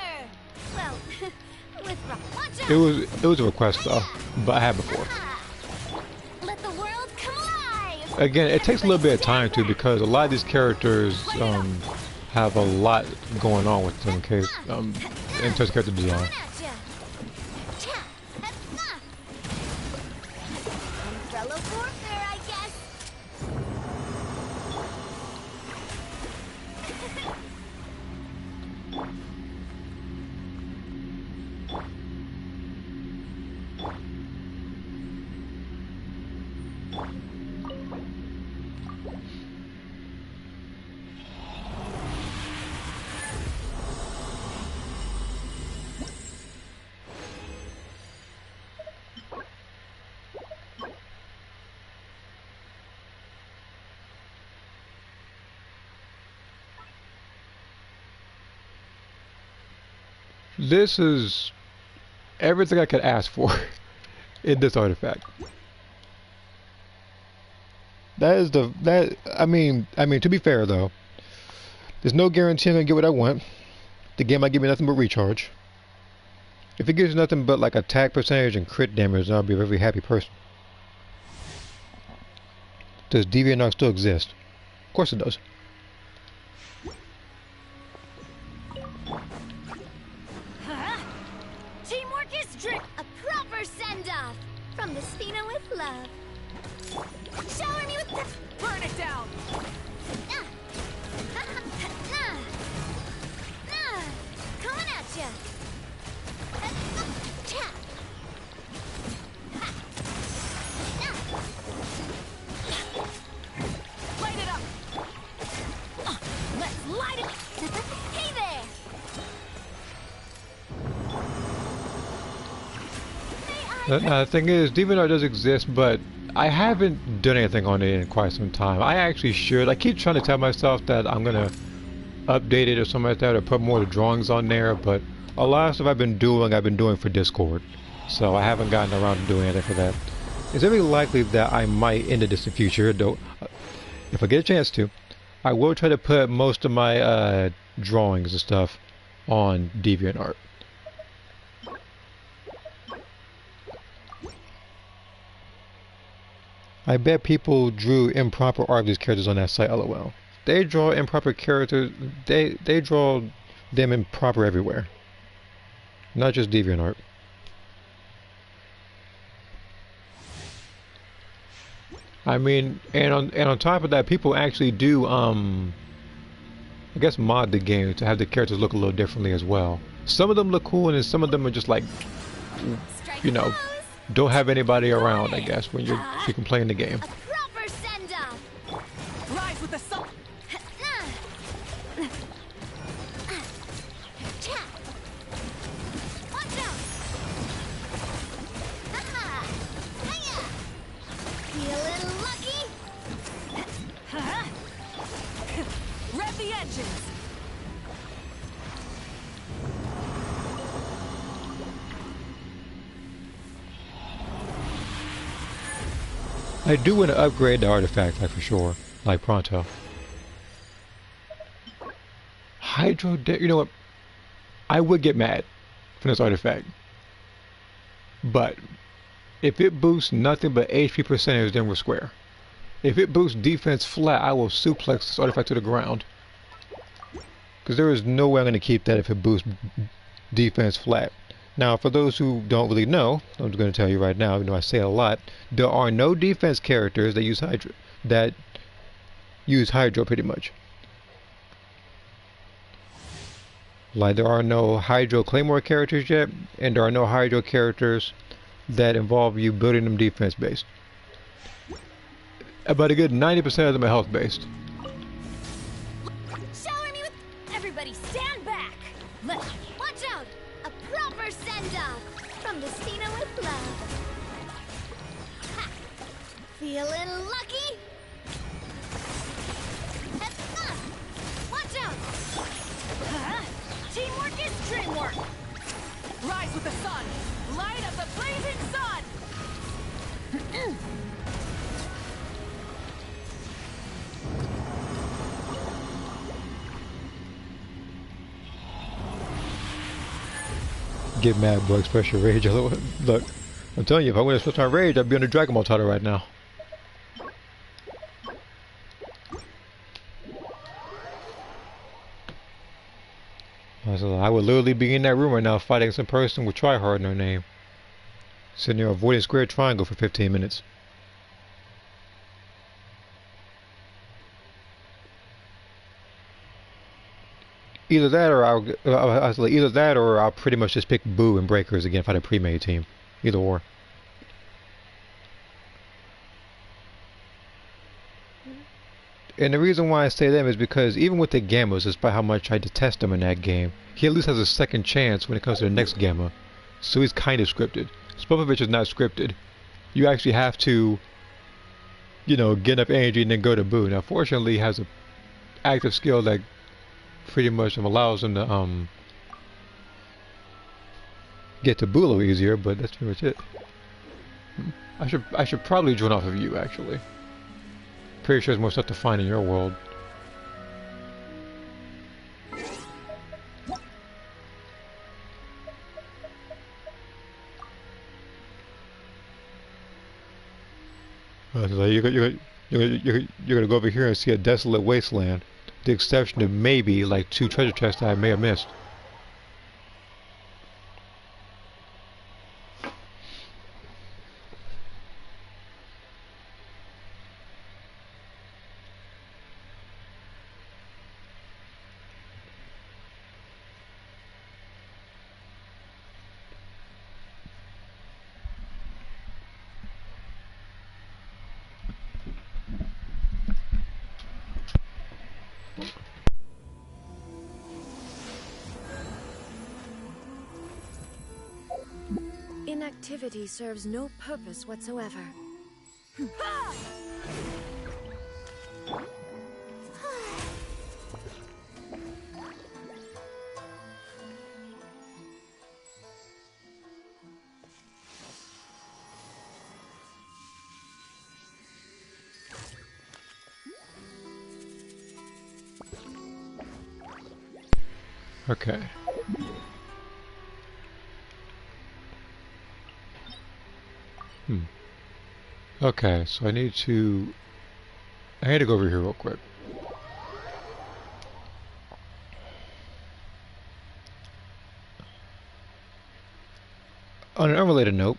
with watch out. It was a request though, but I have before. Let the world come alive. Again, it takes a little bit of time too because a lot of these characters have a lot going on with them in terms of character design. Umbrella warfare, I guess. This is everything I could ask for in this artifact. I mean to be fair though, there's no guarantee I'm gonna get what I want. The game might give me nothing but recharge. If it gives nothing but like attack percentage and crit damage, then I'll be a very happy person. Does DeviantArt still exist? Of course it does. Teamwork is a proper send-off from the Spina with love. Shower me with the Burn it down! Coming at ya. Light it up! Let's light it. Hey there. The thing is, DeviantArt does exist, but I haven't done anything on it in quite some time. I actually should. I keep trying to tell myself that I'm gonna update it or something like that, or put more of the drawings on there, but a lot of stuff I've been doing for Discord, so I haven't gotten around to doing anything for that. It's very likely that I might end this in the future, though. If I get a chance to, I will try to put most of my drawings and stuff on DeviantArt. I bet people drew improper art of these characters on that site, lol. They draw improper characters, they draw them improper everywhere. Not just DeviantArt. I mean, and on top of that, people actually do, I guess mod the game to have the characters look a little differently as well. Some of them look cool, and then some of them are just like, you know, don't have anybody around, I guess, when you can play in the game. A proper send-off. Rise with the sun! Watch out. Hiya. Feeling lucky? Rev the engines! I do want to upgrade the artifact, like for sure, like pronto. You know what? I would get mad from this artifact, but if it boosts nothing but HP percentage, then we're square. If it boosts defense flat, I will suplex this artifact to the ground, because there is no way I'm going to keep that if it boosts defense flat. Now, for those who don't really know, I'm just going to tell you right now, even though I say it a lot, there are no defense characters that use Hydro pretty much. Like, there are no Hydro Claymore characters yet, and there are no Hydro characters that involve you building them defense based. About a good 90% of them are health based. Shower me with... Everybody stand back. Watch out. A proper send-off from the Spina with love. Ha. Feeling lucky? Watch out. Teamwork is dreamwork! Rise with the sun! Light of the blazing sun! Get mad, boy. Express your rage. Look, I'm telling you, if I wouldn't express my rage, I'd be on the Dragon Ball title right now. So I would literally be in that room right now fighting some person with tryhard in their name. Sitting there avoiding square triangle for 15 minutes. Either that or I'll pretty much just pick Boo and Breakers again for the pre-made team. Either or. And the reason why I say them is because even with the Gammas, despite how much I detest him in that game, he at least has a second chance when it comes to the next Gamma. So he's kind of scripted. Spopovich is not scripted. You actually have to, you know, get enough energy and then go to Boo. Now fortunately he has an active skill that pretty much allows him to get to Boo a little easier, but that's pretty much it. I should probably join off of you actually. Pretty sure there's more stuff to find in your world. So you're gonna go over here and see a desolate wasteland, with the exception of maybe like 2 treasure chests that I may have missed. Inactivity serves no purpose whatsoever. Okay. Okay, so I need to go over here real quick. On an unrelated note,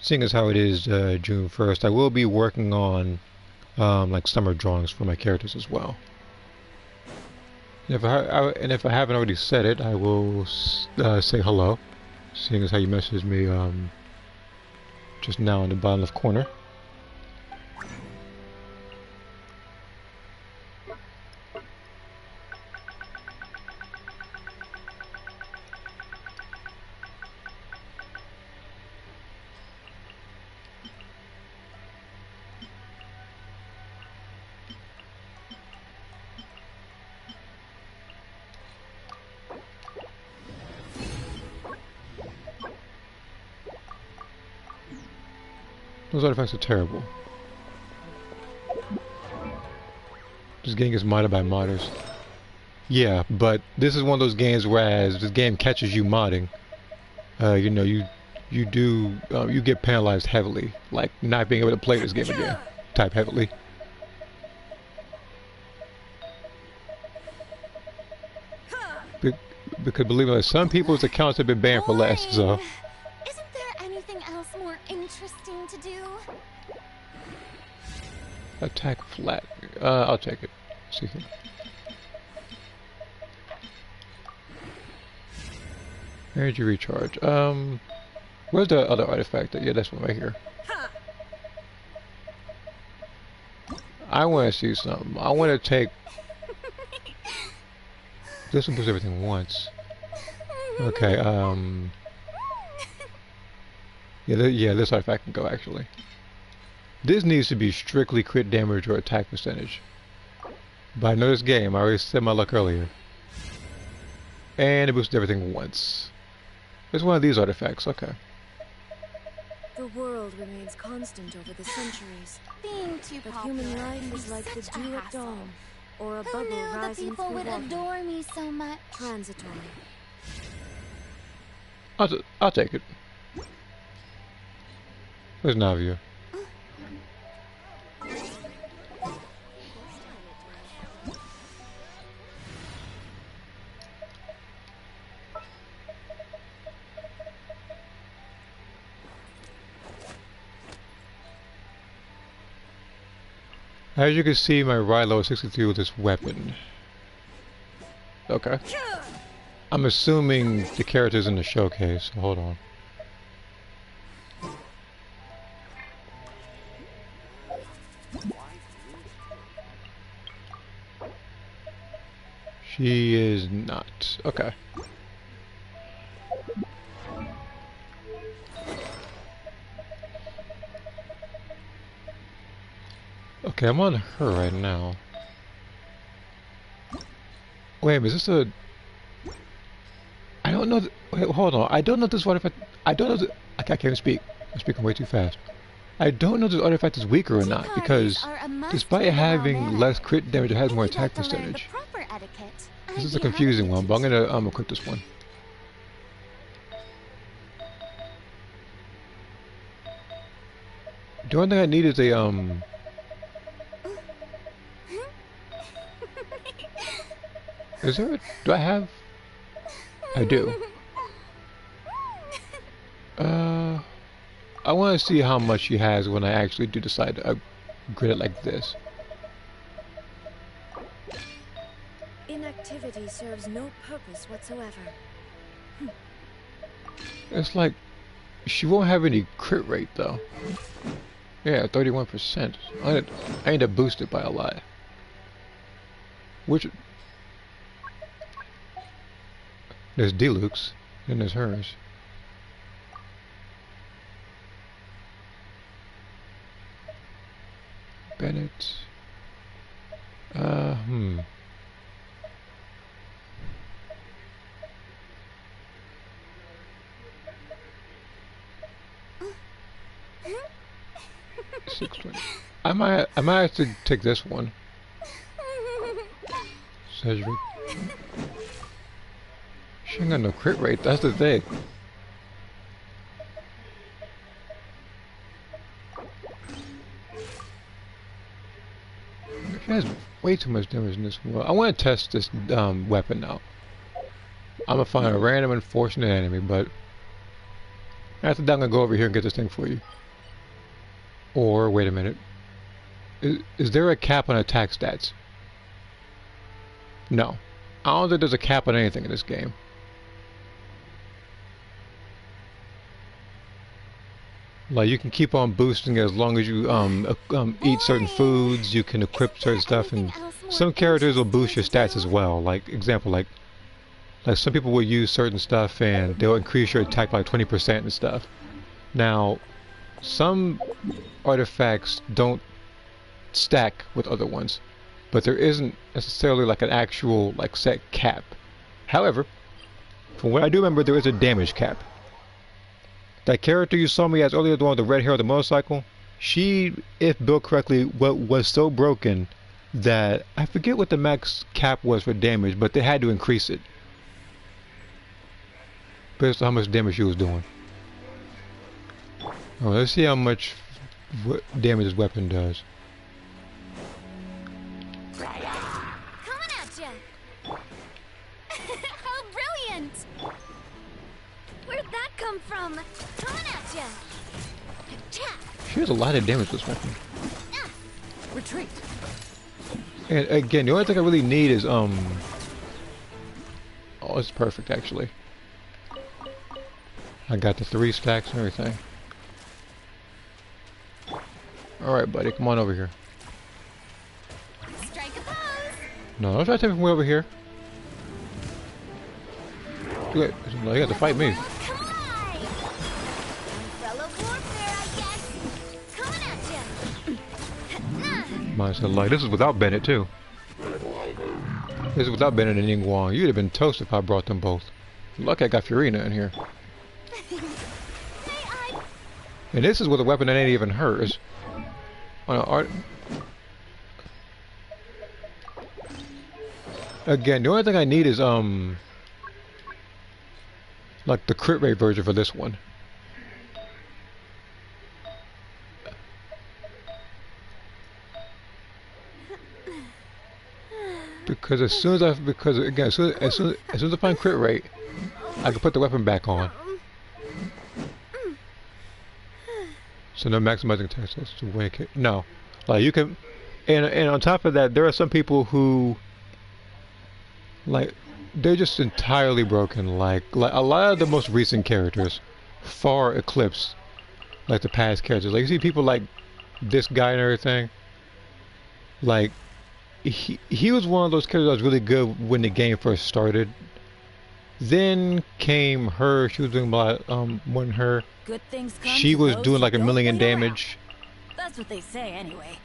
seeing as how it is June 1st, I will be working on like summer drawings for my characters as well. And if I haven't already said it, I will say hello, seeing as how you messaged me just now in the bottom left corner. Those artifacts are terrible. This game gets modded by modders. Yeah, but this is one of those games whereas this game catches you modding, you know, you get penalized heavily, like not being able to play this game again. Type heavily. Because believe me, some people's accounts have been banned for less, so. Isn't there anything else more interesting to do? Attack flat. I'll check it. See here. Energy recharge. Where's the other artifact? Yeah, that's one right here. I want to see something. I want to take. This one puts everything once. Okay. Yeah, this artifact can go actually. This needs to be strictly crit damage or attack percentage. But I know this game, I already said my luck earlier. And it boosted everything once. It's one of these artifacts, okay. The world remains constant over the centuries. Being too But popular human life can be is like the such a dew at hassle. dawn, or a Who bubble knew that rising people through would water. adore me so much? Transitory. I'll take it. Where's Navia? As you can see, my ride level is 63 with this weapon. Okay. I'm assuming the character's in the showcase, so hold on. She is not. Okay. Okay, I'm on her right now. Wait a minute, is this a... I don't know... Wait, hold on. I don't know this artifact... I don't know... I can't even speak. I'm speaking way too fast. I don't know if this artifact is weaker or not, because despite having less crit damage, it has more attack percentage. This is a confusing one, but I'm gonna equip this one. The only thing I need is a Is there a... Do I have... I do. I want to see how much she has when I actually do decide to upgrade it like this. Inactivity serves no purpose whatsoever. It's like... She won't have any crit rate though. Yeah, 31%. I need to boost it by a lot. Which... There's Deluxe, then there's hers. Bennett. Hmm. I might have to take this one. Cedric. She ain't got no crit rate, that's the thing. She has way too much damage in this one. I want to test this weapon out. I'm gonna find a random unfortunate enemy, but after that I'm gonna go over here and get this thing for you. Or, wait a minute. Is there a cap on attack stats? No. I don't think there's a cap on anything in this game. Like, you can keep on boosting as long as you eat certain foods, you can equip certain stuff, and some characters will boost your stats as well. Like, example, like some people will use certain stuff and they'll increase your attack by 20% and stuff. Now, some artifacts don't stack with other ones, but there isn't necessarily like an actual like set cap. However, from what I do remember, there is a damage cap. That character you saw me as earlier, the one with the red hair on the motorcycle, she, if built correctly, was so broken that I forget what the max cap was for damage, but they had to increase it based on how much damage she was doing. Oh, let's see how much damage this weapon does. Coming at ya! How brilliant! Where'd that come from? Coming at ya! She has a lot of damage with this weapon. Retreat. And again, the only thing I really need is oh, it's perfect actually. I got the 3 stacks and everything. Alright, buddy, come on over here. Strike a pose! No, don't try to take me over here. You have to fight me. Come alive! Umbrella warfare, I guess! Coming at ya! Mine said like this is without Bennett too. This is without Bennett and Yingguang. You'd have been toast if I brought them both. Lucky I got Fiorina in here. And this is with a weapon that ain't even hers. Again, the only thing I need is the like the crit rate version for this one. Because as soon as I find crit rate, I can put the weapon back on. So no maximizing attack. That's the way. No, like you can, and on top of that, there are some people who, like, they're just entirely broken. Like a lot of the most recent characters, far eclipse, like the past characters. Like you see people like this guy and everything. Like he was one of those characters that was really good when the game first started. Then came her. She was doing a lot. When her. Good things come She to was those doing who like a don't million wait around. damage. That's what they say anyway.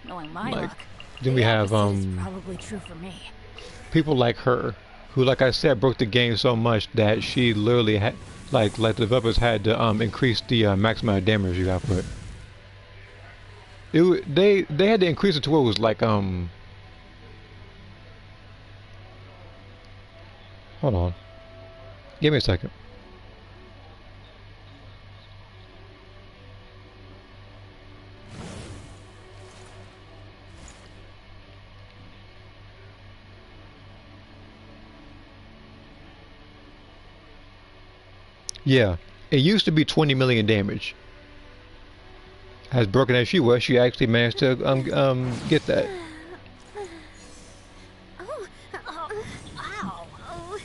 Knowing my Like, luck, then we the have opposite is probably true for me. people like her, who, like I said, broke the game so much that she literally had, like the developers had to increase the maximum damage you got for it. They had to increase it to where it was like hold on, give me a second. Yeah, it used to be 20 million damage. As broken as she was, she actually managed to get that.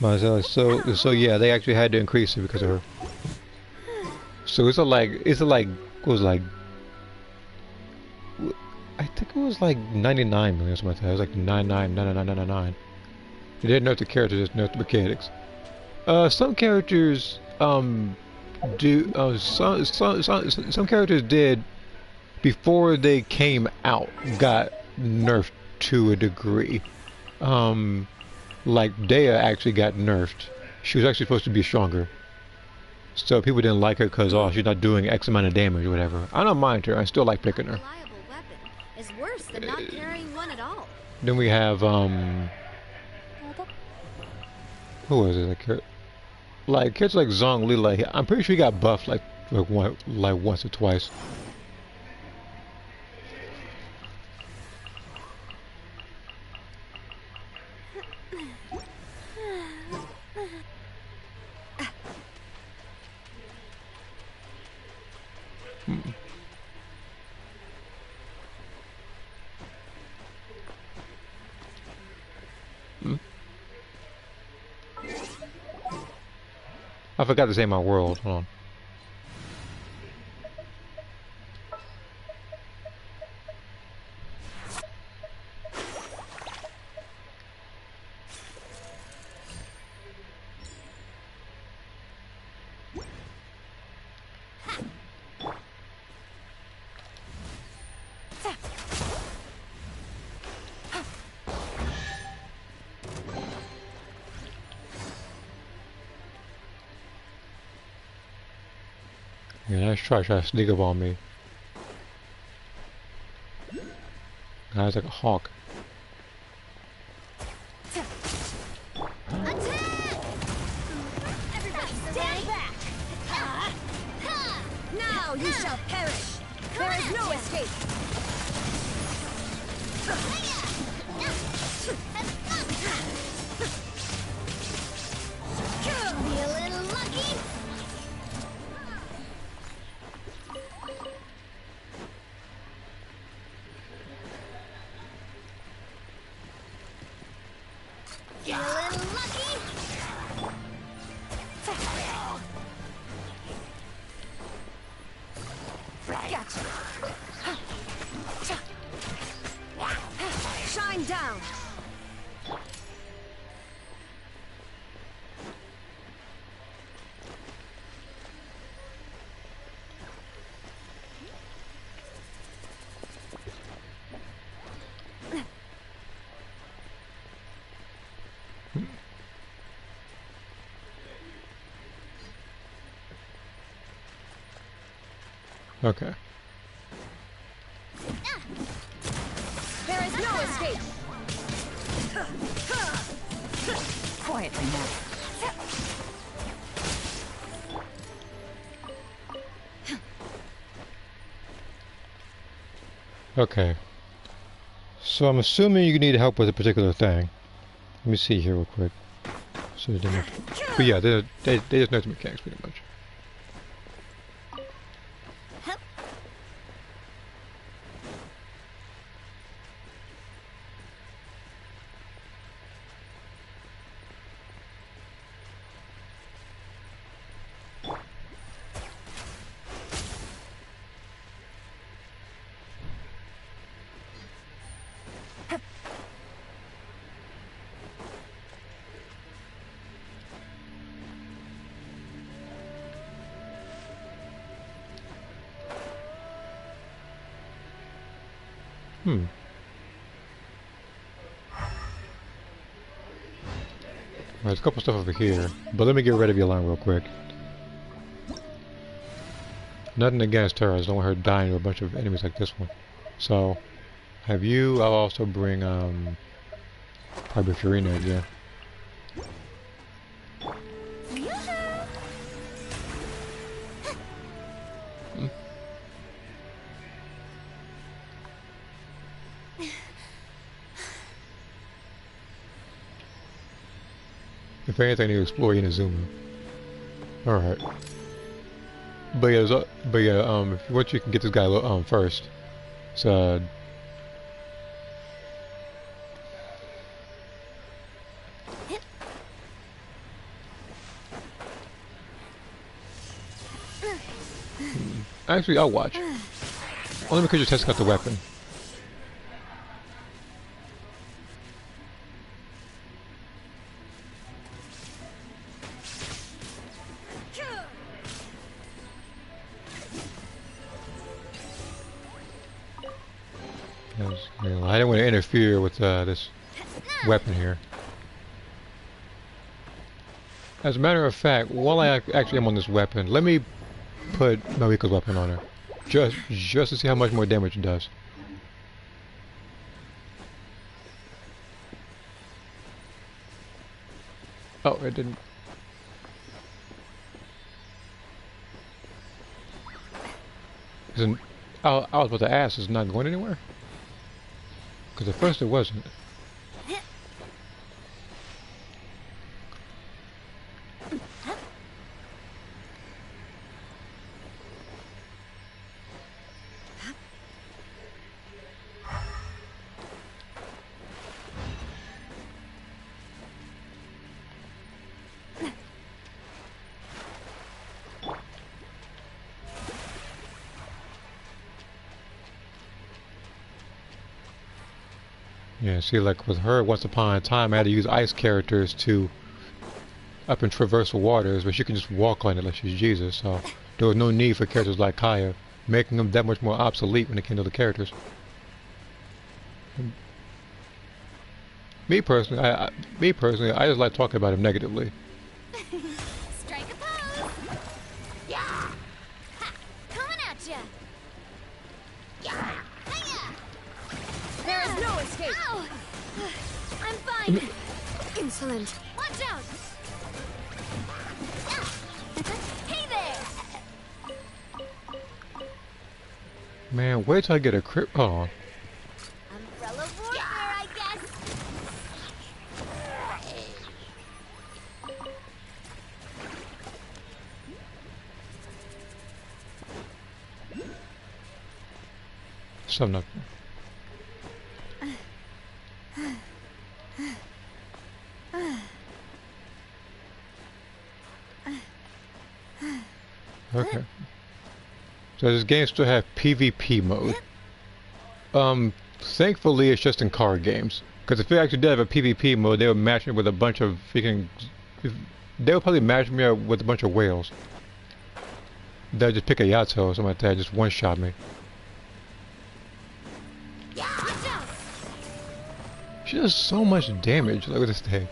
Ow. So yeah, they actually had to increase it because of her. So it's like it was like, I think it was like 99 million or something like that. It was like 99. They didn't nerf the characters, just nerf the mechanics. Some characters some characters did before they came out got nerfed to a degree. Like Dea actually got nerfed. She was actually supposed to be stronger. So people didn't like her because she's not doing X amount of damage or whatever. I don't mind her. I still like picking her. Reliable weapon is worse than not carrying one at all. Then we have who was it? Like characters like Zhong Li. Like I'm pretty sure he got buffed like once or twice. I forgot to say my world. Hold on. Yeah, let's try to sneak up on me. Guy's like a hawk. Attack! Everybody stand back! Now you shall perish! There is no escape! Be a little lucky! Be a little lucky! Gotcha! Shine down! Okay. There is no escape! Quietly now. Okay. So I'm assuming you need help with a particular thing. Let me see here real quick. So they didn't. But yeah, they just know the mechanics pretty much. Alright, there's a couple stuff over here, but let me get rid of your line real quick. Nothing against her, I just don't want her dying to a bunch of enemies like this one. So, have you, I'll also bring, probably Fiorina again. If anything, you explore Inazuma. Alright. But yeah, once you can get this guy first. So actually, I'll watch. Only because you're testing out the weapon. I didn't want to interfere with this weapon here. As a matter of fact, while I actually am on this weapon, let me put Mariko's weapon on her. Just to see how much more damage it does. Oh, it didn't. I was about to ask, is it not going anywhere? Because at first it wasn't. Yeah, see, like with her, once upon a time, I had to use ice characters to up and traverse the waters, but she can just walk on it like she's Jesus, so there was no need for characters like Kaya, making them that much more obsolete when it came to the characters. Me personally, I just like talking about him negatively. Strike a pose! Yeah! Ha! Coming at ya! Yeah! Hiya! There is no escape. Ow! I'm fine! Insolent. Watch out! Hey there! Man, wait till I get a crit. Hold on. Umbrella warfare, I guess. Something up. Okay. So this game still have PvP mode. Thankfully it's just in card games. Because if it actually did have a PvP mode, they would match me with a bunch of freaking... They would probably match me up with a bunch of whales. They'll just pick a Yato or something like that, just one-shot me. She does so much damage, look at this thing.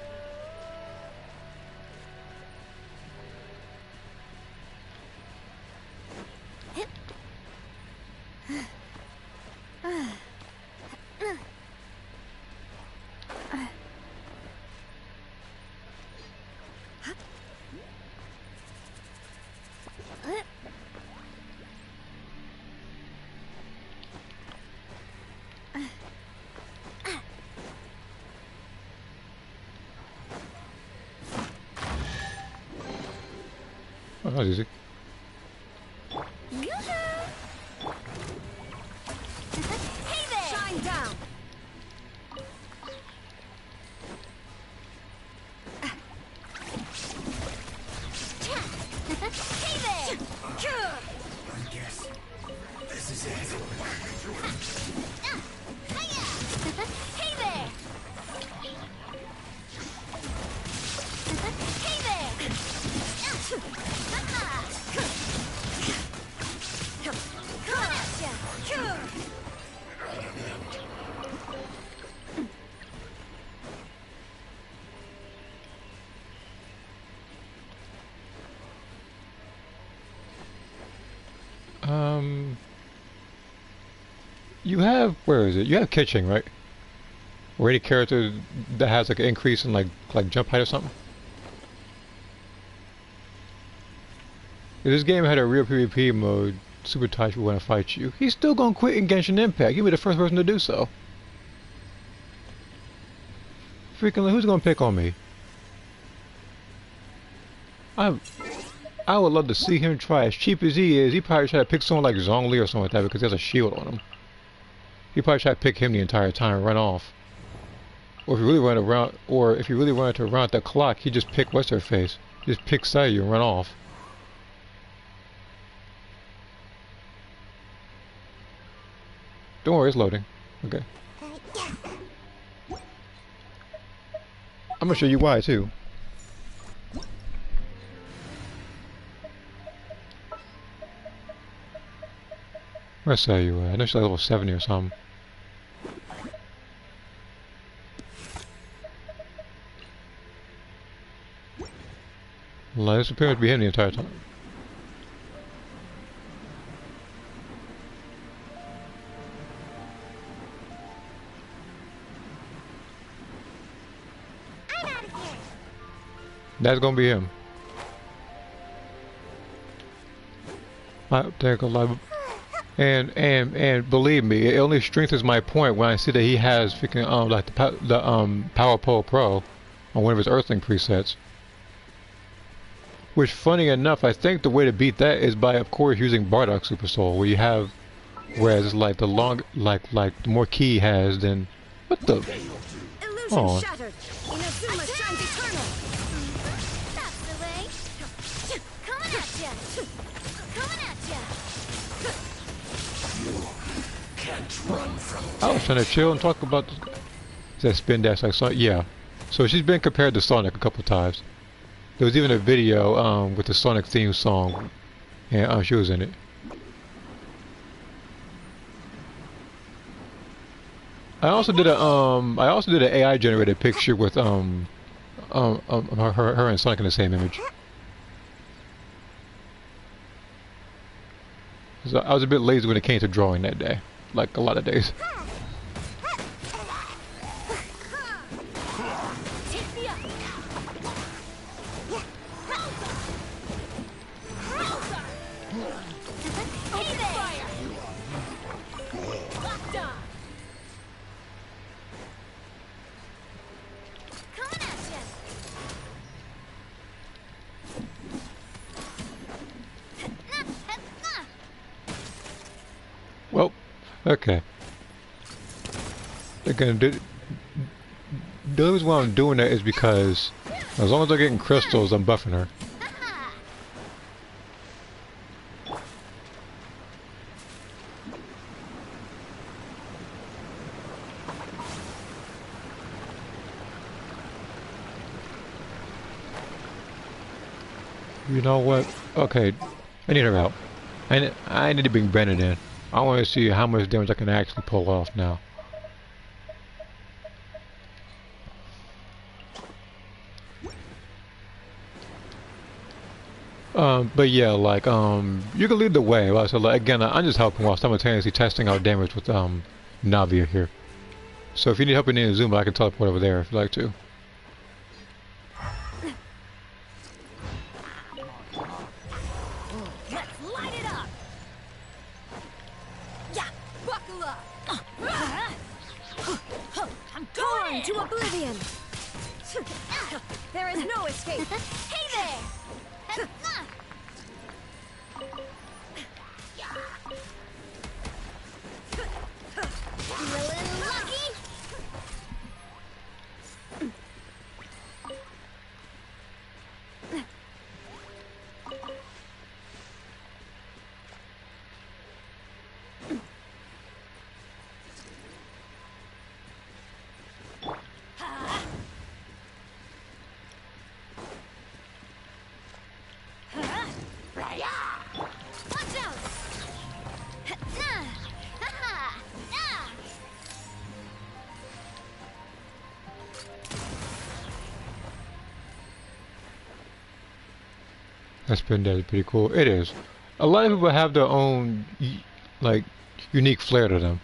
Oh, that was easy. Hey there! Shine down! Hey there! I guess this is it. Hey there! Hey there! Come at ya! You have, where is it? You have kitchen, right? Or any character that has like an increase in like jump height or something? If this game had a real PvP mode, Super Touch would want to fight you. He's still gonna quit in Genshin Impact. He'll be the first person to do so. Freaking, who's gonna pick on me? I would love to see him try. As cheap as he is, he probably try to pick someone like Zhongli or something like that because he has a shield on him. He probably try to pick him the entire time and run off. Or if you really run around, or if you really wanted to run out the clock, he just pick what's her face. Just pick Sayu and run off. Don't worry, it's loading. Okay. I'm gonna show you why too. Where's Sayu at? I know she's like level 70 or something. Well, this appears to be him the entire time. I'm out of here! That's gonna be him. I take a lot. And believe me, it only strengthens my point when I see that he has freaking like the Power Pole Pro on one of his Earthling presets. Which, funny enough, I think the way to beat that is by, of course, using Bardock Super Soul, where you have, whereas it's like the the more key he has, then what the? Illusion shattered! Inazuma shines eternal! That's the way! Coming at ya! Coming at ya! I was trying to chill and talk about this. Is that spin dash like Sonic? Yeah. So she's been compared to Sonic a couple of times. There was even a video with the Sonic theme song, and she was in it. I also did an AI generated picture with her and Sonic in the same image. So I was a bit lazy when it came to drawing that day, like a lot of days. Well, okay. Again, the reason why I'm doing that is because as long as I'm getting crystals, I'm buffing her. You know what? Okay, I need her out. I need to bring Brandon in. I want to see how much damage I can actually pull off now. But yeah, like, you can lead the way. Right? So, like, again, I'm just helping while simultaneously testing out damage with, Navia here. So if you need help in Inazuma, I can teleport over there if you'd like to. Let's light it up! Yeah, buckle up! I'm going to oblivion! There is no escape! Hey there! That spin there is pretty cool. It is. A lot of people have their own, like, unique flair to them.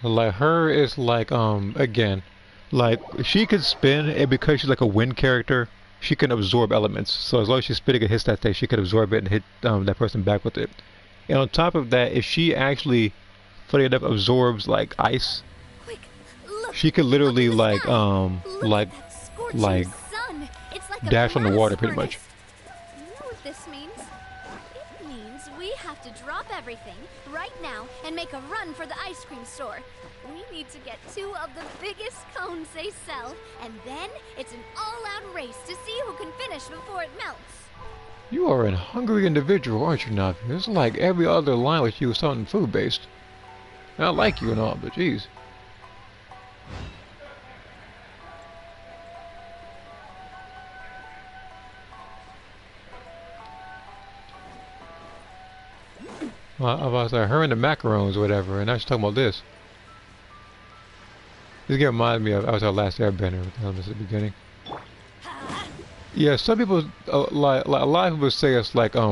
Like her is like again, like she could spin, and because she's like a wind character, she can absorb elements. So as long as she's spinning and hits that thing, she can absorb it and hit that person back with it. And on top of that, if she actually, funny enough, absorbs like ice, Quick, look, she could literally up in the like sky. Look at that scorching like sun. It's like a dash on the blast water pretty furnace. much. You know what this means? It means we have to drop everything right now and make a run for the ice cream store. We need to get 2 of the biggest cones they sell, and then it's an all-out race to see who can finish before it melts. You are a hungry individual, aren't you, Navi? It's like every other line with you is something food-based. I like you and all, but jeez. Well, I was like, her and the macarons or whatever, and now she's talking about this. This game reminds me of our last Airbender with the elements at the beginning. Yeah, some people, like a lot of people say it's like Breath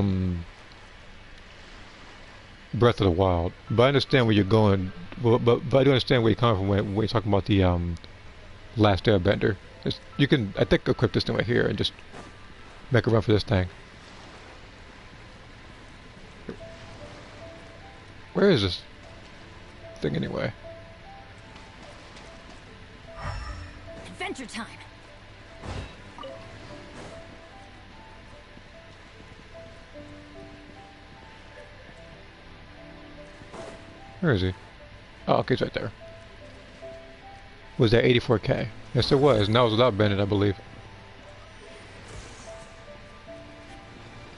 of the Wild, but I understand where you're going. Well, but I do understand where you're coming from when you're talking about the last Airbender. You can, I think, equip this thing right here and just make a run for this thing. Where is this thing anyway? Adventure time. Where is he? Oh, okay, it's right there. Was that 84k? Yes, it was. And that was without Bennett, I believe.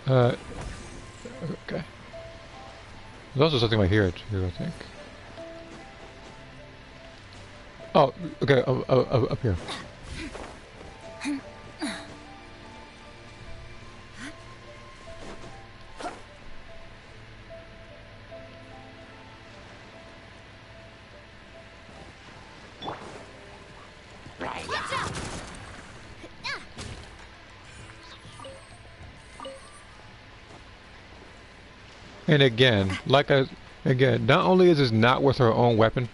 Okay. There's also something right here, too, I think. Oh, okay, up here. And again, not only is this not with her own weapon,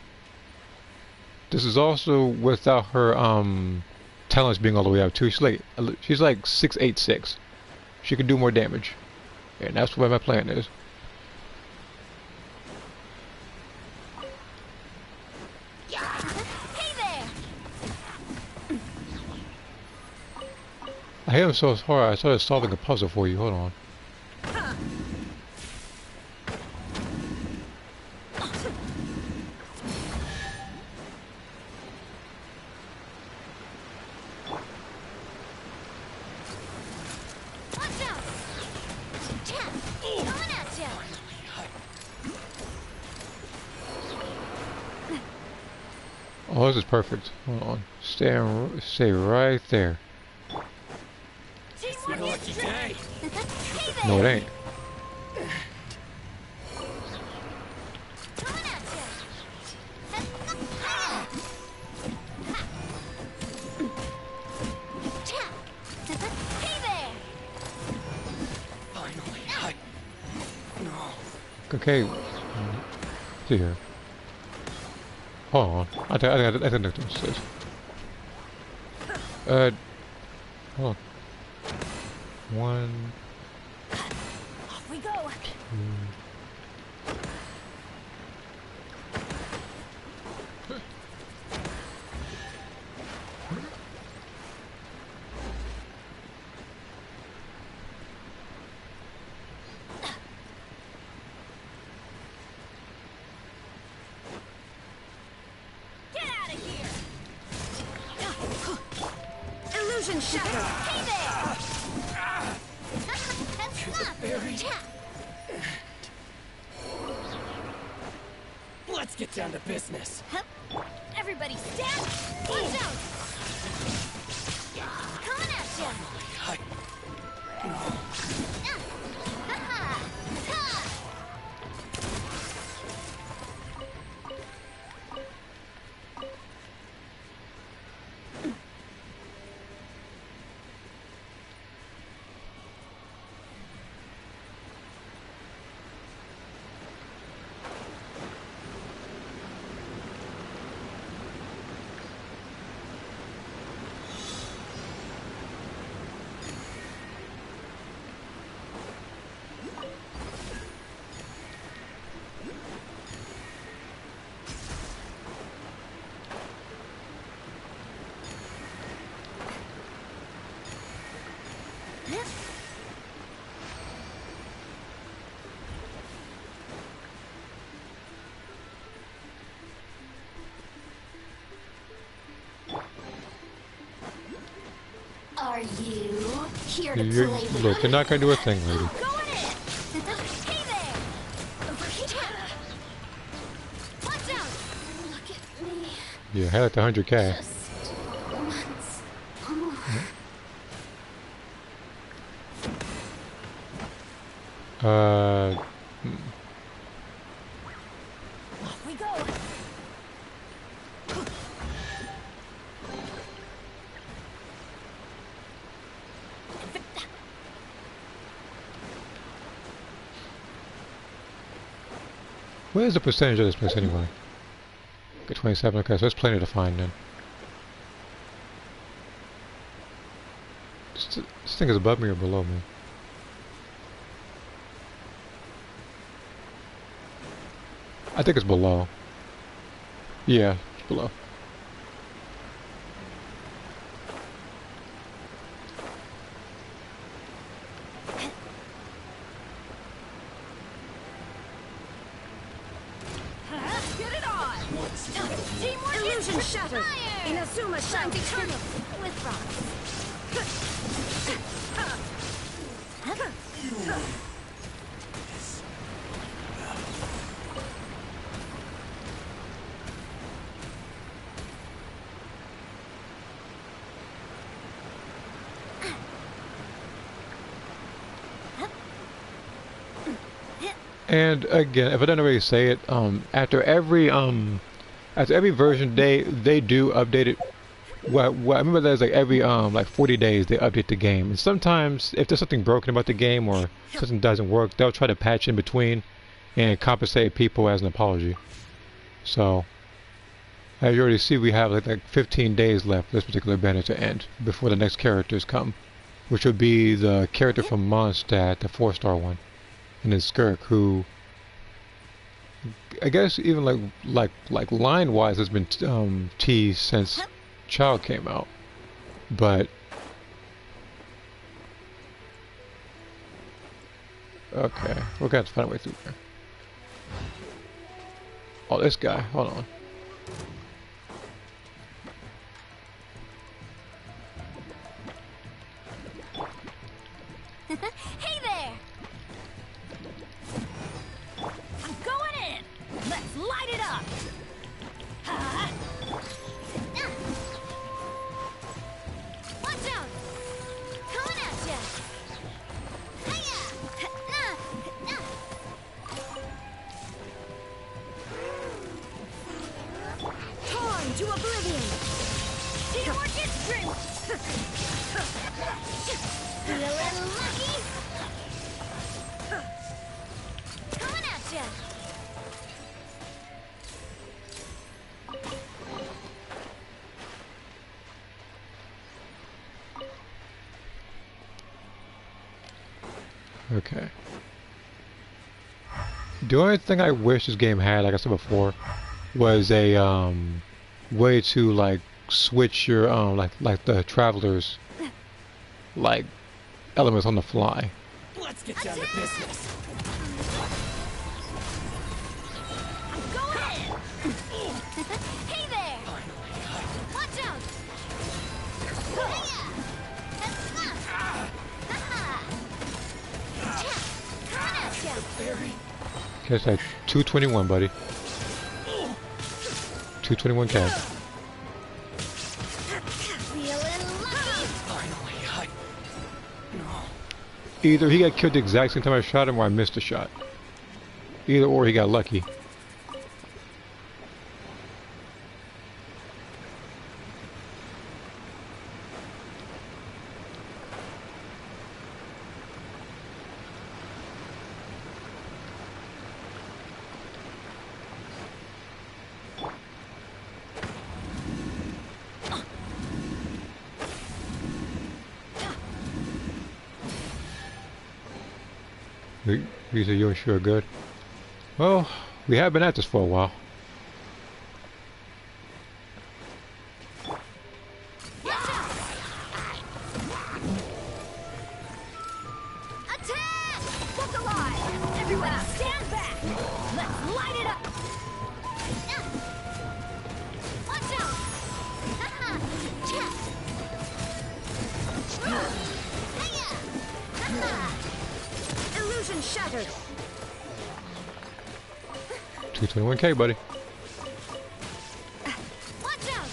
this is also without her talents being all the way up too. She's like 686. She can do more damage, and that's what my plan is. Hey there! I hit him so hard I started solving a puzzle for you. Hold on. Oh, this is perfect. Hold on. Stay right there. It's been a lucky day. No, it ain't. Finally, Okay. See here. Hold on. I think this is. Hold on. 1, Off we go. 2. Get out of here. Illusion shattered. Hey there! let's get down to business. Everybody stand! Watch out! Coming at ya! Are you here to You're, play with look, you're not gonna do a thing, lady. Going in! Hey there! Watch out! Look at me. Yeah, I had like the 100K. Just once more. Off we go. What is the percentage of this place anyway? Okay, 27. Okay, so it's plenty to find then. This thing is above me or below me? I think it's below. Yeah, it's below. Get it on! Teamwork illusion shattered! Inazuma shines eternal! With rocks. And again, if I don't already say it, after every version they do update it. What I remember there's like every like 40 days they update the game, and sometimes if there's something broken about the game or something doesn't work, they'll try to patch in between and compensate people as an apology. So as you already see, we have like 15 days left for this particular banner to end before the next characters come, which would be the character from Mondstadt, the 4-star one, and then Skirk, who I guess even like line-wise has been teased since Child came out, but okay, we're gonna have to find a way through there. Oh, this guy, hold on. Hey there! I'm going in! Let's light it up! Watch out! Coming at ya! Hiya! Torn to oblivion! Teamwork is strength! Feeling lucky? Coming at ya! Okay. The only thing I wish this game had, like I said before, was a way to like switch your like the travelers like elements on the fly. Let's get down to business. I'm going in! Hey there! Watch out! Hiya! Coming at ya! Okay, it's like 221, buddy. 221 cash. Feeling lucky? Finally, Either he got killed the exact same time I shot him, or I missed a shot. Either or, he got lucky. You said you're sure good. Well, we have been at this for a while. Shattered. 221K, buddy. Watch out!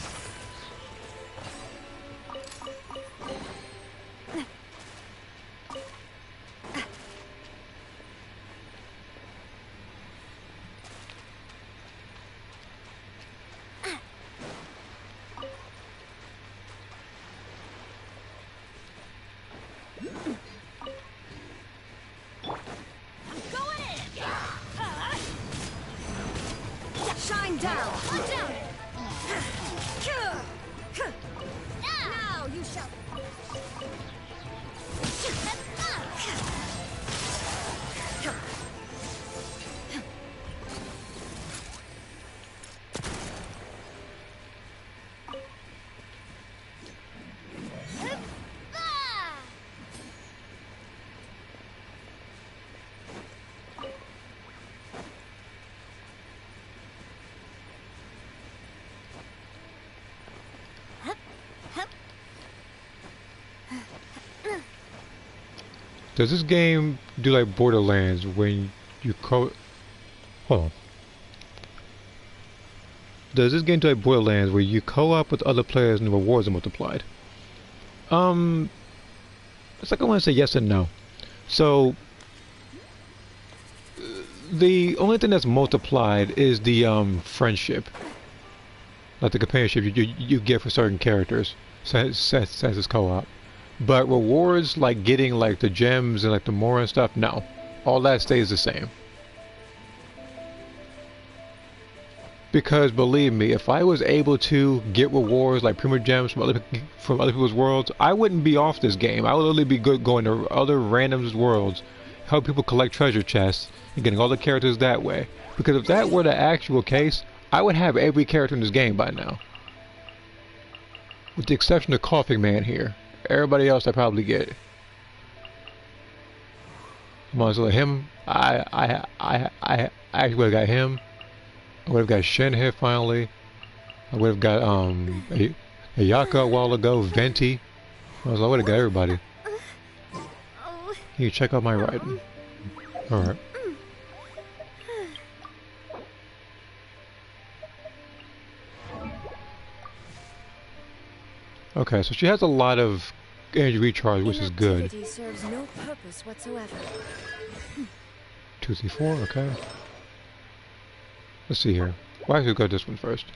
Shine down. Watch out! Now you shall. Does this game do like Borderlands when you hold on. Does this game do like Borderlands where you co-op with other players and the rewards are multiplied? It's like I want to say yes and no. So the only thing that's multiplied is the friendship, like the companionship you get for certain characters, since it's co-op. But rewards like getting like the gems and like the more and stuff, no, all that stays the same. Because believe me, if I was able to get rewards like Primo Gems from other people's worlds, I wouldn't be off this game. I would literally be going to other randoms worlds, help people collect treasure chests, and getting all the characters that way. Because if that were the actual case, I would have every character in this game by now. With the exception of Coughing Man here. Everybody else I probably get. Might as well him. I actually would have got him. I would have got Shen here finally. I would have got Ayaka a while ago. Venti. I would have got everybody. Can you check out my writing? Alright. Okay, so she has a lot of energy recharge, which is good. Inactivity serves no purpose whatsoever. 2, 3, 4, okay. Let's see here. Well, actually, go this one first.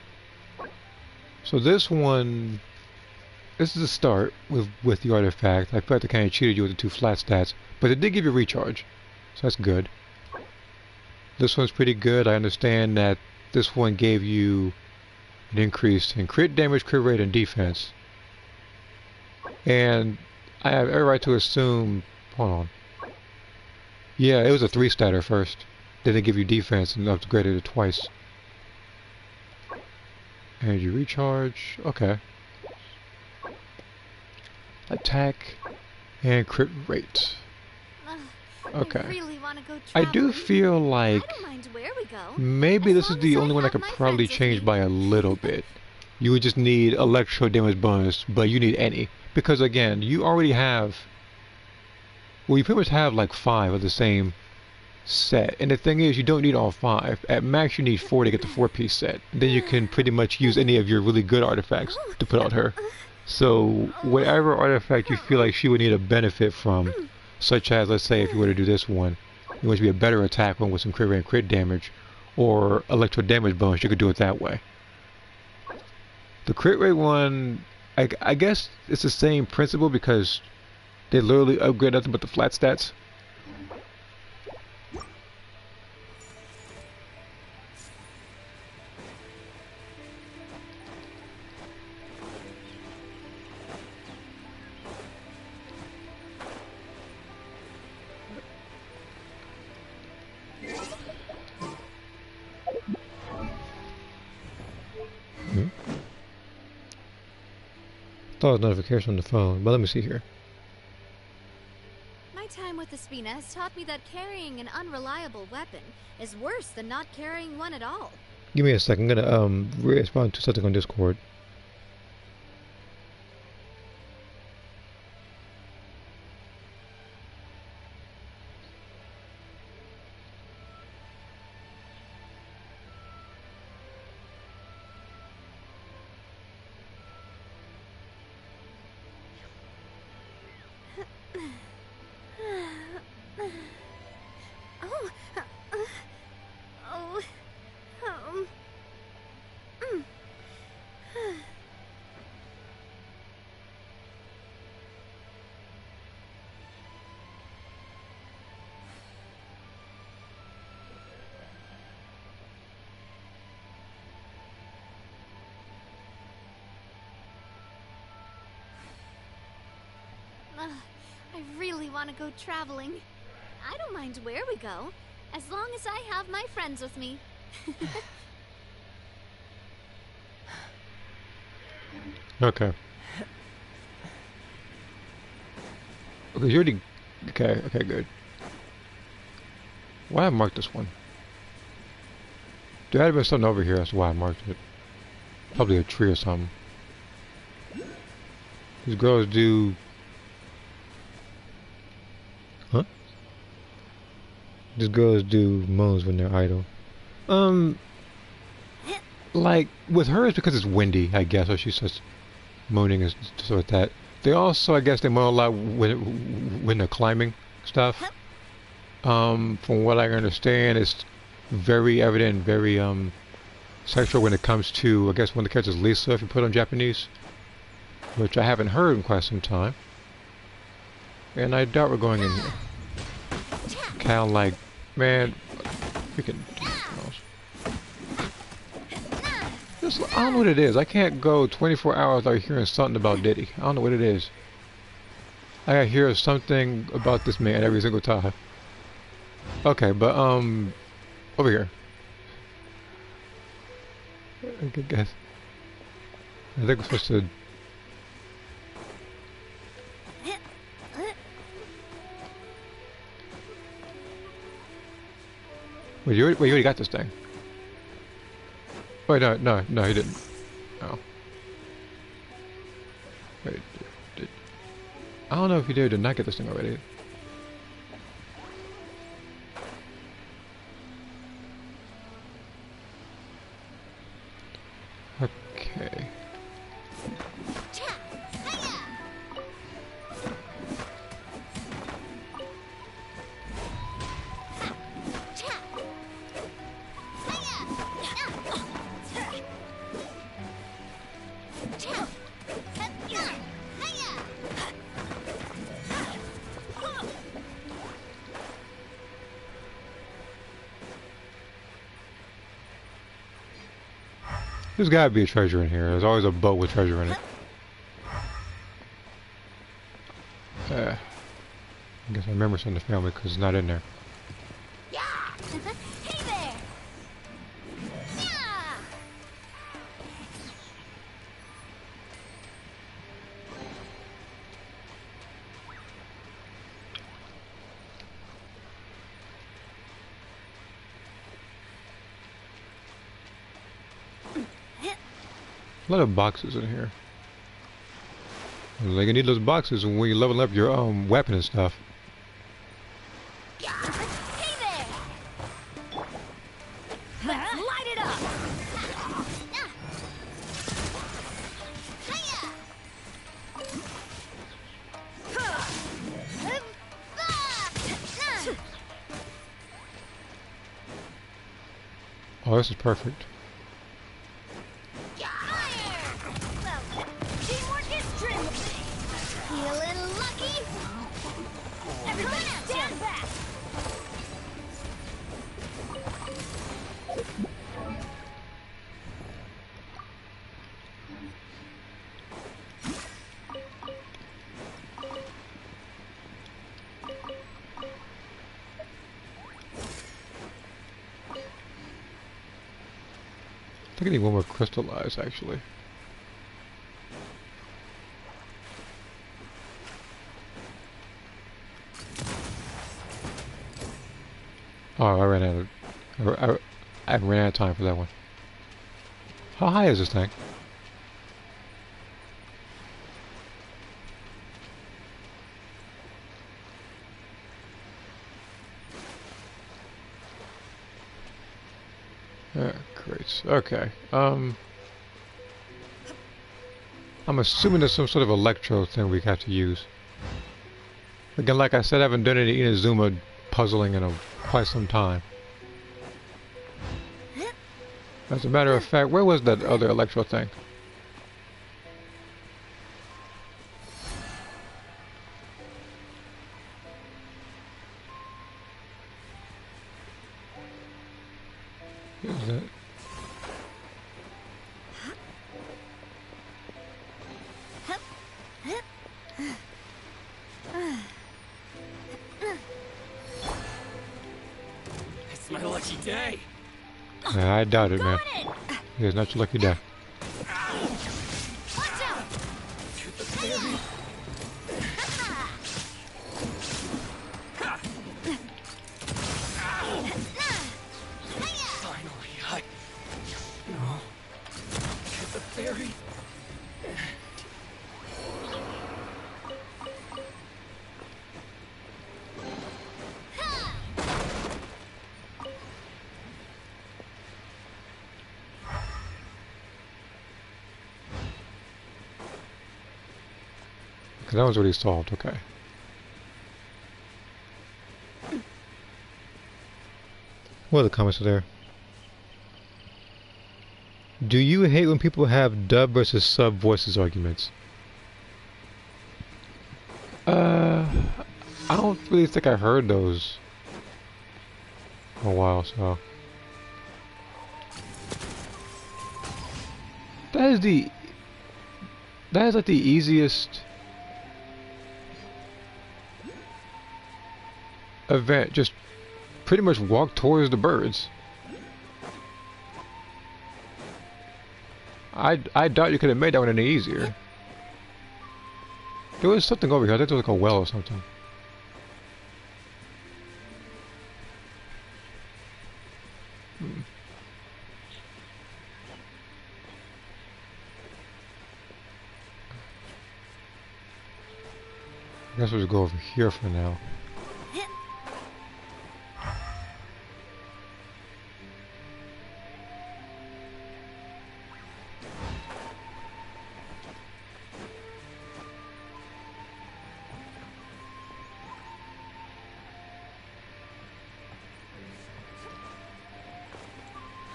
So this one, this is a start with the artifact. I feel like they kind of cheated you with the 2 flat stats, but it did give you recharge, so that's good. This one's pretty good. I understand that this one gave you an increase in crit damage, crit rate, and defense. And I have every right to assume, hold on. Yeah, it was a 3-statter first. Then they give you defense and upgraded it twice. Energy recharge, okay. Attack and crit rate. Okay. I really want to go I do traveling. feel like I don't mind where we go. maybe As this is long the as I only one I have could my probably friends with change me. by a little bit. You would just need electro damage bonus, but you need any. Because again, you already have, well, you pretty much have like 5 of the same set. And the thing is, you don't need all 5. At max, you need 4 to get the 4-piece set. Then you can pretty much use any of your really good artifacts to put on her. So whatever artifact you feel like she would need a benefit from, such as, let's say, if you were to do this one, you want to be a better attack one with some crit rate and crit damage, or electro damage bonus, you could do it that way. The crit rate one, I guess it's the same principle because they literally upgrade nothing but the flat stats. Thought it was notification on the phone, but let me see here. My time with the Spina has taught me that carrying an unreliable weapon is worse than not carrying one at all. Give me a second. I'm gonna respond to something on Discord. Oh. Oh. Mm. I really want to go traveling. I don't mind where we go, as long as I have my friends with me. Okay. Okay, you already... Okay, okay, good. Why I marked this one? There had to be something over here, that's why I marked it. Probably a tree or something. These girls do... Huh? These girls do moans when they're idle. Like, with her it's because it's windy, I guess, so she starts moaning and stuff like that. They also, I guess, they moan a lot when they're climbing stuff. From what I understand, it's very evident, very sexual when it comes to, I guess, when the character's Lisa, if you put on Japanese, which I haven't heard in quite some time. And I doubt we're going in here. Kind of like, man, freaking. I don't know what it is. I can't go 24 hours without hearing something about Diddy. I don't know what it is. I gotta hear something about this man every single time. Okay, but over here. I guess. I think we're supposed to. Wait, you already got this thing. Wait, no, he didn't. Oh. Wait, I don't know if he did or did not get this thing already. Okay. There's gotta be a treasure in here. There's always a boat with treasure in it. I guess I remember something to family because it's not in there. Hey there! Yeah! A lot of boxes in here. Like, you need those boxes when you level up your weapon and stuff. Hey there! Let's light it up! Oh, this is perfect. Teamwork is strength! Feeling lucky? Everybody stand back! I think I need one more crystallize, actually. Oh, I ran out of... I ran out of time for that one. How high is this thing? Great. Okay. I'm assuming there's some sort of electro thing we got to use. Again, like I said, I haven't done any Inazuma puzzling in quite some time. As a matter of fact, where was that other electro thing? Is that? It's my lucky day. Yeah, I doubt it, man. Yeah, it's not your lucky day. Watch out! Finally, no. Get the fairy. Okay, that one's already solved, okay. What are the comments there? Do you hate when people have dub versus sub voices arguments? I don't really think I heard those in a while, so. That is like the easiest event. Just pretty much walk towards the birds. I doubt you could have made that one any easier. There was something over here. I think there was like a well or something. I guess we'll just go over here for now.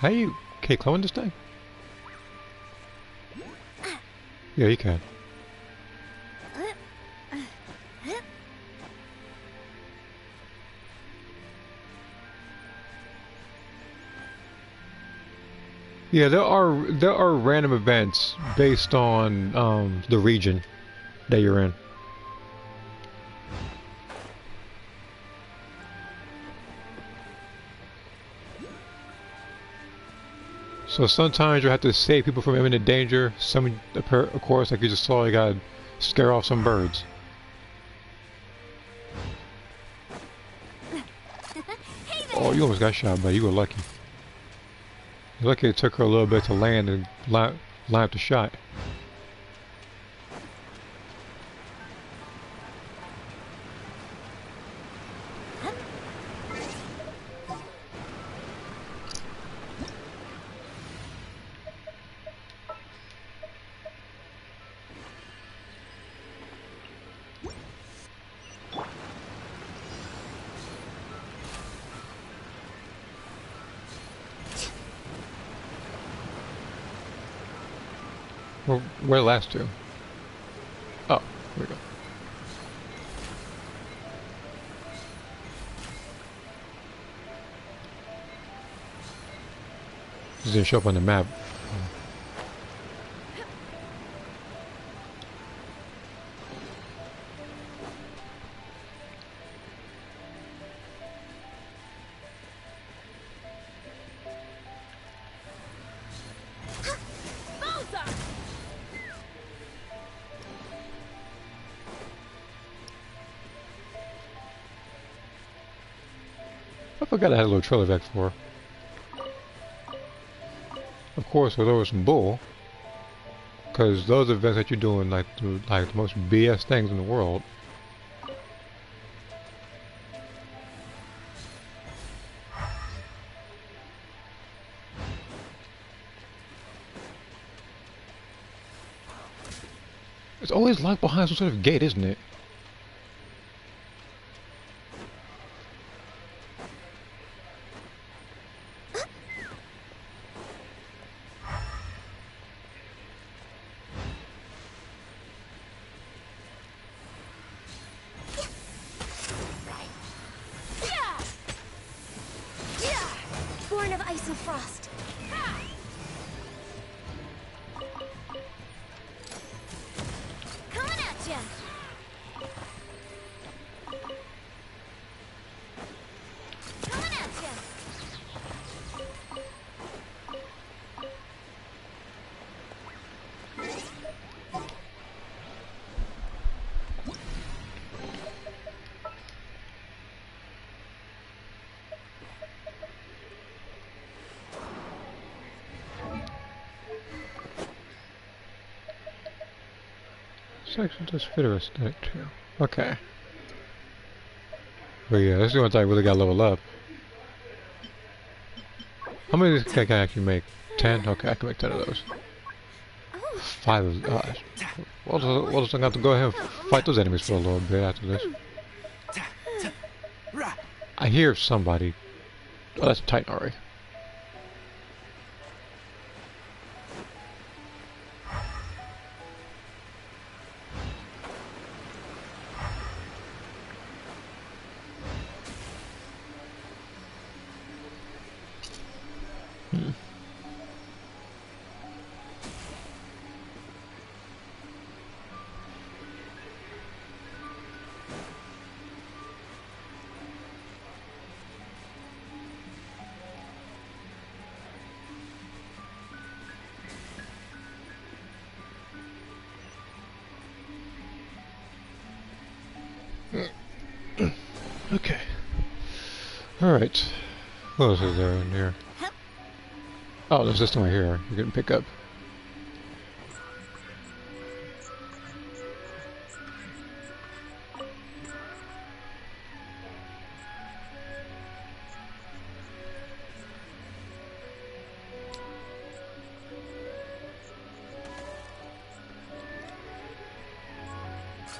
How you clone this thing? Yeah, you can. Yeah, there are random events based on the region that you're in. So sometimes you have to save people from imminent danger. Some, of course, like you just saw, you gotta scare off some birds. Oh, you almost got shot, buddy. You were lucky. You're lucky it took her a little bit to land and line up the shot. Where are the last two? Oh, here we go. This didn't show up on the map. I forgot I had a little trailer back for. Of course, there was some bull, because those events that you're doing, like the most BS things in the world. It's always locked behind some sort of gate, isn't it? frost. Coming at ya! Coming at ya! Section does fit our aesthetic too. Okay. But yeah, this is the one time I really gotta level up. How many of these can I actually make? 10? Okay, I can make 10 of those. 5 of those. Well, just gonna have to go ahead and fight those enemies for a little bit after this. I hear somebody. Oh, that's a Titan already. Okay. Alright. What else is there in here? Oh, there's this thing right here you can pick up.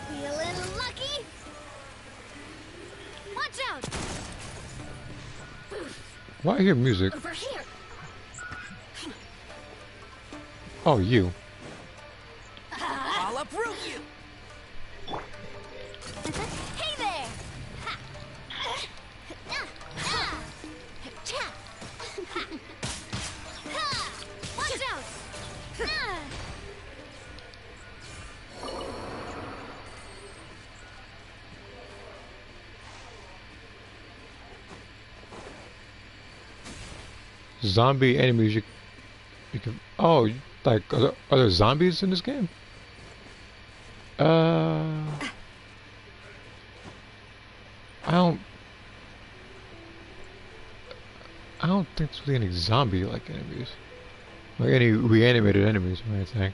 Feeling lucky? Watch out! Why I hear music? Over here! Oh, you. I'll uproot you! Hey there! Ha! Cha! Ha! Watch out! Zombie enemies you can... Oh, like, are there zombies in this game? I don't think there's really any zombie-like enemies. Like any reanimated enemies or anything.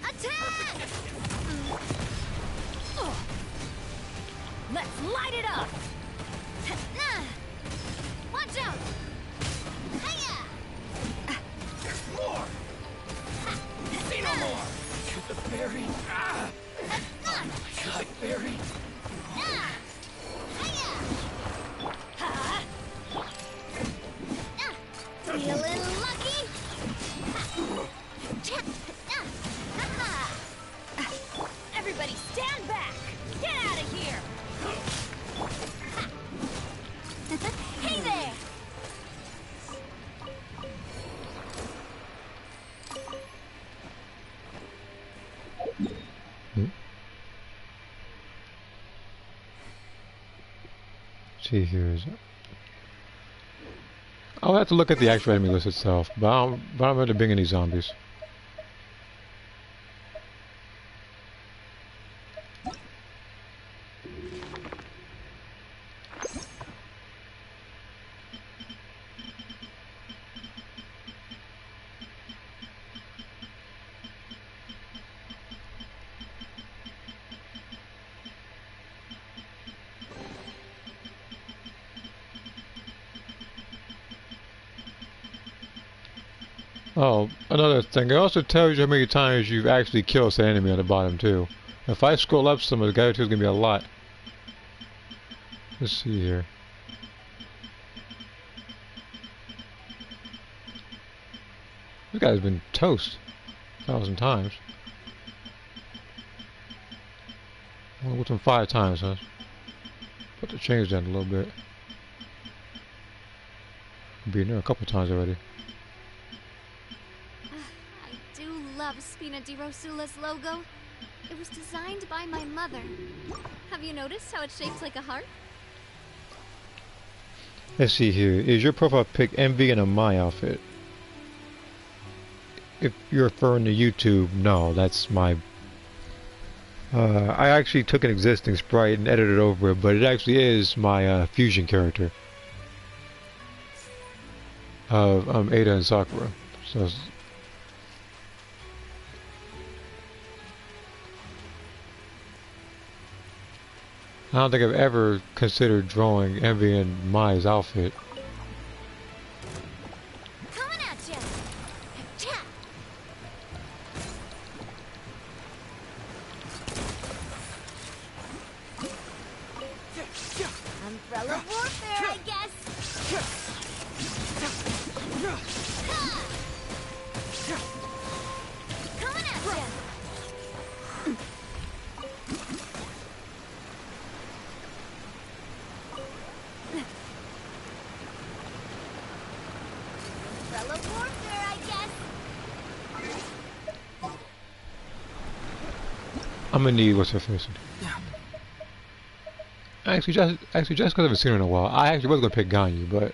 Attack! Let's light it up! Watch out! Hiya! More! Say no more! Shoot the fairy! Ah! God, fairy! Feeling lucky? Everybody stand back! Get out of here! Hey there! See here is. I'll have to look at the actual enemy list itself, but I don't remember being any zombies. Oh, another thing, it also tells you how many times you've actually killed an enemy on the bottom too. If I scroll up some of the guy too, is gonna be a lot. Let's see here. This guy's been toast 1,000 times. Only with him 5 times, huh? Put the change down a little bit. Been there a couple times already. I do love Spina di Rosula's logo. It was designed by my mother. Have you noticed how it's shaped like a heart? Let's see here. Is your profile pic Envy in a My outfit? If you're referring to YouTube, no, that's my... I actually took an existing sprite and edited over it, but it actually is my fusion character of Ada and Sakura. So I don't think I've ever considered drawing Envy in Mai's outfit. Coming at you. Umbrella warfare, I guess. Coming at you. Umbrella warfare, I guess. I'm gonna need what's her face. Actually, just because I haven't seen her in a while, I actually was gonna pick Ganyu, but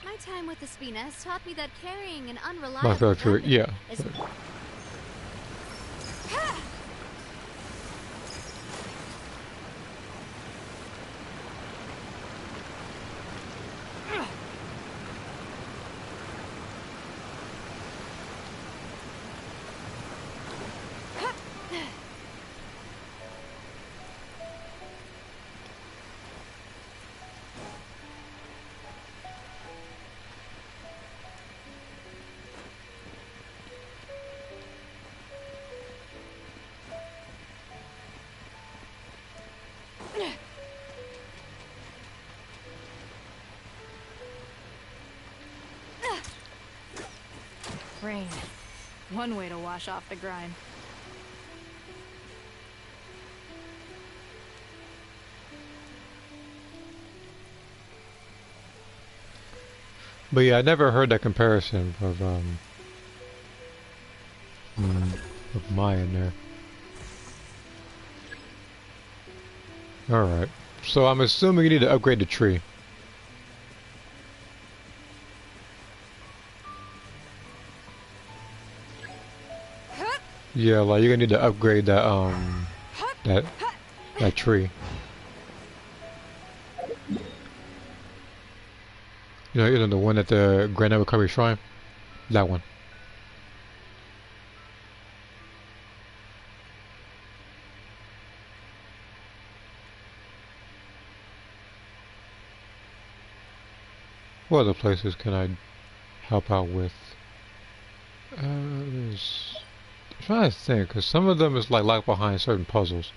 My time with the Spina has taught me that carrying an my unreliable favorite, weapon yeah. is... Rain. One way to wash off the grime. But yeah, I never heard that comparison of Maya in there. Alright. So I'm assuming you need to upgrade the tree. Yeah, like you're gonna need to upgrade that that tree. You know the one at the Grand Recovery Shrine? That one. What other places can I help out with? I'm trying to think, because some of them is like locked behind certain puzzles.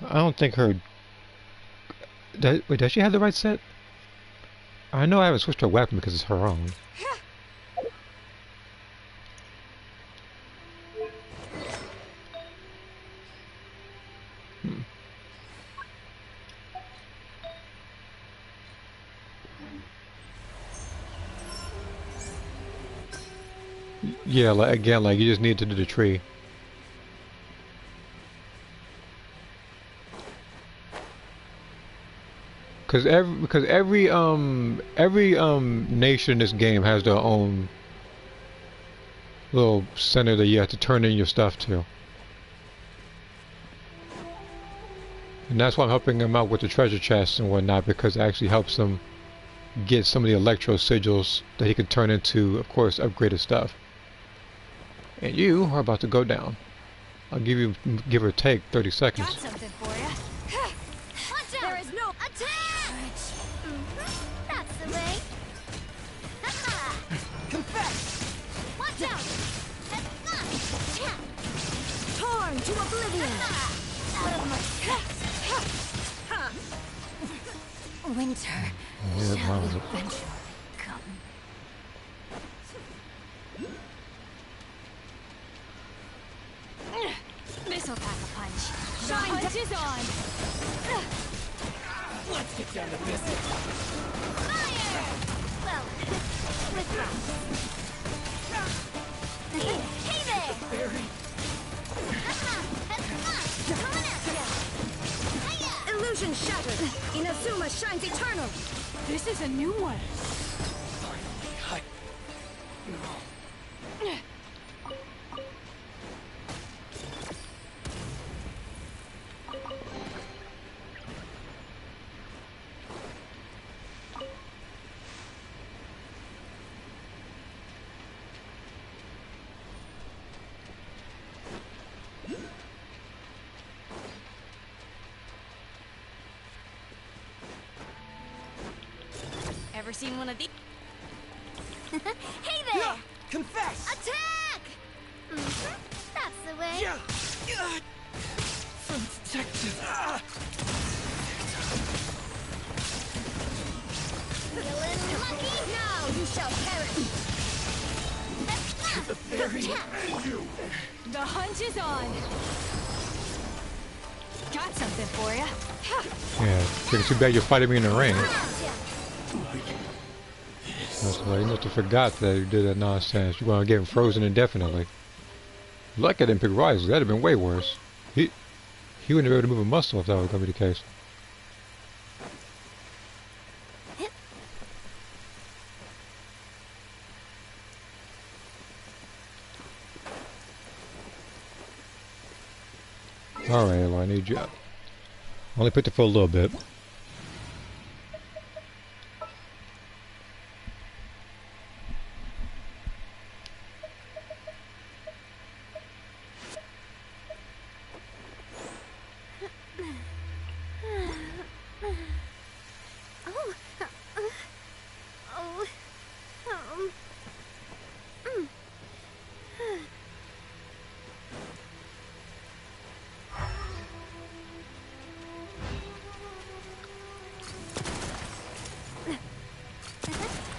I don't think her... Wait, does she have the right set? I know I haven't switched her weapon because it's her own. Yeah, like, again, like you just need to do the tree. Because every nation in this game has their own little center that you have to turn in your stuff to. And that's why I'm helping him out with the treasure chests and whatnot, because it actually helps him get some of the electro sigils that he can turn into, of course, upgraded stuff. And you are about to go down. I'll give or take 30 seconds. Got something for ya. Watch out! There is no attack! That's the way. Confess! Watch out! Torn to oblivion! Out of my... winter Yeah, shall miles. eventually come. This'll pack a punch. The hunt is on. Let's get down to business. Fire! Well, with that. Hey there! Barry. Coming at ya! Hiya! Illusion shattered. Inazuma shines eternal. This is a new one. Finally, No. Ever seen one of these? Hey there! Confess! Attack! That's the way. From detective. Feeling lucky? Now you shall perish. The Barry. You. The hunt is on. Got something for ya. Yeah, it's too bad you're fighting me in the ring. That's why you must have forgot that you did that nonsense. You're gonna get him frozen indefinitely. Lucky I didn't pick Rise, that'd have been way worse. He wouldn't have been able to move a muscle if that was gonna be the case. Alright, well, I need you. Only picked it for a little bit.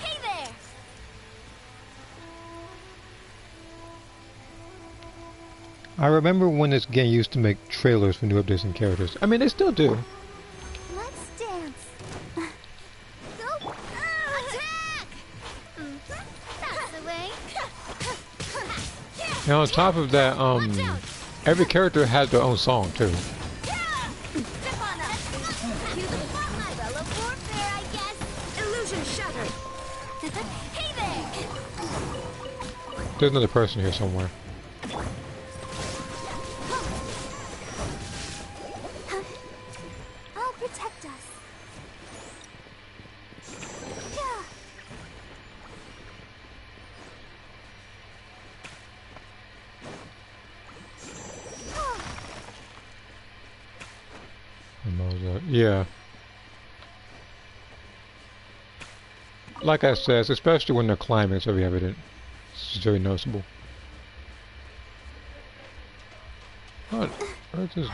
Hey there! I remember when this game used to make trailers for new updates and characters. I mean, they still do. Let's dance. Go! Attack! That's the way. And on top of that, every character has their own song too. Step on up. Cue the umbrella of warfare, I guess. Illusion shattered. Hey there! There's another person here somewhere. I'll protect us. Yeah. Yeah. Like I said, especially when they're climbing, it's very evident. It's very noticeable. What? What's this?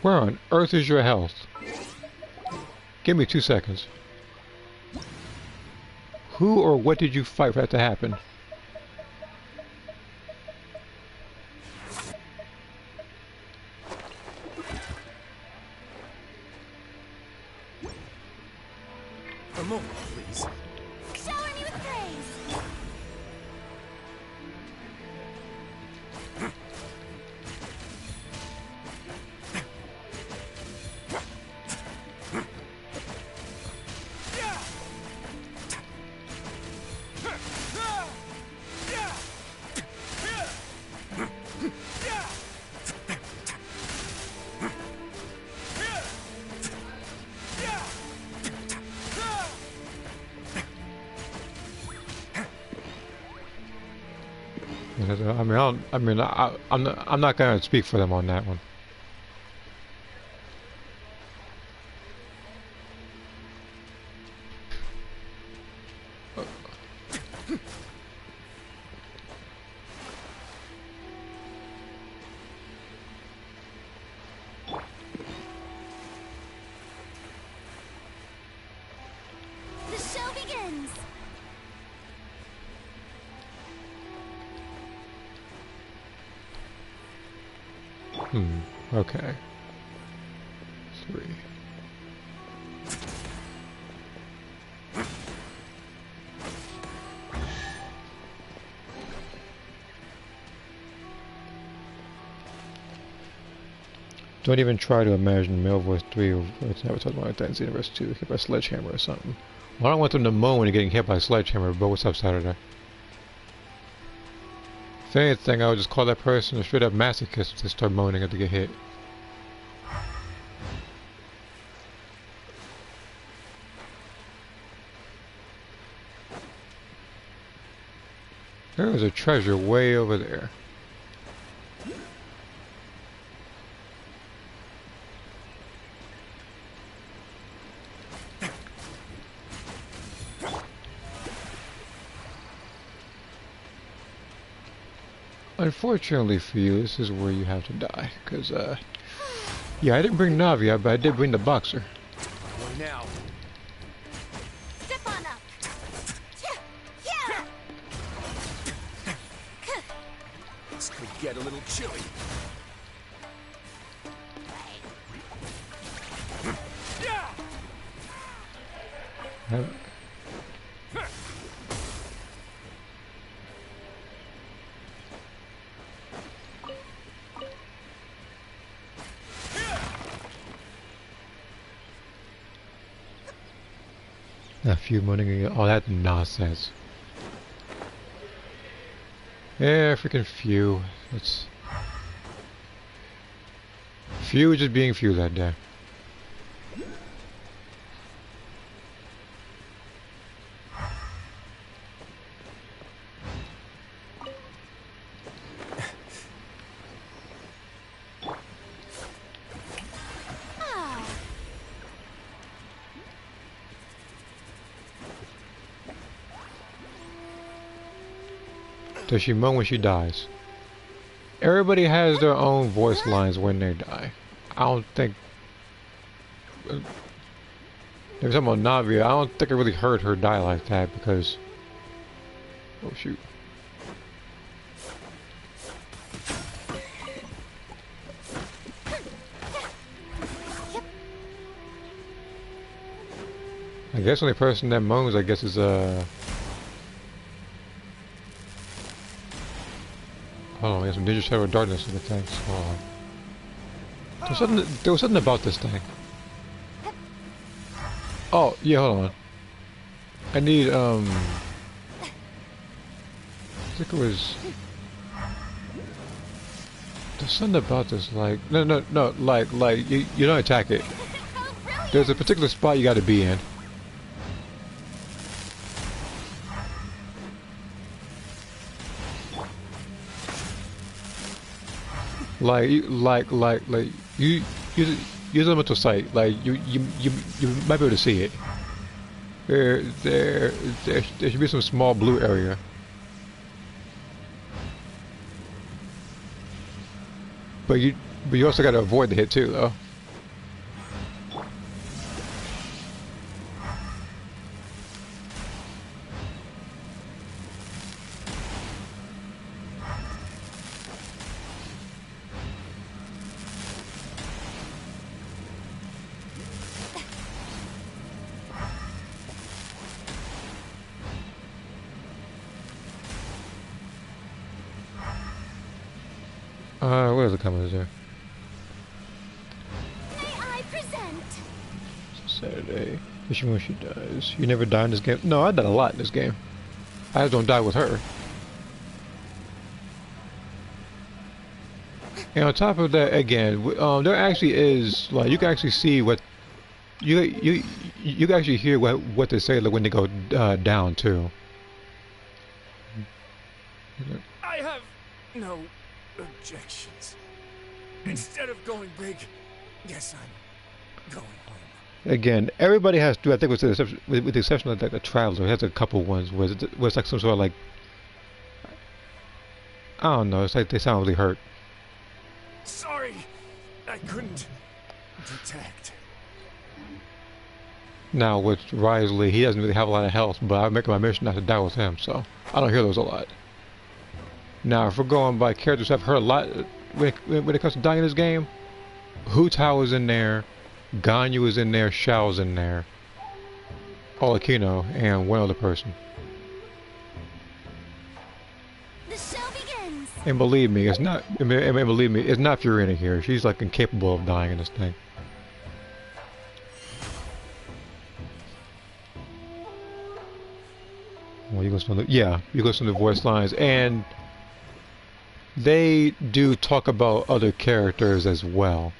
Where on earth is your health? Give me 2 seconds. Who or what did you fight for that to happen? A moment, please. Shower me with praise. I'm not gonna speak for them on that one. Okay. 3. Don't even try to imagine Male Voice 3 or it's never told about that in Xenoverse 2 hit by a sledgehammer or something. Well, I don't want them to moan when you're getting hit by a sledgehammer, but what's up, Saturday? If anything, I would just call that person a straight up masochist to start moaning if they get hit. There is a treasure way over there. Unfortunately for you, this is where you have to die, because, yeah, I didn't bring Navia, but I did bring the boxer. What now? Step on up. Yeah. This could get a little chilly. A few morning, all that nonsense. Yeah, freaking few. It's few just being few that day. Does she moan when she dies? Everybody has their own voice lines when they die. I don't think... If you're talking about Navia, I don't think I really heard her die like that because... Oh shoot. I guess the only person that moans, I guess, is hold on, we got some Ninja Shadow Darkness in the tanks. Hold on. There was something about this thing. Oh, yeah, hold on. I need, I think it was... There's something about this, like... No, like, you don't attack it. There's a particular spot you gotta be in. Like you use elemental sight. Like you might be able to see it. There should be some small blue area. But you also got to avoid the hit too, though. Where's the comments there? May I present? Saturday. She when she dies. You never die in this game? No, I died a lot in this game. I just don't die with her. And on top of that, again, there actually is, like, you can actually see what you can actually hear what they say, like, when they go down too. I have no objections. Instead of going big, yes, I'm going home. Again, everybody has to. I think with the exception of like the Traveler, has a couple ones where it's like some sort of like, I don't know. It's like they sound really hurt. Sorry, I couldn't detect. Now with Risley, he doesn't really have a lot of health, but I make it my mission not to die with him, so I don't hear those a lot. Now, if we're going by characters who have heard a lot, when it comes to dying in this game, Hu Tao is in there, Ganyu is in there, Shao's in there, Aquino, and one other person. The show begins. And believe me, it's not. Believe me, it's not Fiorina here. She's like incapable of dying in this thing. Well, you listen to you listen to the voice lines, and they do talk about other characters as well.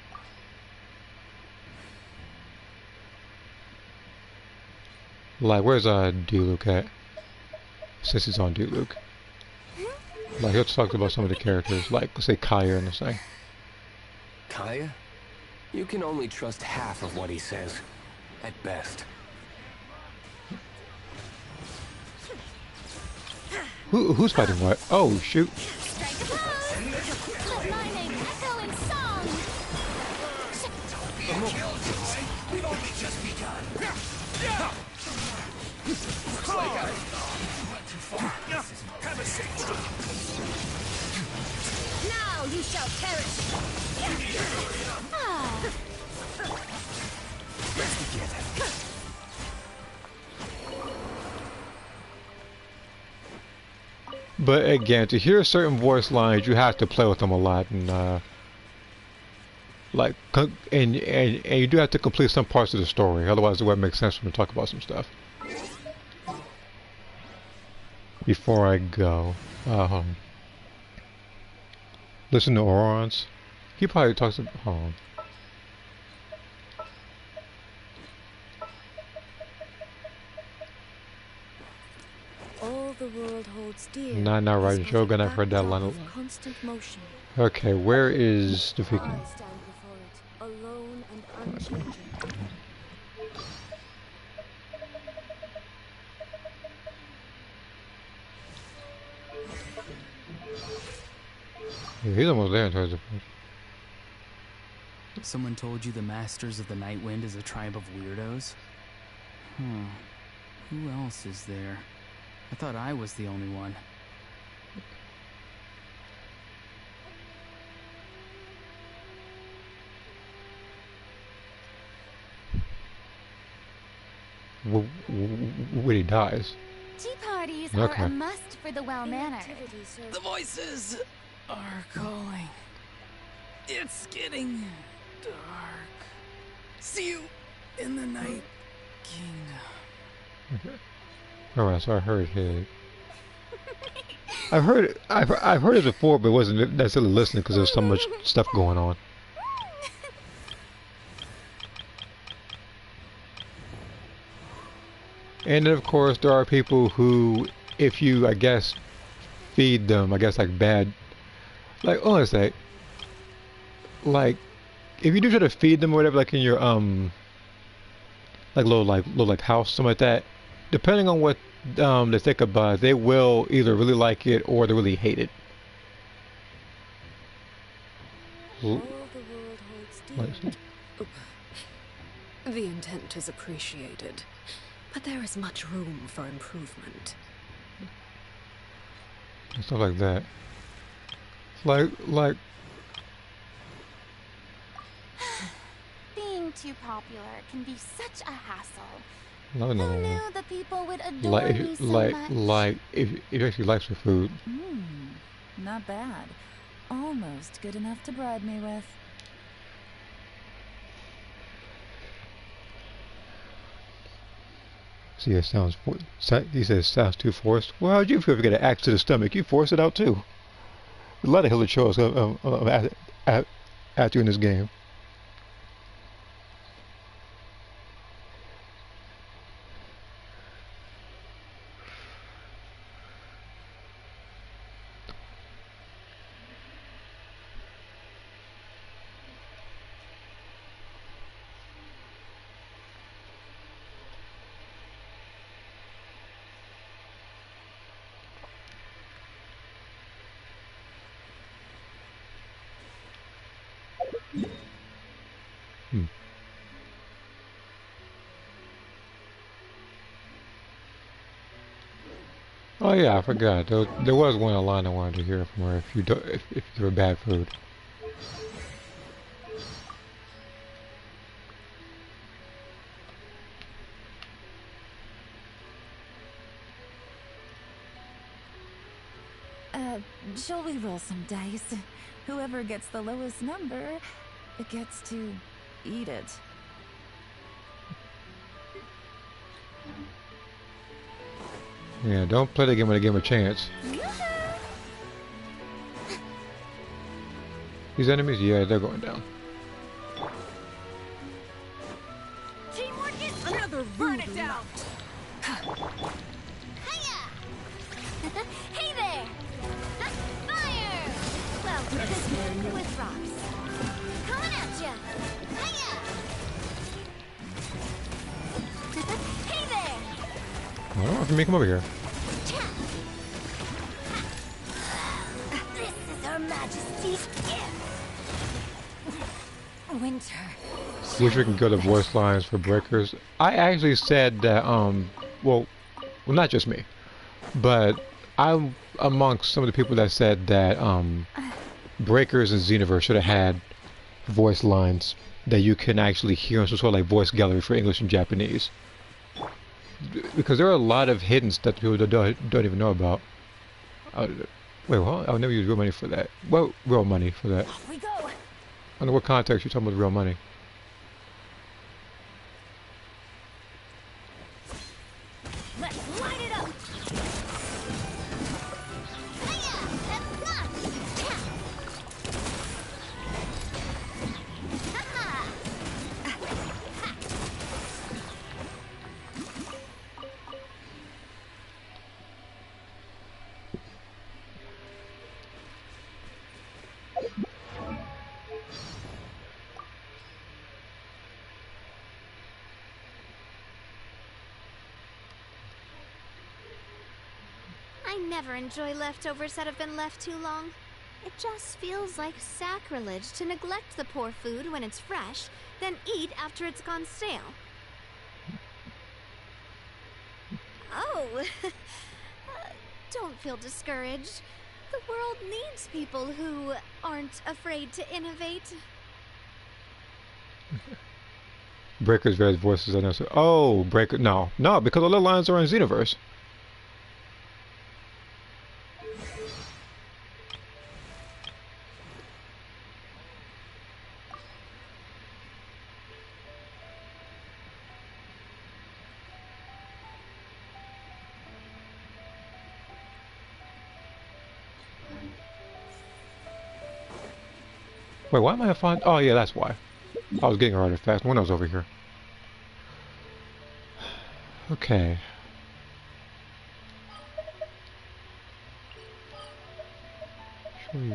Like, where's D-Luke at? Since he's on D-Luke. Like, he'll talk about some of the characters, like, let's say Kaya and the thing. Kaya? You can only trust half of what he says, at best. Who's fighting what? Oh, shoot. Strike a pose. Let my name echo in song. We've only just begun. Too far. Have a seat. Now you shall perish. Ah. Let's begin. But again, to hear certain voice lines, you have to play with them a lot, and like, and you do have to complete some parts of the story. Otherwise, it wouldn't make sense for me to talk about some stuff. Before I go, listen to Orons. He probably talks about. Hold on. All the world holds dear. Not right, Shogun. I've heard that line. Constant motion. Okay, where is the I stand before it, alone and unchanging. He's almost there in terms of. Someone told you the Masters of the Night Wind is a tribe of weirdos? Huh. Who else is there? I thought I was the only one. When he dies. Tea parties Okay. are a must for the well-mannered. Inactivity serves The voices are calling. It's getting dark. See you in the Night Kingdom. Alright, so I heard his. I've heard it before, but wasn't necessarily listening because there's so much stuff going on. And then of course there are people who, if you, I guess, feed them, I guess like bad, like, oh, let's say, like, if you do try to feed them or whatever, like in your like little house, something like that, depending on what they think about it, they will either really like it or they really hate it. all the world holds dear. The intent is appreciated, but there is much room for improvement. And stuff like that. Like Being too popular can be such a hassle. no, Who knew the people would adore like me so like much? like if you actually likes your food. Not bad. Almost good enough to bribe me with. See, it sounds. He says sounds too forced. Well, how'd you feel if you get an axe to the stomach? You force it out too. A lot of Hilly shows at you in this game. Oh yeah, I forgot. There was one line I wanted to hear from her. If you give her bad food. Shall we roll some dice? Whoever gets the lowest number gets to eat it. Yeah, don't play the game when I give him a chance. These enemies, yeah, they're going down. Teamwork is Another burn it down. Hey there! Fire! Well, with rocks. Coming at ya! Hiya! Hey there! I don't know if you make him over here. This is Her Majesty's gift! winter. Wish we can go to voice lines for breakers. I actually said that, well, not just me, but I'm amongst some of the people that said that, breakers and Xenoverse should have had voice lines that you can actually hear in some sort of like voice gallery for English and Japanese. Because there are a lot of hidden stuff that people don't even know about. Wait, what? I'll never use real money for that. Well, real money for that. Off we go. I don't know what context you're talking about real money. Let's light it up. Hiya! That's not! Haha! I never enjoy leftovers that have been left too long. It just feels like sacrilege to neglect the poor food when it's fresh, then eat after it's gone stale. Oh, don't feel discouraged. The world needs people who aren't afraid to innovate. Breakers various voices I know. Oh, Breaker. No, because all the lines are in Xenoverse. Wait, why am I finding? Oh yeah, that's why. I was getting artifacts when I was over here. Okay.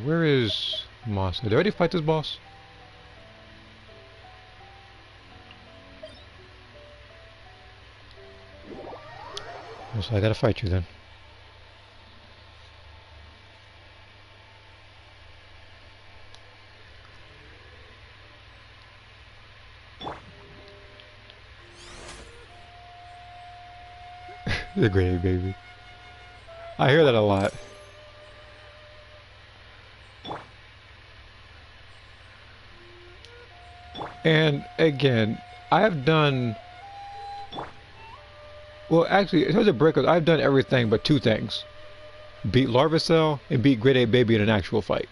Where is Moss? Did I already fight this boss? So I gotta fight you then. The grave baby. I hear that a lot. And again, I have done, well actually in terms of breakers, I've done everything but two things. Beat Larvacell and beat Grade A Baby in an actual fight.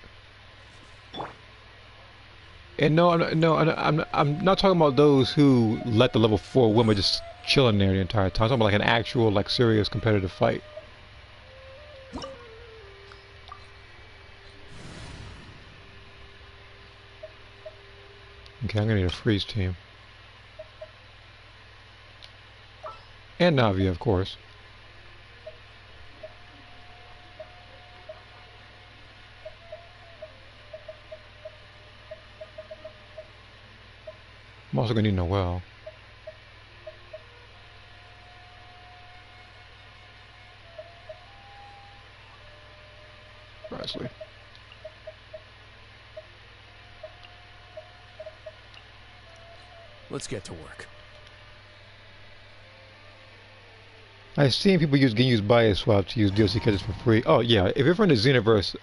And no, I'm not talking about those who let the level 4 women just chilling there the entire time. I'm talking about like an actual, like serious competitive fight. Okay, I'm gonna need a freeze team. And Navi, of course. I'm also gonna need Noelle. Presley. Let's get to work. I've seen people can use bias swap to use DLC catches for free. Oh yeah, if you're from the Xenoverse,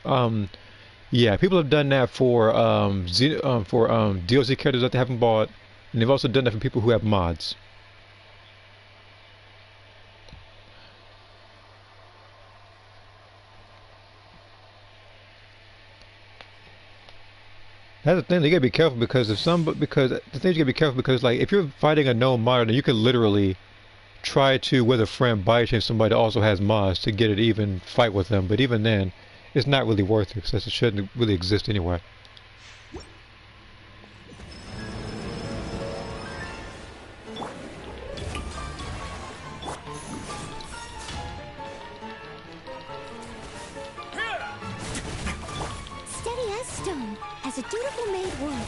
Yeah, people have done that for DLC characters that they haven't bought, and they've also done that for people who have mods. That's the thing. They gotta be careful because the thing you gotta be careful because like if you're fighting a known mod, then you could literally try to with a friend buy chain somebody that also has mods to get it even fight with them. But even then, it's not really worth it since it shouldn't really exist anyway. Steady as stone, as a dutiful maid would.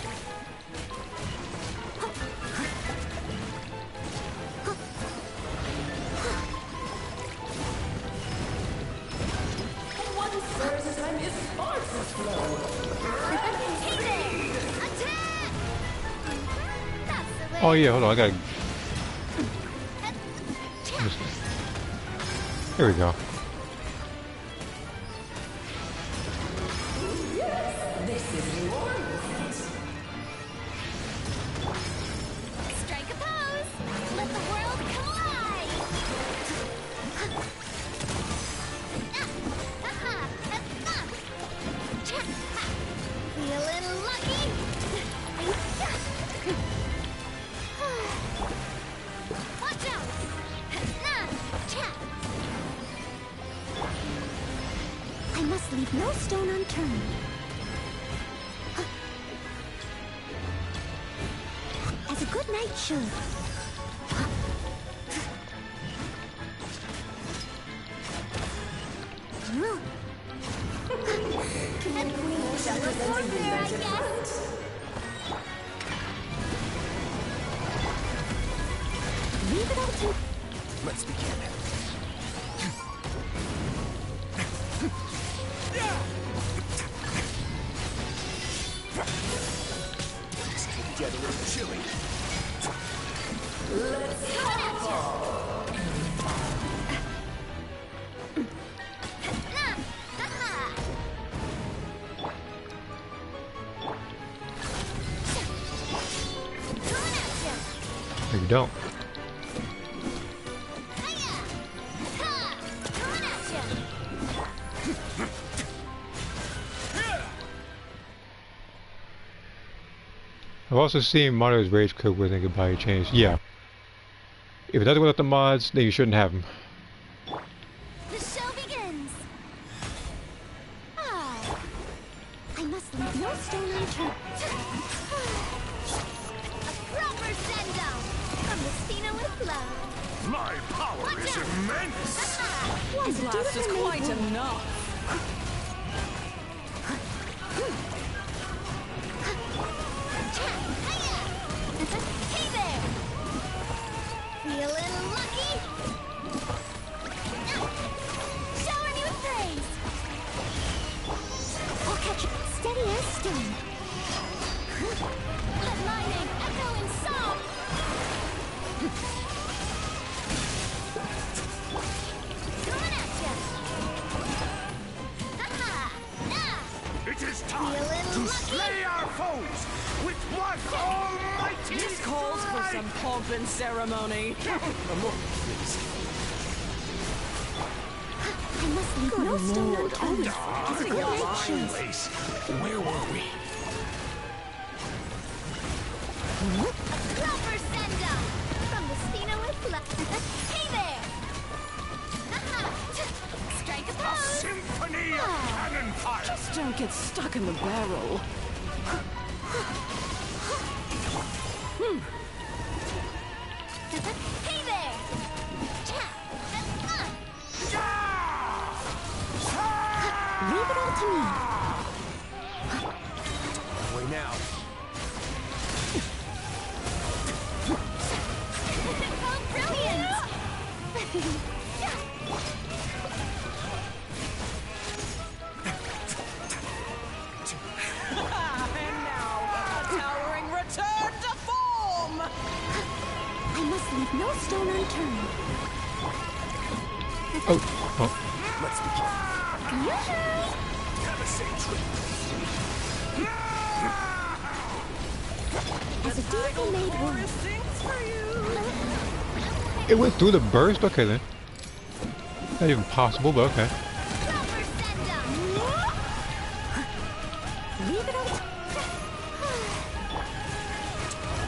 Oh yeah, hold on, I gotta. Here we go. Strike a pose! Let the world collide! Feeling lucky? Watch out! I must leave no stone unturned. As a good knight should. Leave it all to... Let's begin. This can get a little chilly. No, you don't. I've also seen Mario's Rage Quit where they could buy chains. Yeah. If it doesn't work with the mods, then you shouldn't have them. The show begins. Oh, I must leave no stone unturned. A proper send-down from the Stina with love. My power is immense! One blast is quite enough. Hey there! Feeling lucky? Showering you with praise! I'll catch you steady as stone. Let my name echo in song! Coming at ya! It is time Feeling to lucky? slay our foes with one almighty This calls for some pomp and ceremony. I must leave no stone unturned. As a good knight should. Place. Where were we? Proper send-up from the Stina with love. Hey there! Strike a A pose! symphony of cannon fire! Just don't get stuck in the barrel. Hey there! Leave it all to me. Way now. Oh, brilliant! And now, a towering return to form! I must leave no stone unturned. Oh. Let's begin. Yoo-hoo! Have a safe trip. Beautiful made wound. It went through the burst? Okay then. Not even possible, but okay. Proper send-up. Leave it up.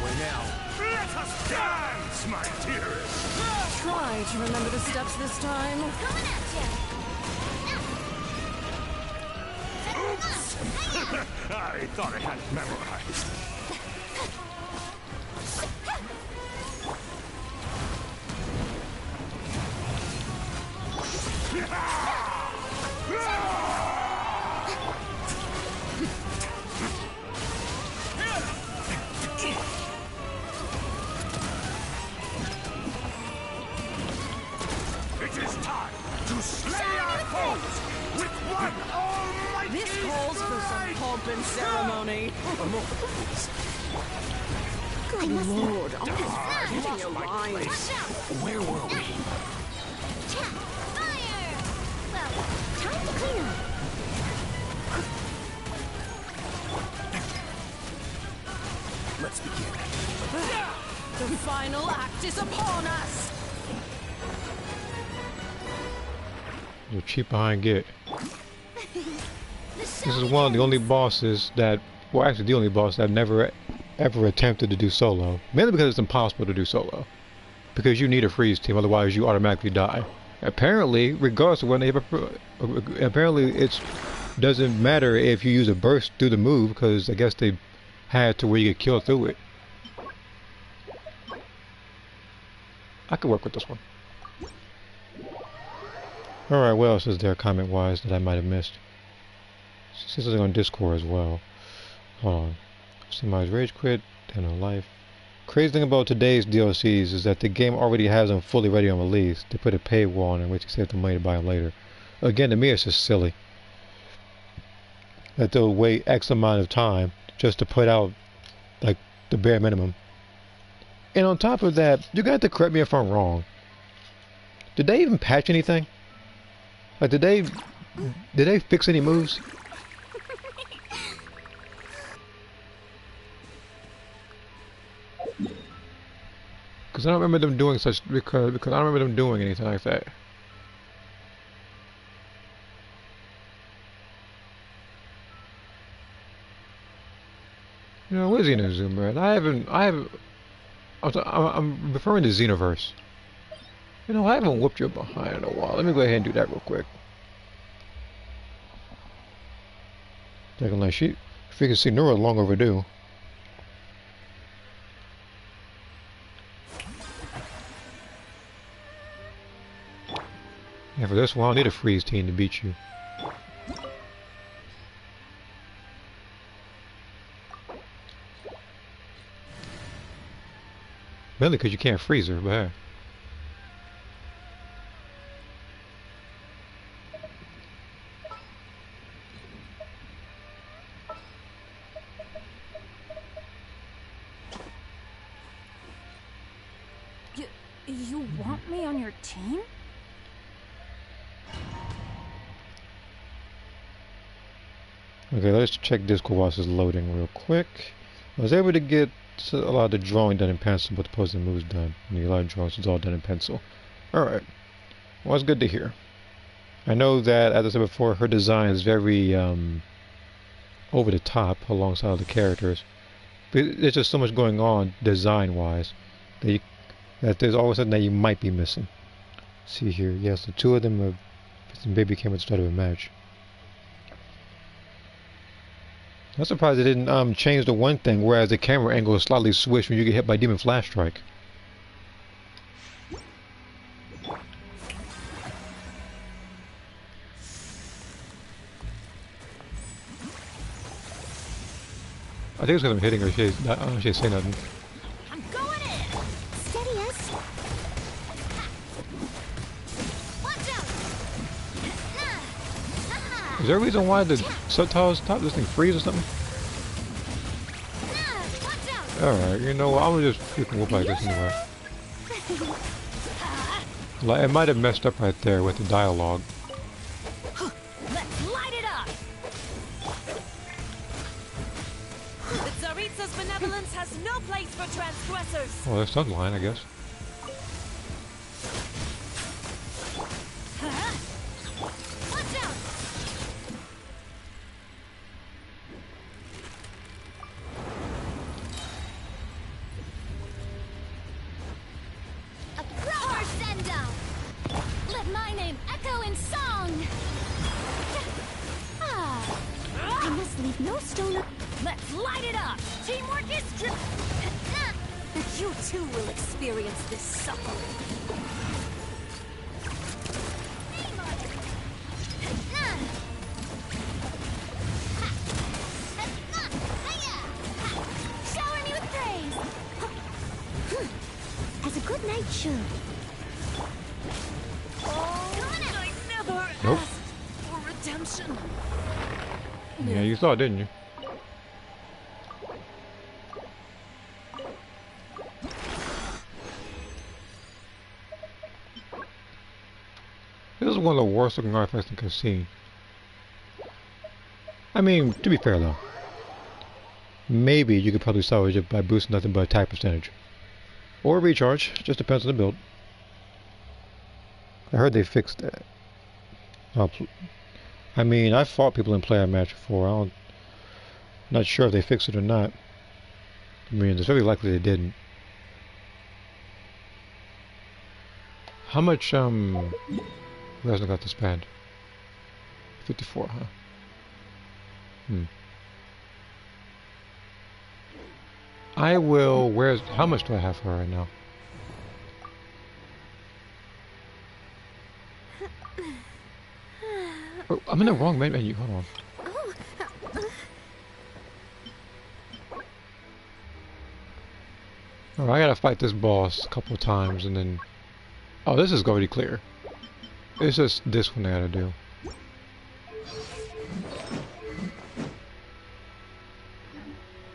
Away now. Let us dance, my dearest. Try to remember the steps this time. Coming at you. I thought I had it memorized. It is time to slay our foes with one almighty This calls for some pomp and ceremony. Good lord, I'm just hitting your lines. Where were we? Fire! Well, Time to clean up. Let's begin. The final act is upon us. You're cheap behind get. this This is one of the only bosses that, well actually the only boss that never ever attempted to do solo. Mainly because it's impossible to do solo. Because you need a freeze team, otherwise you automatically die. Apparently, regardless of when they apparently it doesn't matter if you use a burst through the move, because I guess they had to where you get killed through it. I could work with this one. Alright, what else is there comment-wise that I might have missed? This is on Discord as well. Hold on. Somebody's rage quit, they have no life. Crazy thing about today's DLCs is that the game already has them fully ready on release. They put a paywall on it and wait to save the money to buy them later. Again, to me it's just silly that they'll wait X amount of time just to put out like the bare minimum. And on top of that, you got to correct me if I'm wrong. Did they even patch anything? Like did they fix any moves? Because I don't remember them doing such, because I don't remember them doing anything like that. You know, where's Xenozoomer at? I'm referring to Xenoverse. You know, I haven't whooped your behind in a while. Let me go ahead and do that real quick. Taking like sheep. If you can see Nora long overdue. Yeah, for this one, I'll need a freeze team to beat you. Mainly because you can't freeze her, but hey. You want me on your team? Okay, let's check Discord while this is loading real quick. I was able to get a lot of the drawing done in pencil, but the posing moves done. And a lot of drawings is all done in pencil. Alright. Well, it's good to hear. I know that, as I said before, her design is very over the top alongside the characters. But there's just so much going on design-wise that there's always something that you might be missing. See here, yes, the two of them have maybe came at the start of a match. I'm surprised they didn't change the one thing, whereas the camera angle is slightly switched when you get hit by Demon Flash Strike. I think it's because I'm hitting her. I don't know if she's saying nothing. I'm going in. Steady us. Watch out. Is there a reason why the subtitles top this thing freeze or something? Watch out. Alright, you know what? I'm gonna just freaking whoop like this anyway. Like, it might have messed up right there with the dialogue. Let's light it up. The Tsaritsa's benevolent Benevolence has no place for transgressors. Well, that's some line, I guess. Watch out! A proper send down. Let my name echo in song. Ah, I must leave no stone. Let's light it up. Teamwork is You too will experience this suffering. Shower me with praise. As a good knight should. I never Nope. asked for redemption. Yeah, you saw it, didn't you? This is one of the worst looking artifacts I think I've seen. I mean, to be fair though, maybe you could probably salvage it by boosting nothing but attack percentage. Or recharge, just depends on the build. I heard they fixed that. I mean, I've fought people in player match before. Not sure if they fixed it or not. I mean, it's very likely they didn't. How much, who hasn't got to spend? 54, huh? I will, how much do I have for her right now? Oh, I'm in the wrong menu, hold on. Alright, I gotta fight this boss a couple of times and then... Oh, this is already clear. It's just this one I gotta do.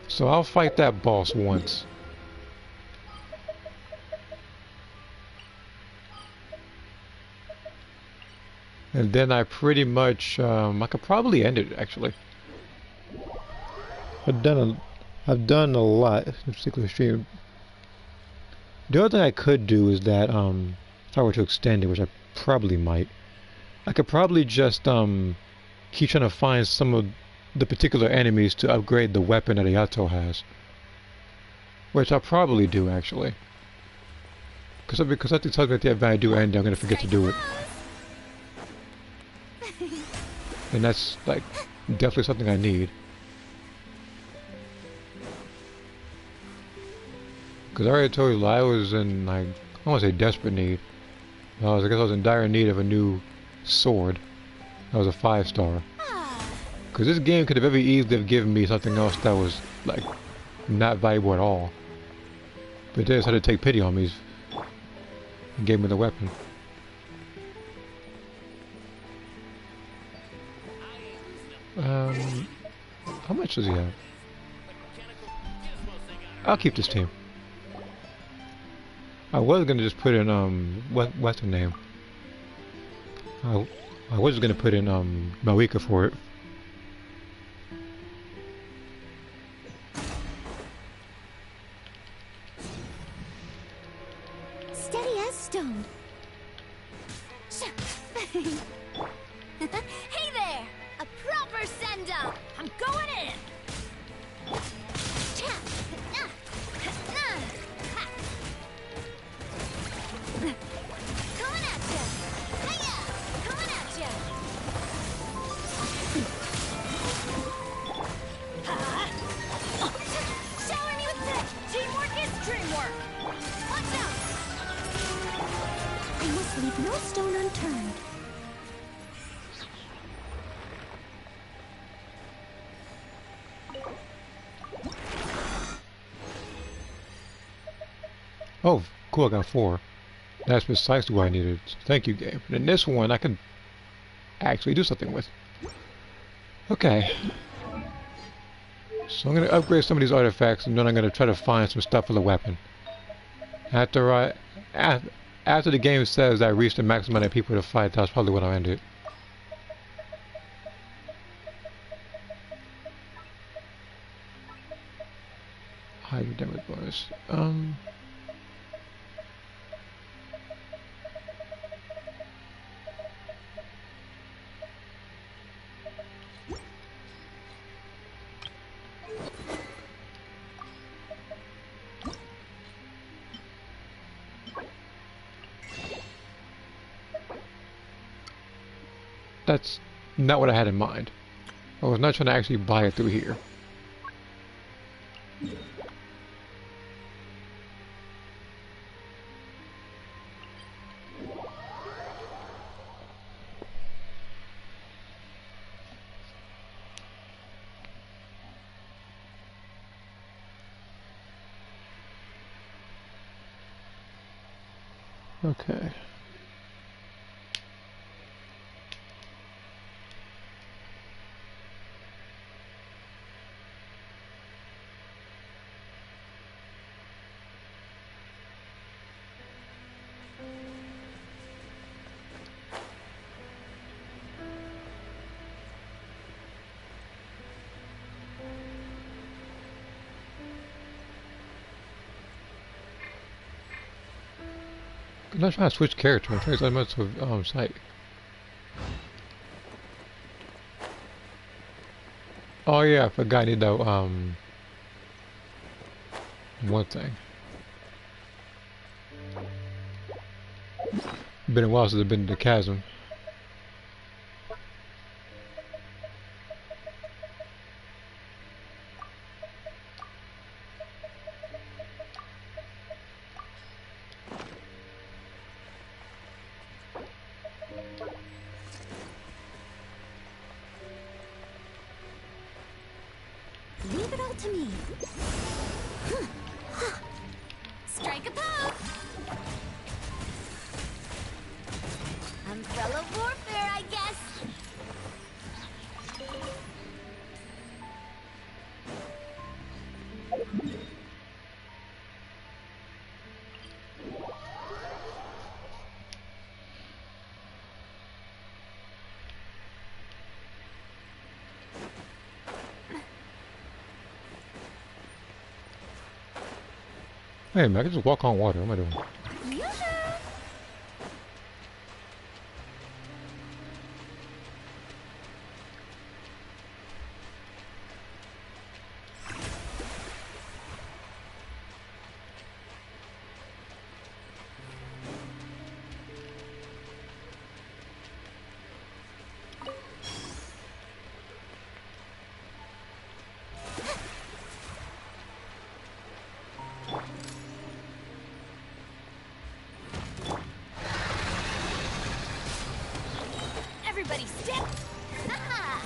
So I'll fight that boss once. And then I pretty much, I could probably end it actually. I've done a lot in this particular stream. The other thing I could do is that, if I were to extend it, which I probably might, I could probably just keep trying to find some of the particular enemies to upgrade the weapon that Ayato has. Which I'll probably do actually. Because I think if I do end, I'm going to forget to do it. And that's like definitely something I need. Because I already told you I was in, like, I don't want to say desperate need. I guess I was in dire need of a new sword. That was a 5-star. Because this game could have very easily have given me something else that was, like, not valuable at all. But they just had to take pity on me and gave me the weapon. How much does he have? I'll keep this team. I was gonna just put in what's her name? I was gonna put in Malika for it. Steady as stone. Hey there! A proper send-up! I'm going in. Coming at ya! Hiya! Coming at ya! Shower me with that! Teamwork is dreamwork. Watch out! I must leave no stone unturned. Oh, cool, I got 4. That's precisely what I needed. So thank you, game. And this one I can actually do something with. Okay. So I'm going to upgrade some of these artifacts and then I'm going to try to find some stuff for the weapon. After the game says I reached the maximum amount of people to fight, that's probably when I'll end it. Hydro damage bonus. That's not what I had in mind. I was not trying to actually buy it through here. Okay. I'm not trying to switch character. I'm trying to much of sight. Oh yeah, I forgot I need that one thing. Been a while since I've been to the chasm. Leave it all to me. Strike a pose! Umbrella warfare, I guess. Hey man, I can just walk on water. What am I doing? Everybody step! Ah!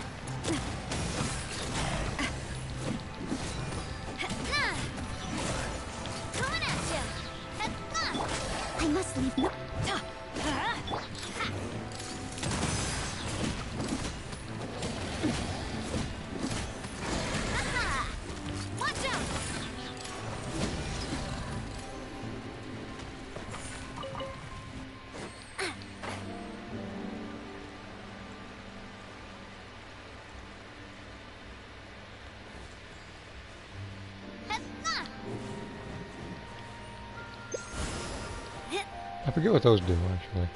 Coming at you! I must leave no. Watch out! I forget what those do actually.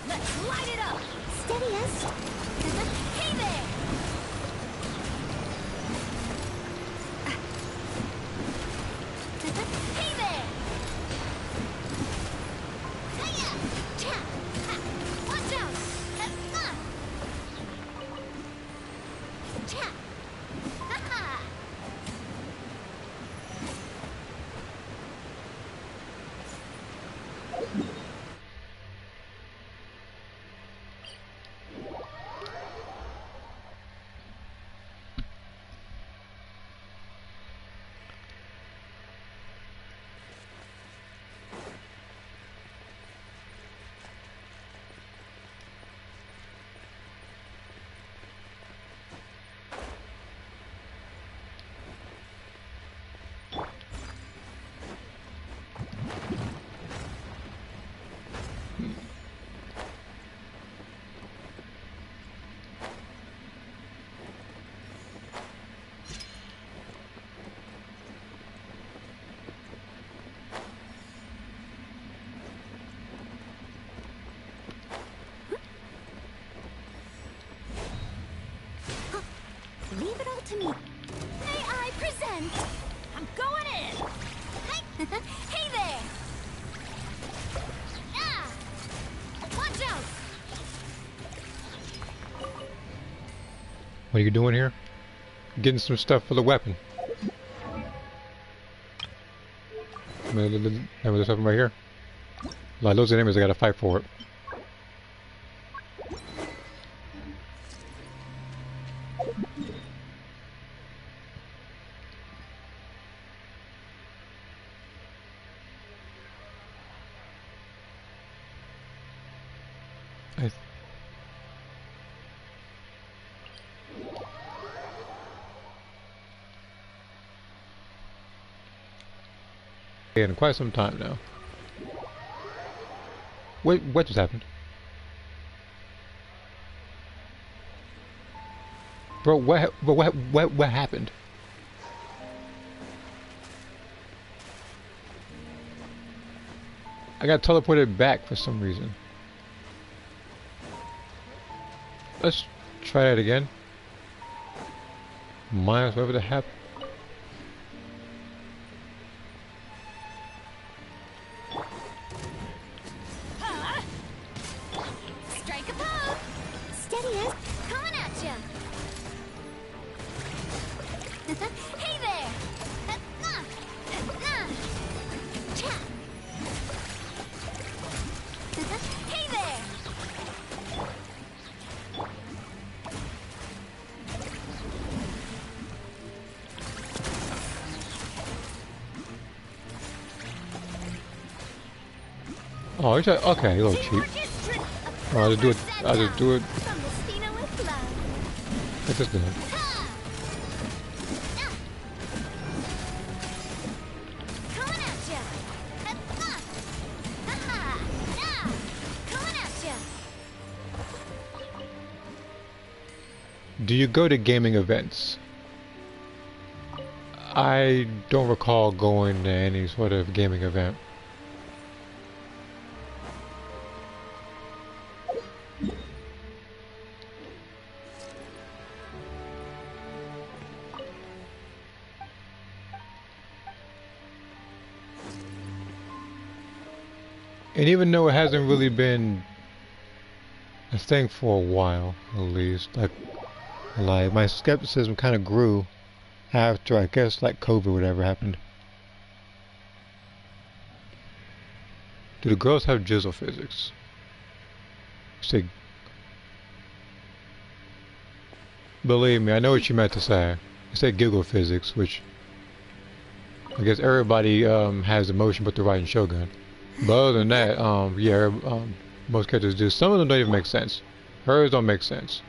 Let's light it up! Steadiest. Hey there! to me. May I present? I'm going in. Hey there. Ah! Watch out. What are you doing here? Getting some stuff for the weapon. Remember this weapon right here? Like those enemies, I gotta fight for it. In quite some time now. Wait, what just happened? Bro, what happened? I got teleported back for some reason. Let's try that again. Minus whatever the happened. Strike a pose. Steady as coming at ya. Hey there. Cha. Hey there. Oh, it's okay, a little cheap. Oh, I'll just do it. I'll just do it. Get this done. Coming at ya. Coming at ya. Do you go to gaming events? I don't recall going to any sort of gaming event. And even though it hasn't really been a thing for a while, at least, like my skepticism kind of grew after, I guess, like COVID, whatever happened. Do the girls have jizzle physics? Say, believe me, I know what you meant to say. I said giggle physics, which I guess everybody has emotion but the right Shogun. But other than that, yeah, most characters do. Some of them don't even make sense. Hers don't make sense.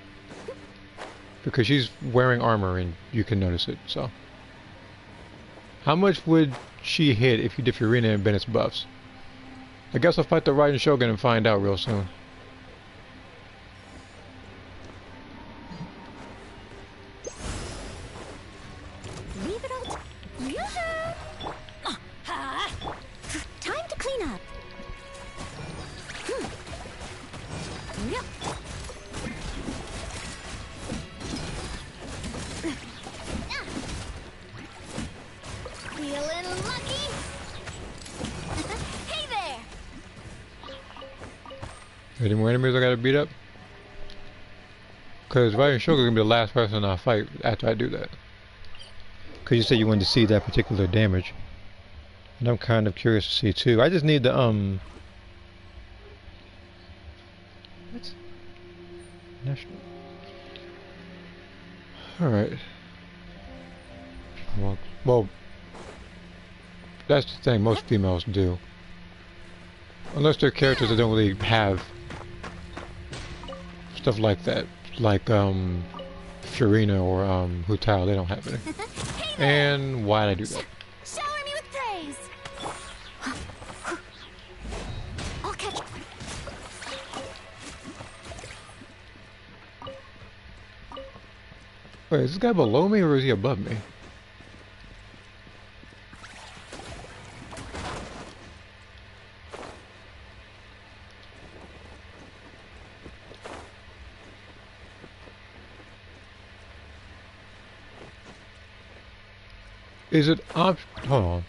Because she's wearing armor and you can notice it, so. How much would she hit if you did Furina and Bennett's buffs? I guess I'll fight the Raiden Shogun and find out real soon. Leave it all. Time to clean up. Yep. Feeling lucky. Hey there. Any more enemies I gotta beat up? Because Raiden Shogun is gonna be the last person I fight after I do that. Because you said you wanted to see that particular damage. And I'm kind of curious to see too. I just need the What? National. Alright. Well, that's the thing most females do. Unless they're characters that don't really have stuff like that. Like Furina or Hutao, they don't have any. And why'd I do that? Shower me with praise. I'll catch. Wait, is this guy below me or is he above me? Is it hold on.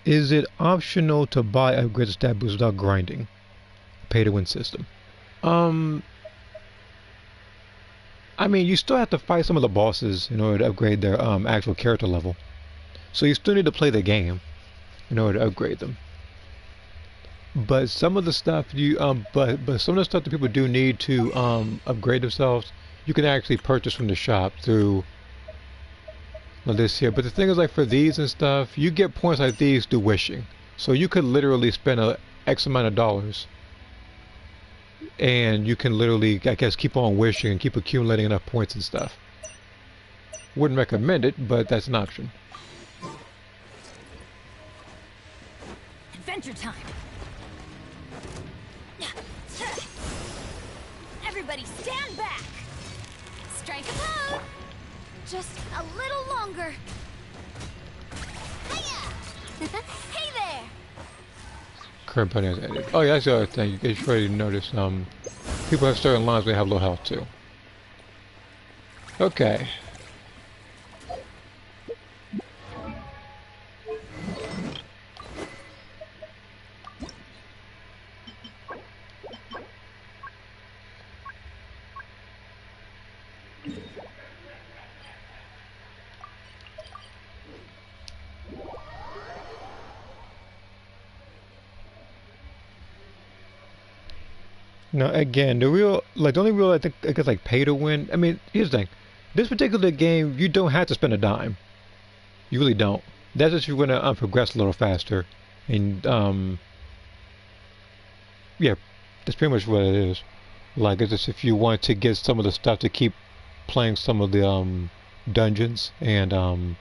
Is it optional to buy upgraded stat boosts without grinding? Pay to win system. I mean, you still have to fight some of the bosses in order to upgrade their actual character level. So you still need to play the game in order to upgrade them. But some of the stuff you but some of the stuff that people do need to upgrade themselves, you can actually purchase from the shop through this here. But the thing is, like for these and stuff, you get points like these through wishing. So you could literally spend a X amount of dollars, and you can literally, I guess, keep on wishing and keep accumulating enough points and stuff. Wouldn't recommend it, but that's an option. Adventure time. Everybody stand back. Strike a pose. Just a little longer. Hiya! Hey there! Current pony has added. Oh yeah, that's the other thing. You guys already noticed. People have certain lines where they have low health too. Okay. Now again, the only real I think I guess like pay to win. I mean, here's the thing: this particular game, you don't have to spend a dime. You really don't. That's just if you want to progress a little faster, and yeah, that's pretty much what it is. Like it's just if you want to get some of the stuff to keep playing some of the dungeons, and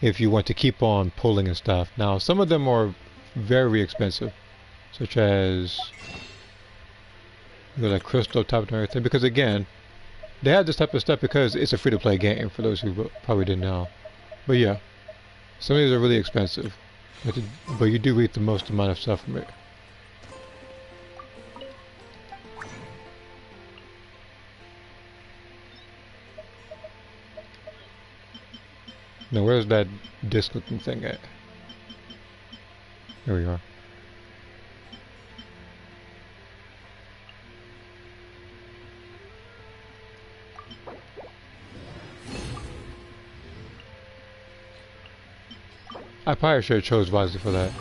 if you want to keep on pulling and stuff. Now, some of them are very expensive, such as like crystal type and everything, because again, they have this type of stuff because it's a free-to-play game, for those who probably didn't know. But yeah, some of these are really expensive, but you do reap the most amount of stuff from it. Now where's that disc looking thing at? Here we are. I probably should have chose wisely for that.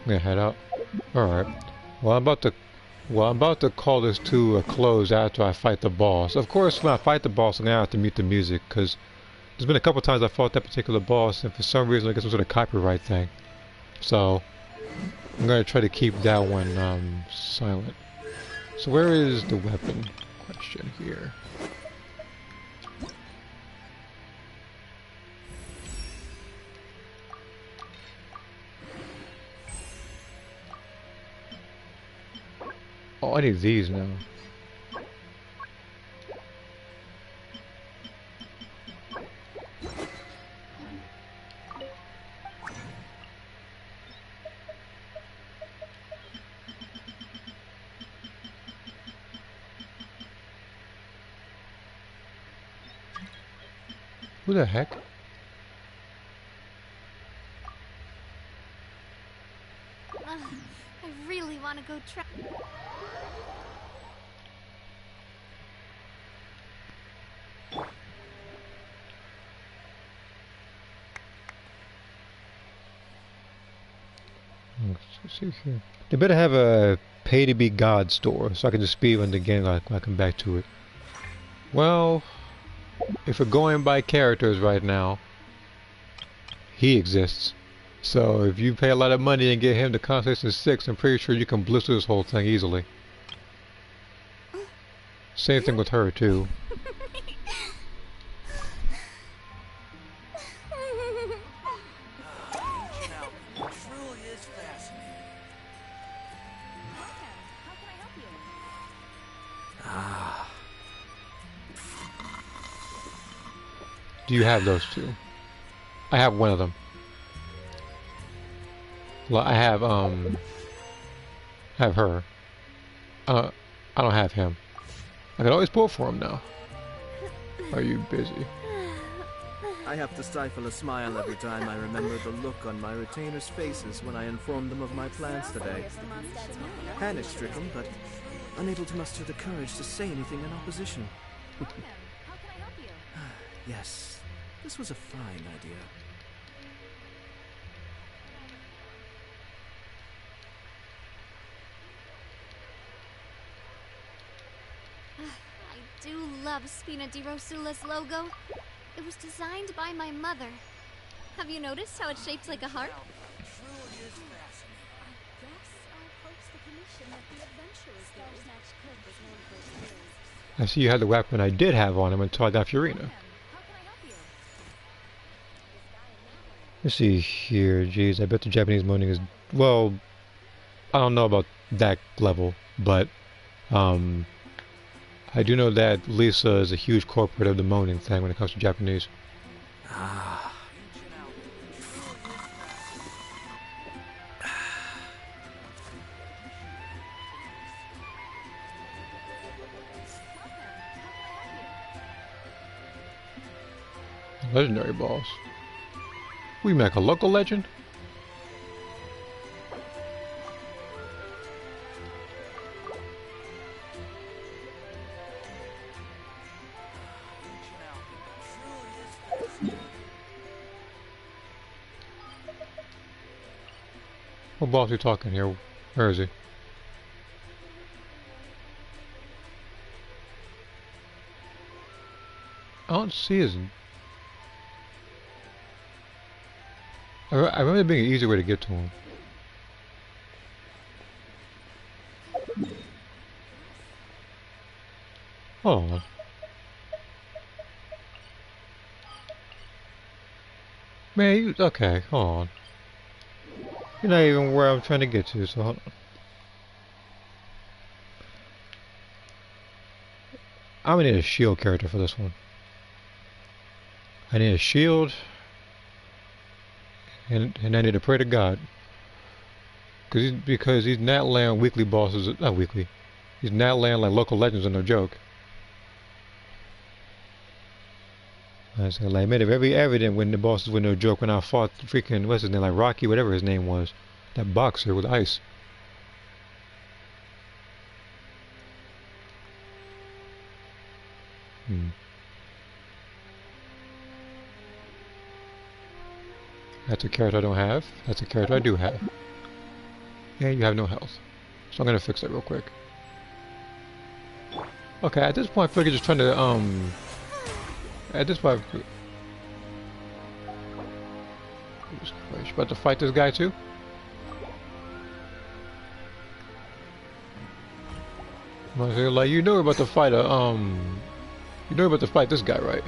I'm gonna head out. Alright. Well, I'm about to call this to a close after I fight the boss. Of course, when I fight the boss, I'm gonna have to mute the music, because there's been a couple times I fought that particular boss, and for some reason I guess it was some sort of copyright thing. So I'm gonna try to keep that one silent. So where is the weapon question here? Oh, I need these now. Who the heck? I really want to go try. Let's see here. They better have a pay to be God store so I can just speedrun the game when I come back to it. Well, if we're going by characters right now, he exists. So if you pay a lot of money and get him to Constellation 6, I'm pretty sure you can blister this whole thing easily. Same thing with her too. Do you have those two? I have one of them. Well, I have her. I don't have him. I can always pull for him now. Are you busy? I have to stifle a smile every time I remember the look on my retainers' faces when I informed them of my plans today. Panic-stricken, but unable to muster the courage to say anything in opposition. Yes, this was a fine idea. I do love Spina di Rosula's logo. It was designed by my mother. Have you noticed how it's shaped like a heart? I see you had the weapon I did have on him until I got Fiorina. Let's see here. Jeez, I bet the Japanese moaning is... Well, I don't know about that level, but... I do know that Lisa is a huge corporate of the moaning thing when it comes to Japanese. Ah. Legendary boss. We make a local legend? What boss are you talking here? Where is he? I don't see his... I remember there being an easy way to get to him. Hold on. Man, you... Okay, hold on. You're not even where I'm trying to get to, so hold on. I'm gonna need a shield character for this one. I need a shield, and I need to pray to God. Because these Natland weekly bosses, not weekly, these Natland like local legends are no joke. I said, like, made it very evident when the bosses were no joke when I fought the freaking, what's his name, like Rocky, whatever his name was. That boxer with ice. That's a character I don't have. That's a character I do have. Yeah, you have no health. So I'm gonna fix that real quick. Okay, at this point I feel like you're just trying to, at this point... You about to fight this guy too? Like, you know we're about to fight a, you know we're about to fight this guy, right?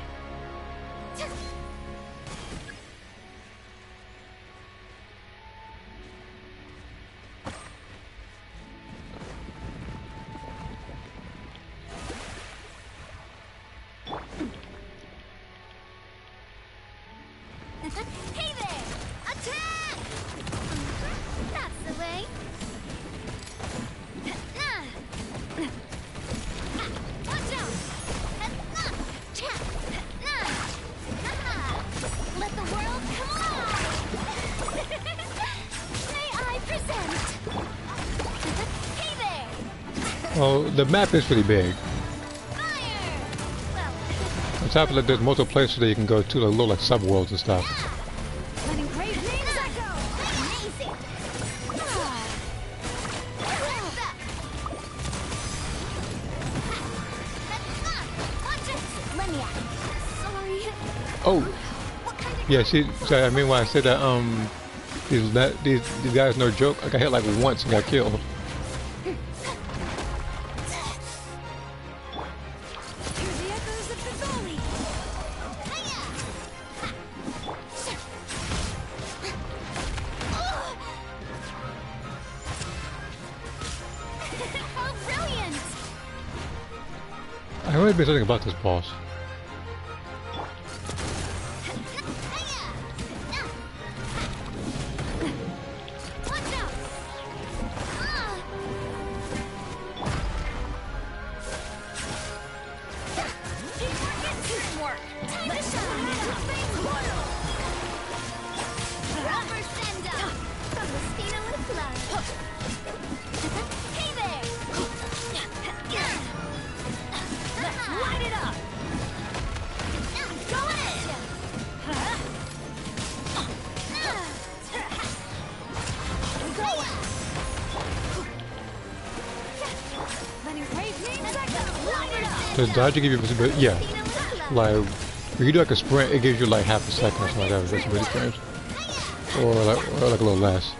Hey there! Attack! That's the way. Watch out! Let the world come alive! May I present? Hey there! Oh, the map is pretty big. On top of that, there's multiple places that you can go to, like little like subworlds and stuff. Letting great names echo. Amazing! Let me out. Sorry. Oh, yeah. See, sorry, I mean when I said that, these guys no joke. I got hit like once and got killed. I heard something about this boss. light it up! Go in! Go! Letting brave names light it up! Does dodge give you visibility? Yeah. Like, if you do like a sprint, it gives you like half a second or something like that, visibility frames. Or like a little less.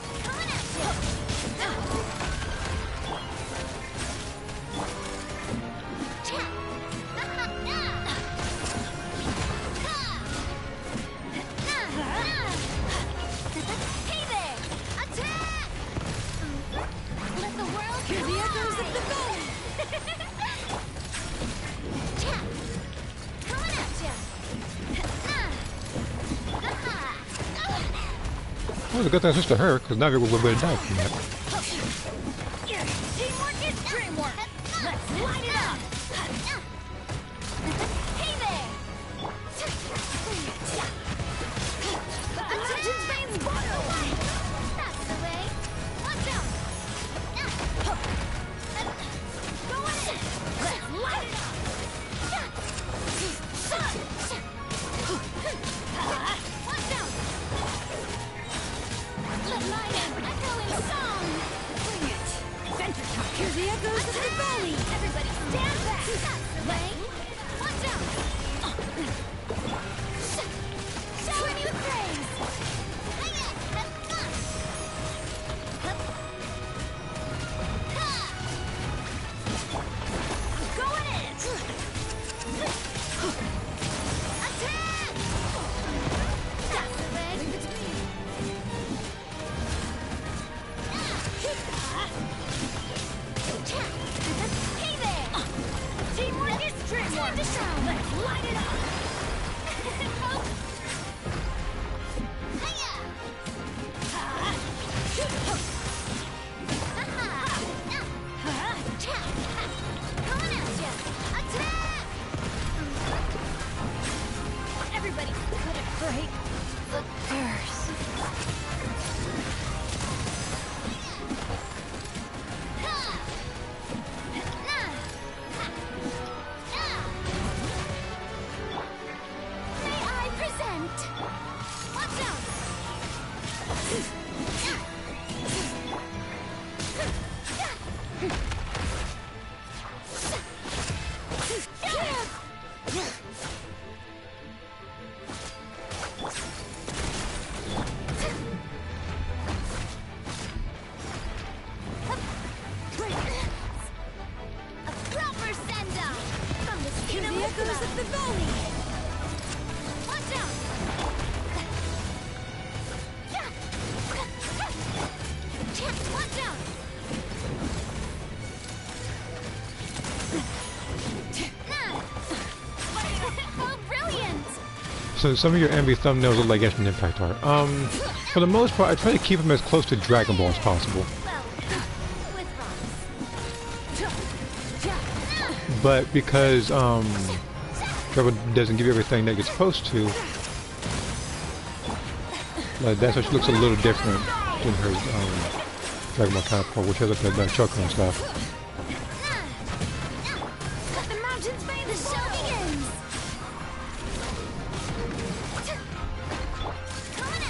Well, it's a good thing I switched to her, because now we're going to die from that. Teamwork is dreamwork! Let's light it up! Hey there! Attention's veins boil! That's the way! Watch out! Go in! Let's light it up! Watch out! Let my name echo in song! Bring it! Center touch! Hear the echoes of the valley! Everybody stand back! That's the way! Watch out! Show me the praise! Going in! Attack! That's the way! Leave it to me! Hey there! Teamwork is dreamwork! Let's light it up! Coming at ya! Attack! Everybody couldn't break the curse. May I present? Watch out! A proper send-off from the echoes of the valley. Watch out! Watch out! Oh, brilliant! So some of your envy thumbnails look like Genshin Impact art. For the most part, I try to keep them as close to Dragon Ball as possible. Well, with rocks. But because Dragon Ball doesn't give you everything that it's supposed to, like that's why she looks a little different than her Dragon Ball counterpart, which has like the choker and stuff. Let the mountains vein the show begins! Coming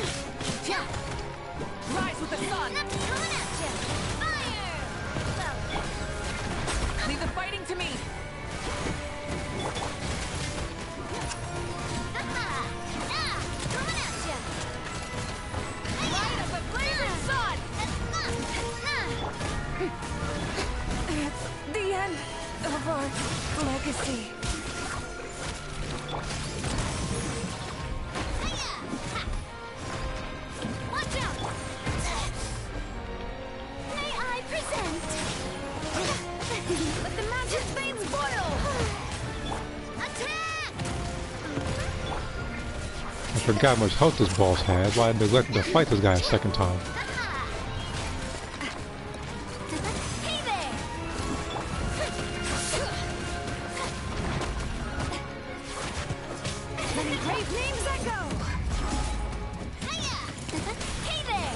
at ya! Rise with the sun! Coming at ya! Fire! Well, Leave the fighting to me! coming at ya! Light of the blazing sun! It's the end of our legacy. Watch out! May I present? Let the mountain's veins boil! Attack! I forgot how much health this boss has. Why I neglected to fight this guy a second time. Hey there! Letting brave names echo! Hey there!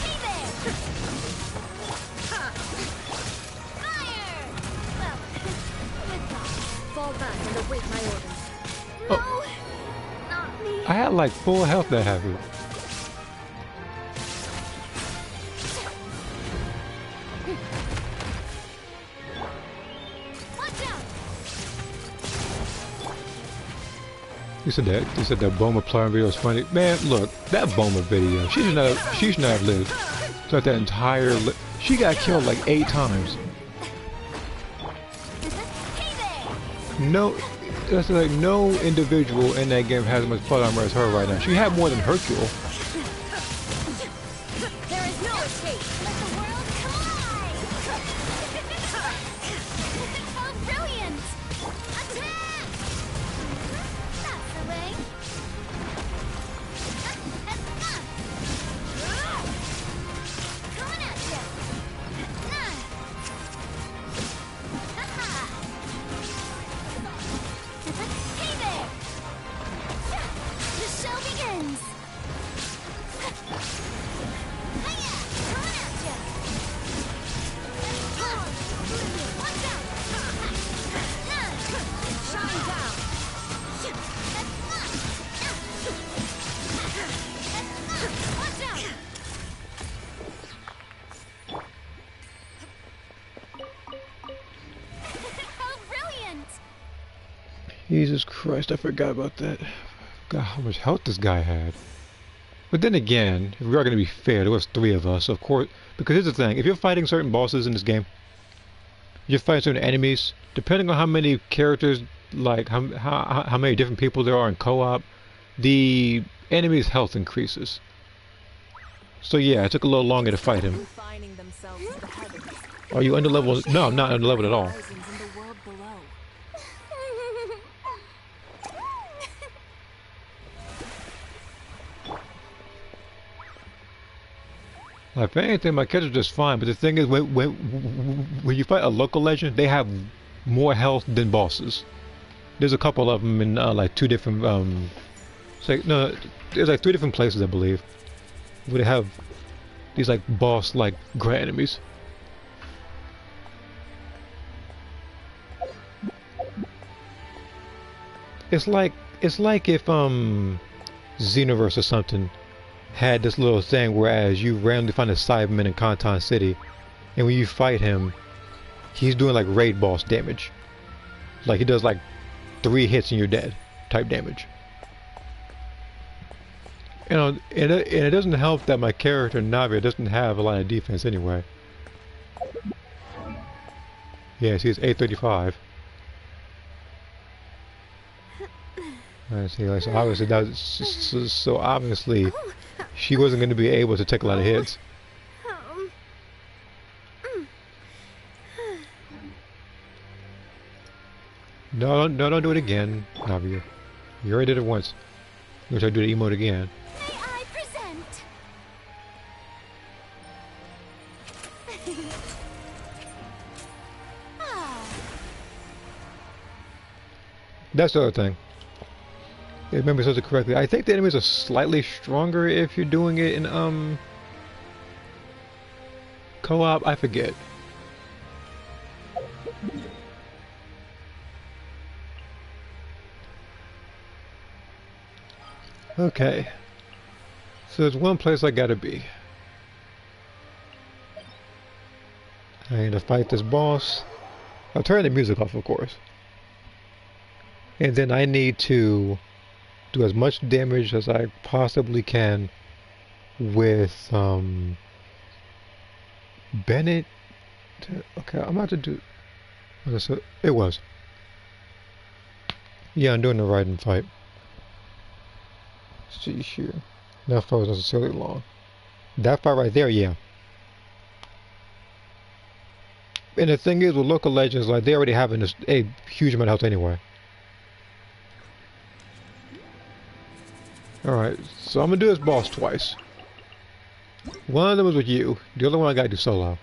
Hey there! Fire! Well, withdraw. Fall back and await my orders. No, not me. I had like full health that happened. Watch out! You said that. You said that Boma playing video was funny. Man, look, that Boma video. She should not have lived. Throughout that entire. She got killed like 8 times. Hey there! No, that's like no individual in that game has as much plot armor as her right now. She had more than Hercule. There is no escape. Let the world collide! How brilliant! Attack! That's the way. Coming at you. Hey there! The show begins! Hiya! Coming at ya! Watch out! Shine down! Watch out! How brilliant! Jesus Christ, I forgot about that. God, how much health this guy had. But then again, if we are going to be fair, there was 3 of us, of course. Because here's the thing, if you're fighting certain bosses in this game, you're fighting certain enemies, depending on how many characters, like how many different people there are in co-op, the enemy's health increases. So yeah, it took a little longer to fight him. Confining themselves to the heavens. Are you under level? No, I'm not under level at all. Horizons in the world below. If anything, my character's just fine. But the thing is, when you fight a local legend, they have more health than bosses. There's a couple of them in like 2 different no, there's like 3 different places I believe where they have these like boss like great enemies. It's like if Xenoverse or something had this little thing whereas you randomly find a Cyberman in Canton City, and when you fight him, he's doing like raid boss damage. Like he does like 3 hits and you're dead type damage. You know, and it doesn't help that my character Navia doesn't have a lot of defense anyway. Yeah, see, it's 835. I see. Like, so obviously so obviously she wasn't going to be able to take a lot of hits. No, don't do it again, Navia. You already did it once. You're going to try to do the emote again. May I present? That's the other thing. If I remember it correctly, I think the enemies are slightly stronger if you're doing it in co-op. I forget. Okay. So there's one place I gotta be. I need to fight this boss. I'll turn the music off, of course. And then I need to do as much damage as I possibly can with Bennett. Okay, I'm about to do. Okay, so it was. Yeah, I'm doing the Raiden fight. See here. That fight was necessarily long. That fight right there, yeah. And the thing is, with local legends, like they already have a huge amount of health anyway. Alright, so I'm gonna do this boss twice. One of them was with you, the other one I gotta do solo.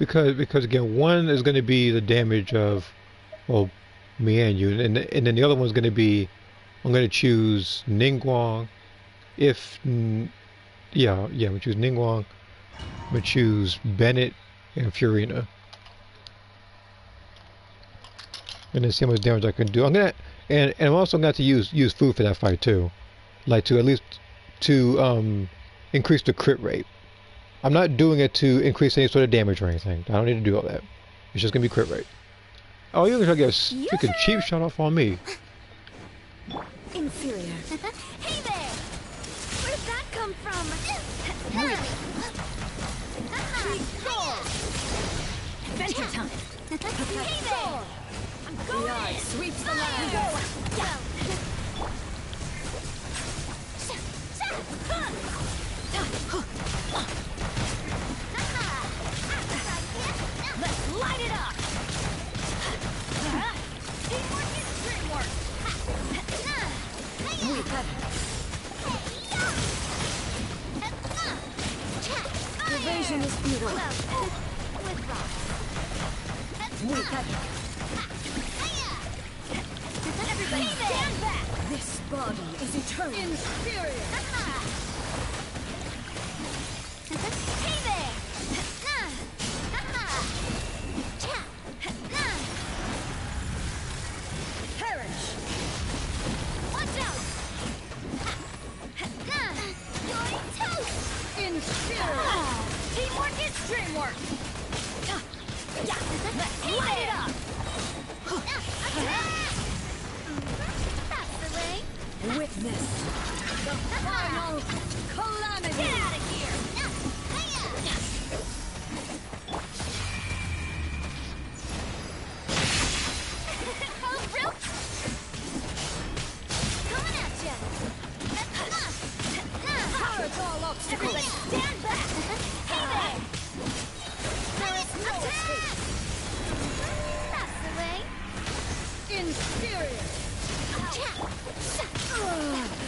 because again, one is going to be the damage of, well, me and you, and then the other one's going to be, I'm going to choose Ningguang. Yeah, I'm going to choose Ningguang. I'm going to choose Bennett and Furina. And then see how much damage I can do. And I'm also going to have to use food for that fight too. Like to at least to increase the crit rate. I'm not doing it to increase any sort of damage or anything. I don't need to do all that. It's just going to be crit rate. Oh, you're going to get a freaking cheap shot off on me. Inferior. Hey there! Where'd that come from? Adventure time. Hey there! I'm going The eye in. sweeps the land. Let's light it up! Teamwork is dreamwork! Evasion is futile. With rocks. Everybody stand back! This body is eternal. Inferior! Hey there! Perish. Watch out! You're toast! Inferior. Teamwork is dreamwork! Let's light it up! That's the way! Witness the final calamity. Get out of here! Oh, real? Coming at ya! Pirates all obstacles. Everybody stand back! Hey there! There is no escape. That's the way! Inferior.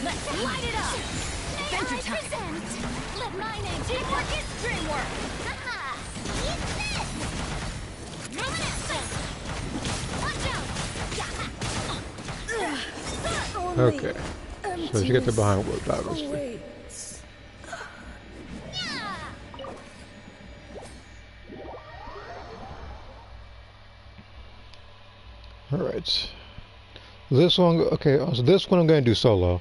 Let's light it up! Adventure May I time. present? Let my name teamwork is dreamwork! Haha! Eat this! Coming at ya! Watch out! Okay. So she gets the behind work, obviously. Awaits. Yeah! Alright. This one, okay, so this one I'm going to do solo.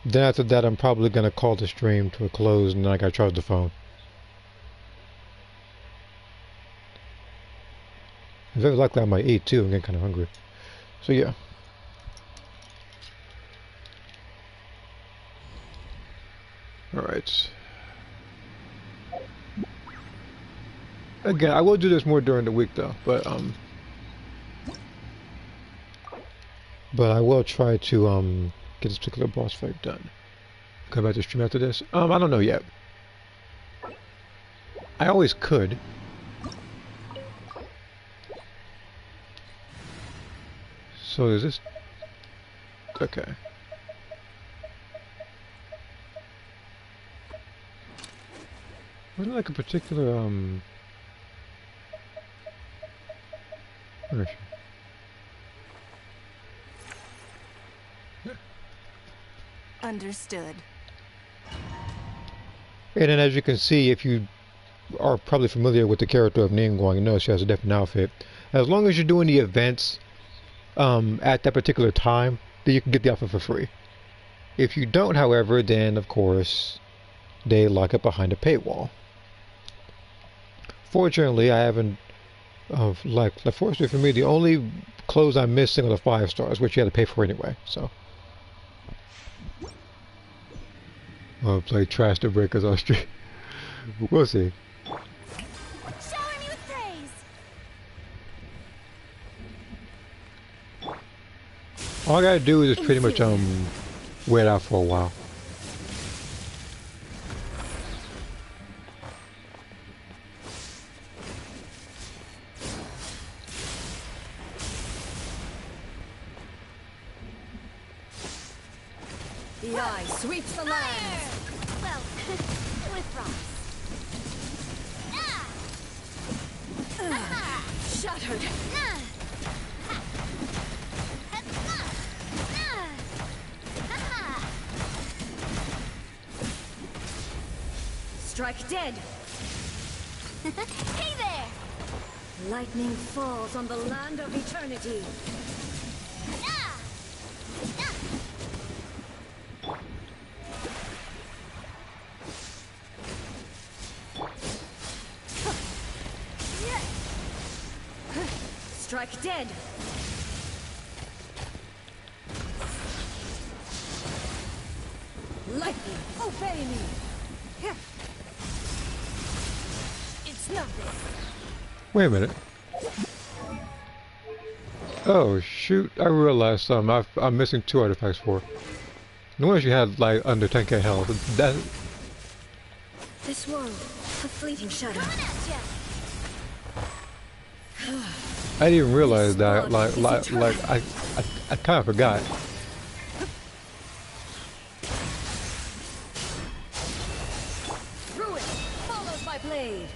Then after that, I'm probably going to call the stream to a close, and then I got to charge the phone. Very likely I might eat too. I'm getting kind of hungry. So yeah. Alright. Again, I will do this more during the week though, but I will try to get this particular boss fight done. Come back to stream after this. I don't know yet. I always could. So is this okay? Wasn't like a particular where is she? Understood. And then as you can see, if you are probably familiar with the character of Ningguang, you know she has a different outfit. As long as you're doing the events at that particular time, then you can get the outfit for free. If you don't, however, then of course they lock it behind a paywall. Fortunately, I haven't fortunately for me, the only clothes I'm missing are the 5 stars, which you had to pay for anyway, so I'll play Trash the Breakers on stream. We'll see. Shower me with praise! All I gotta do is just pretty much wait out for a while. The eye sweeps the land. Well, with rocks. Ah! Shattered. Strike dead. Hey there! Lightning falls on the land of eternity. Strike dead. Lightning, obey me. It's nothing. Wait a minute. Oh shoot! I realized something. I'm missing 2 artifacts for. No wonder she had like under 10k health. That. This world, a fleeting shadow. I didn't even realize that. I kind of forgot. Ruin follows my blade.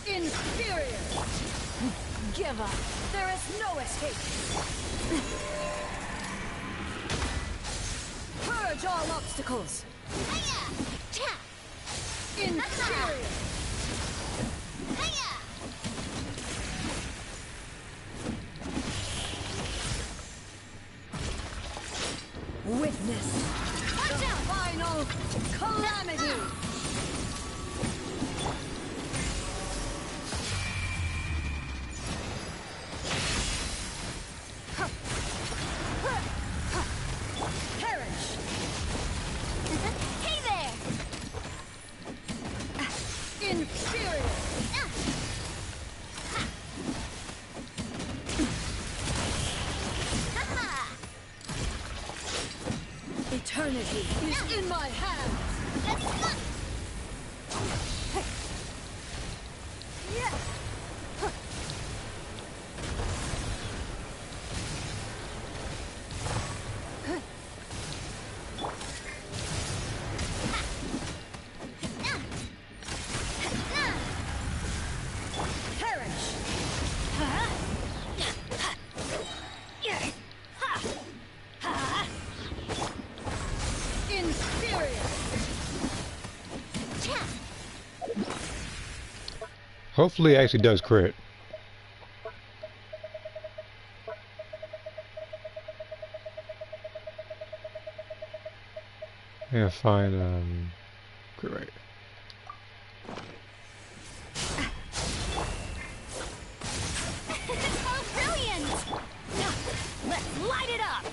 Inferior. Give up. There is no escape. Purge all obstacles. Inferior. Witness the final calamity. Perish. Hey there! Inferior. Eternity is in my hands. Hopefully it actually does crit. Yeah, fine, crit rate. Oh, brilliant! Let's light it up!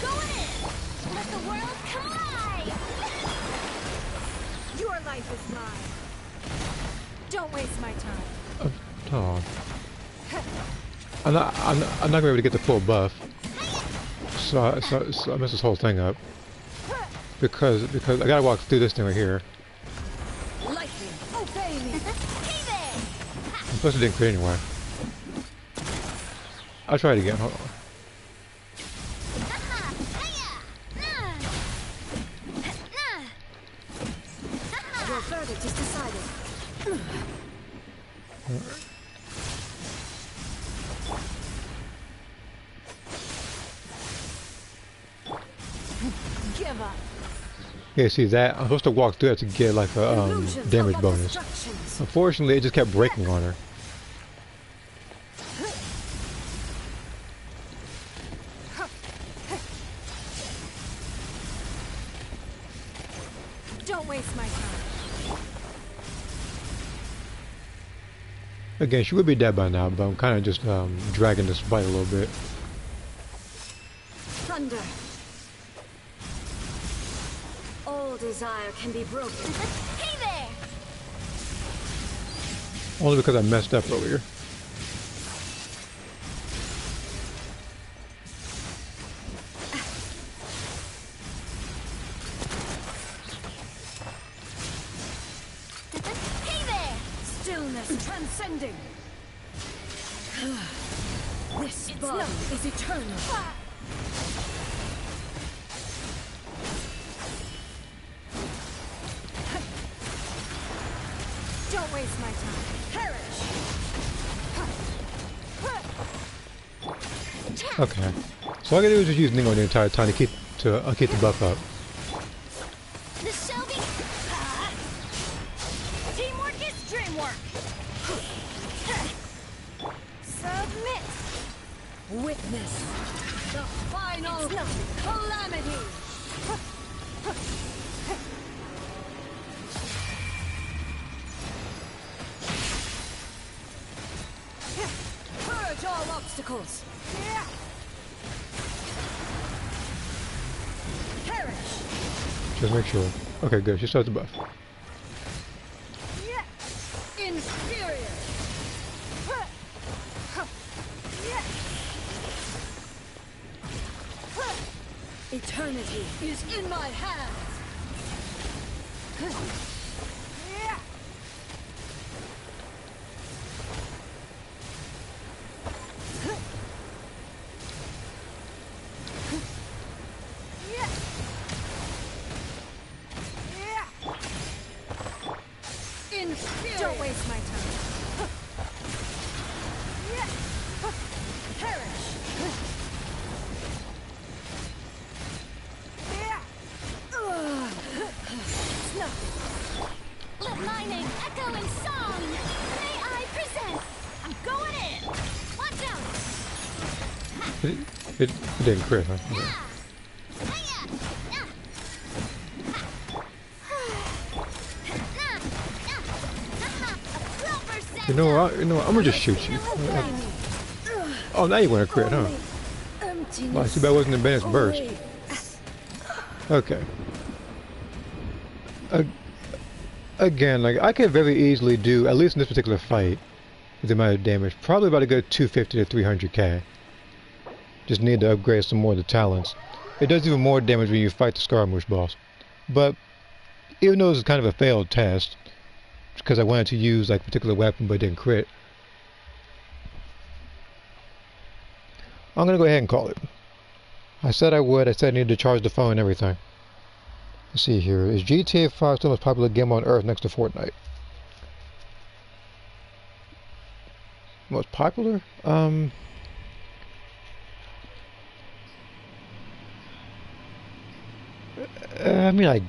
Going in! Let the world collide! Your life is mine. Don't waste my time. Oh. I'm not gonna be able to get the full buff. So I messed this whole thing up. Because I gotta walk through this thing right here. Lightning, obey me. And plus it didn't crit anyway. I'll try it again, hold on. Your verdict is decided. Give up. Yeah, see that? I'm supposed to walk through that to get like a damage bonus. Unfortunately, it just kept breaking on her. Don't waste my time. Again, she would be dead by now, but I'm kind of just dragging this fight a little bit. Thunder. All desire can be broken. Hey there! Only because I messed up earlier. Hey there! Stillness transcending. This bond is eternal. Don't waste my time. Okay. So all I gotta do is just use Ningo the entire time to keep the buff up. The Shelby. Teamwork is dreamwork. Submit. Witness the final calamity. Purge all obstacles. Perish. Just make sure. Okay, good. She starts the buff. Inferior. Eternity is in my hands. Don't waste my time. Perish. Let my name echo in song. May I present? I'm going in. Watch out. It didn't crit, huh? Yeah. You know what? I'm gonna just shoot you. Oh, now you want to crit, huh? Well, too bad it wasn't the advanced burst. Okay. Again, like I could very easily do, at least in this particular fight, with the amount of damage, probably about a good 250 to 300k. Just need to upgrade some more of the talents. It does even more damage when you fight the Scaramouche boss. But even though it's kind of a failed test, because I wanted to use like a particular weapon but didn't crit, I'm gonna go ahead and call it. I said I would. I said I needed to charge the phone and everything. Let's see here. Is GTA 5 still the most popular game on Earth next to Fortnite? Most popular? I mean,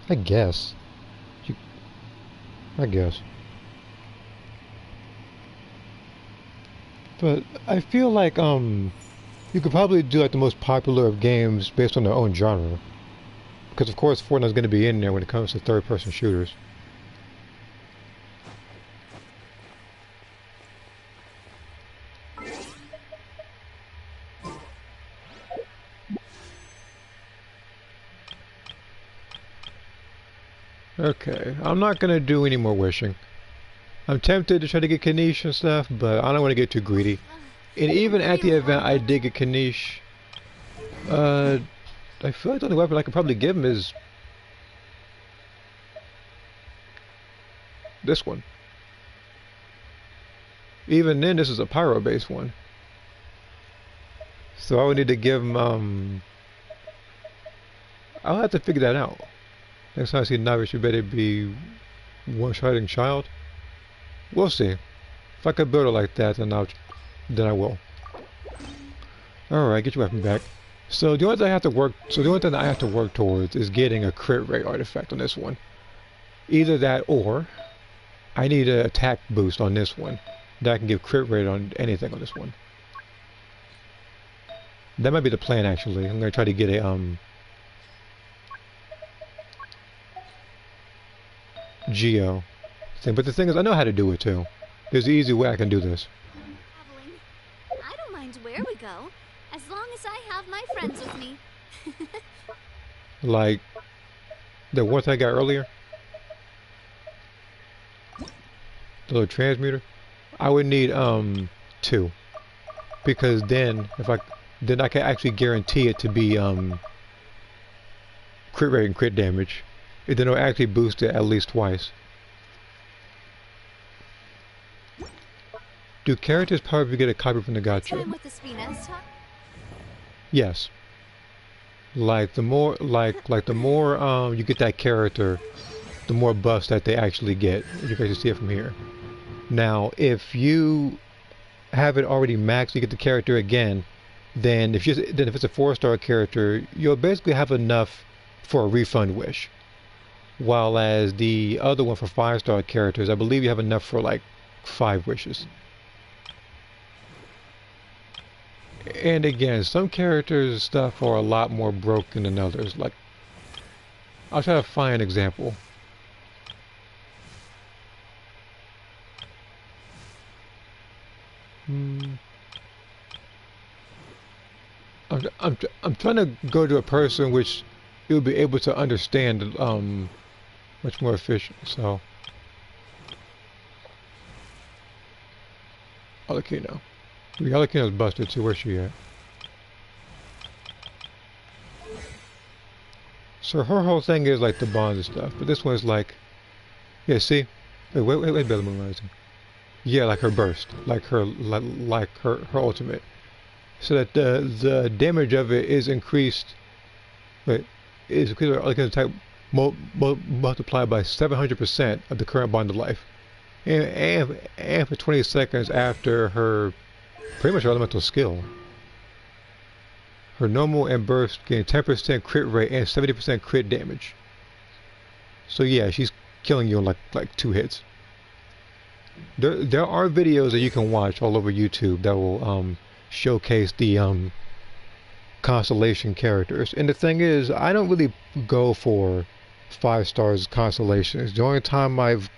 I guess. I guess. But I feel like you could probably do like the most popular of games based on their own genre. Because of course Fortnite's going to be in there when it comes to third-person shooters. Okay, I'm not going to do any more wishing. I'm tempted to try to get Kanish and stuff, but I don't want to get too greedy. And even at the event I did get Kanish. I feel like the only weapon I could probably give him is this one. Even then, this is a pyro-based one. So I would need to give him, I'll have to figure that out. Next time I see Novice, you better be one-shotting child. We'll see. If I could build it like that, then I will. Alright, get your weapon back. So the only thing I have to work towards is getting a crit rate artifact on this one. Either that or I need an attack boost on this one that I can give crit rate on anything on this one. That might be the plan actually. I'm gonna try to get a Geo thing, but the thing is I know how to do it too. There's an easy way I can do this. I don't mind where we go, as long as I have my friends with me. Like the one I got earlier, the little transmuter. I would need 2, because then I can actually guarantee it to be crit rate and crit damage. Then it'll actually boost it at least twice. Do characters power if you get a copy from the gacha? Time with the Spinas talk? Yes. Like the more you get that character, the more buffs that they actually get. You guys can see it from here. Now, if you have it already maxed, you get the character again. Then if it's a 4-star character, you'll basically have enough for a refund wish. While as the other one for 5-star characters, I believe you have enough for like 5 wishes. And again, some characters' stuff are a lot more broken than others. Like, I'll try to find an example. I'm trying to go to a person which you'll be able to understand much more efficient. So, Alakino. The Alakino's busted too. Where's she at? So her whole thing is like the bonds and stuff, but this one's like, yeah. See, wait, Bella Moon Rising. Yeah, like her burst, like her ultimate, so that the damage of it is increased. Wait, is increased like an attack multiplied by 700% of the current bond of life, and for 20 seconds after her pretty much her elemental skill. Her normal and burst gain 10% crit rate and 70% crit damage. So yeah, she's killing you in like 2 hits. There are videos that you can watch all over YouTube that will showcase the constellation characters. And the thing is, I don't really go for 5 stars constellations. The only time I've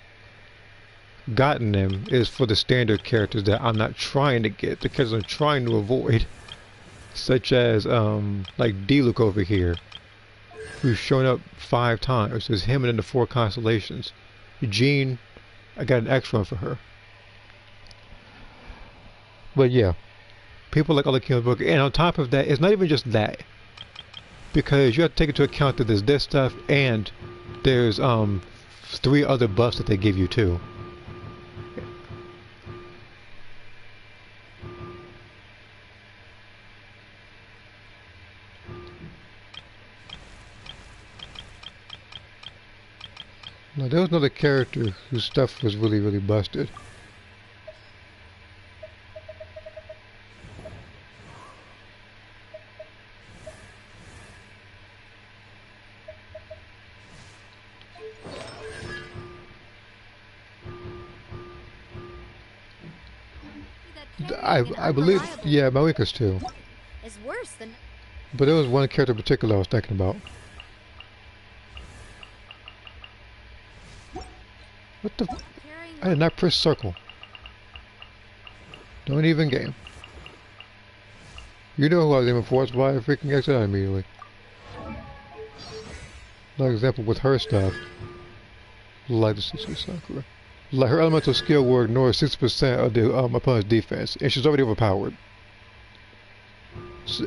gotten them is for the standard characters that I'm not trying to get, the characters I'm trying to avoid. Such as like D-Luke over here, who's shown up 5 times. There's him and then the 4 constellations. Jean, I got an extra one for her. But yeah, people like other King's Book, and on top of that, it's not even just that, because you have to take into account that there's this stuff and there's 3 other buffs that they give you too. Now there was another character whose stuff was really busted. I believe, yeah, Malika's too. Is worse than. But there was one character in particular I was thinking about. What the? I did not press circle. Don't even game. You know who I was aiming for, that's why I freaking exited out immediately. Another example with her stuff. Like the Sakura. Like her elemental skill will ignore 60% of the opponent's defense, and she's already overpowered.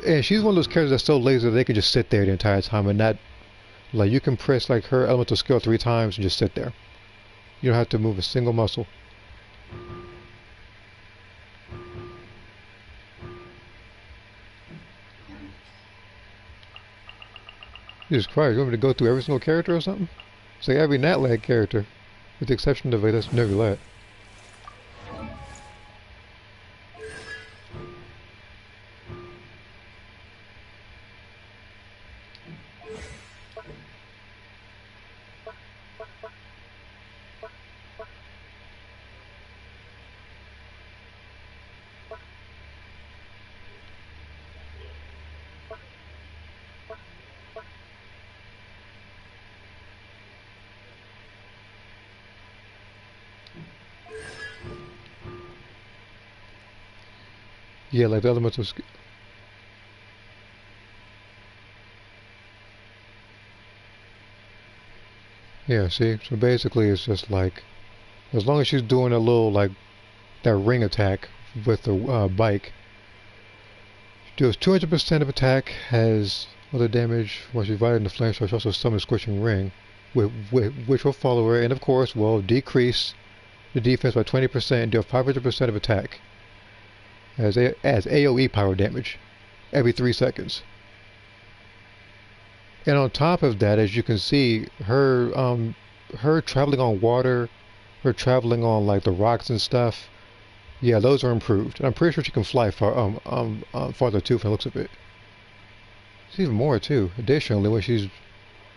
And she's one of those characters that's so lazy that they can just sit there the entire time and not, like, you can press like her elemental skill 3 times and just sit there. You don't have to move a single muscle. Jesus Christ, you want me to go through every single character or something? It's like every Natlag character, with the exception of that's Neverlet. Yeah, like the elemental skill. Yeah, see? So basically it's just like, as long as she's doing a little, like, that ring attack with the bike, she does 200% of attack, has other damage while she's riding the flame, so she also summons Scorching Ring, which will follow her, and of course will decrease the defense by 20% and deal 500% of attack. As AoE power damage every 3 seconds. And on top of that, as you can see, her traveling on water, her traveling on like the rocks and stuff, yeah, those are improved. And I'm pretty sure she can fly farther too, from the looks of it. It's even more too. Additionally, when she's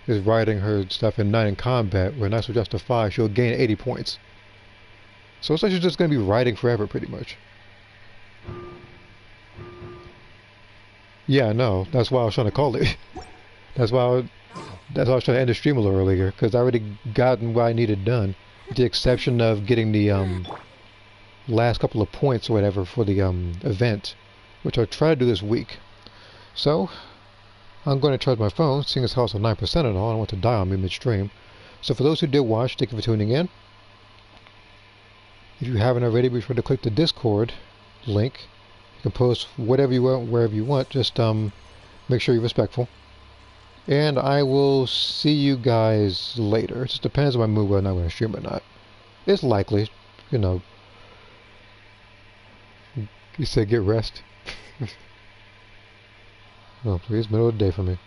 is riding her stuff in 9 in combat, where Nice will justify, she'll gain 80 points. So it's like she's just gonna be riding forever, pretty much. Yeah, I know. That's why I was trying to call it. That's why I was trying to end the stream a little earlier, because I already gotten what I needed done, with the exception of getting the last couple of points or whatever for the event, which I'll try to do this week. So I'm going to charge my phone, seeing as how it's at 9% and all. I don't want to die on me midstream. So for those who did watch, thank you for tuning in. If you haven't already, be sure to click the Discord link. You can post whatever you want, wherever you want. Just make sure you're respectful. And I will see you guys later. It just depends on my mood whether or not I'm going to stream or not. It's likely, you know. You said get rest. Oh, please, middle of the day for me.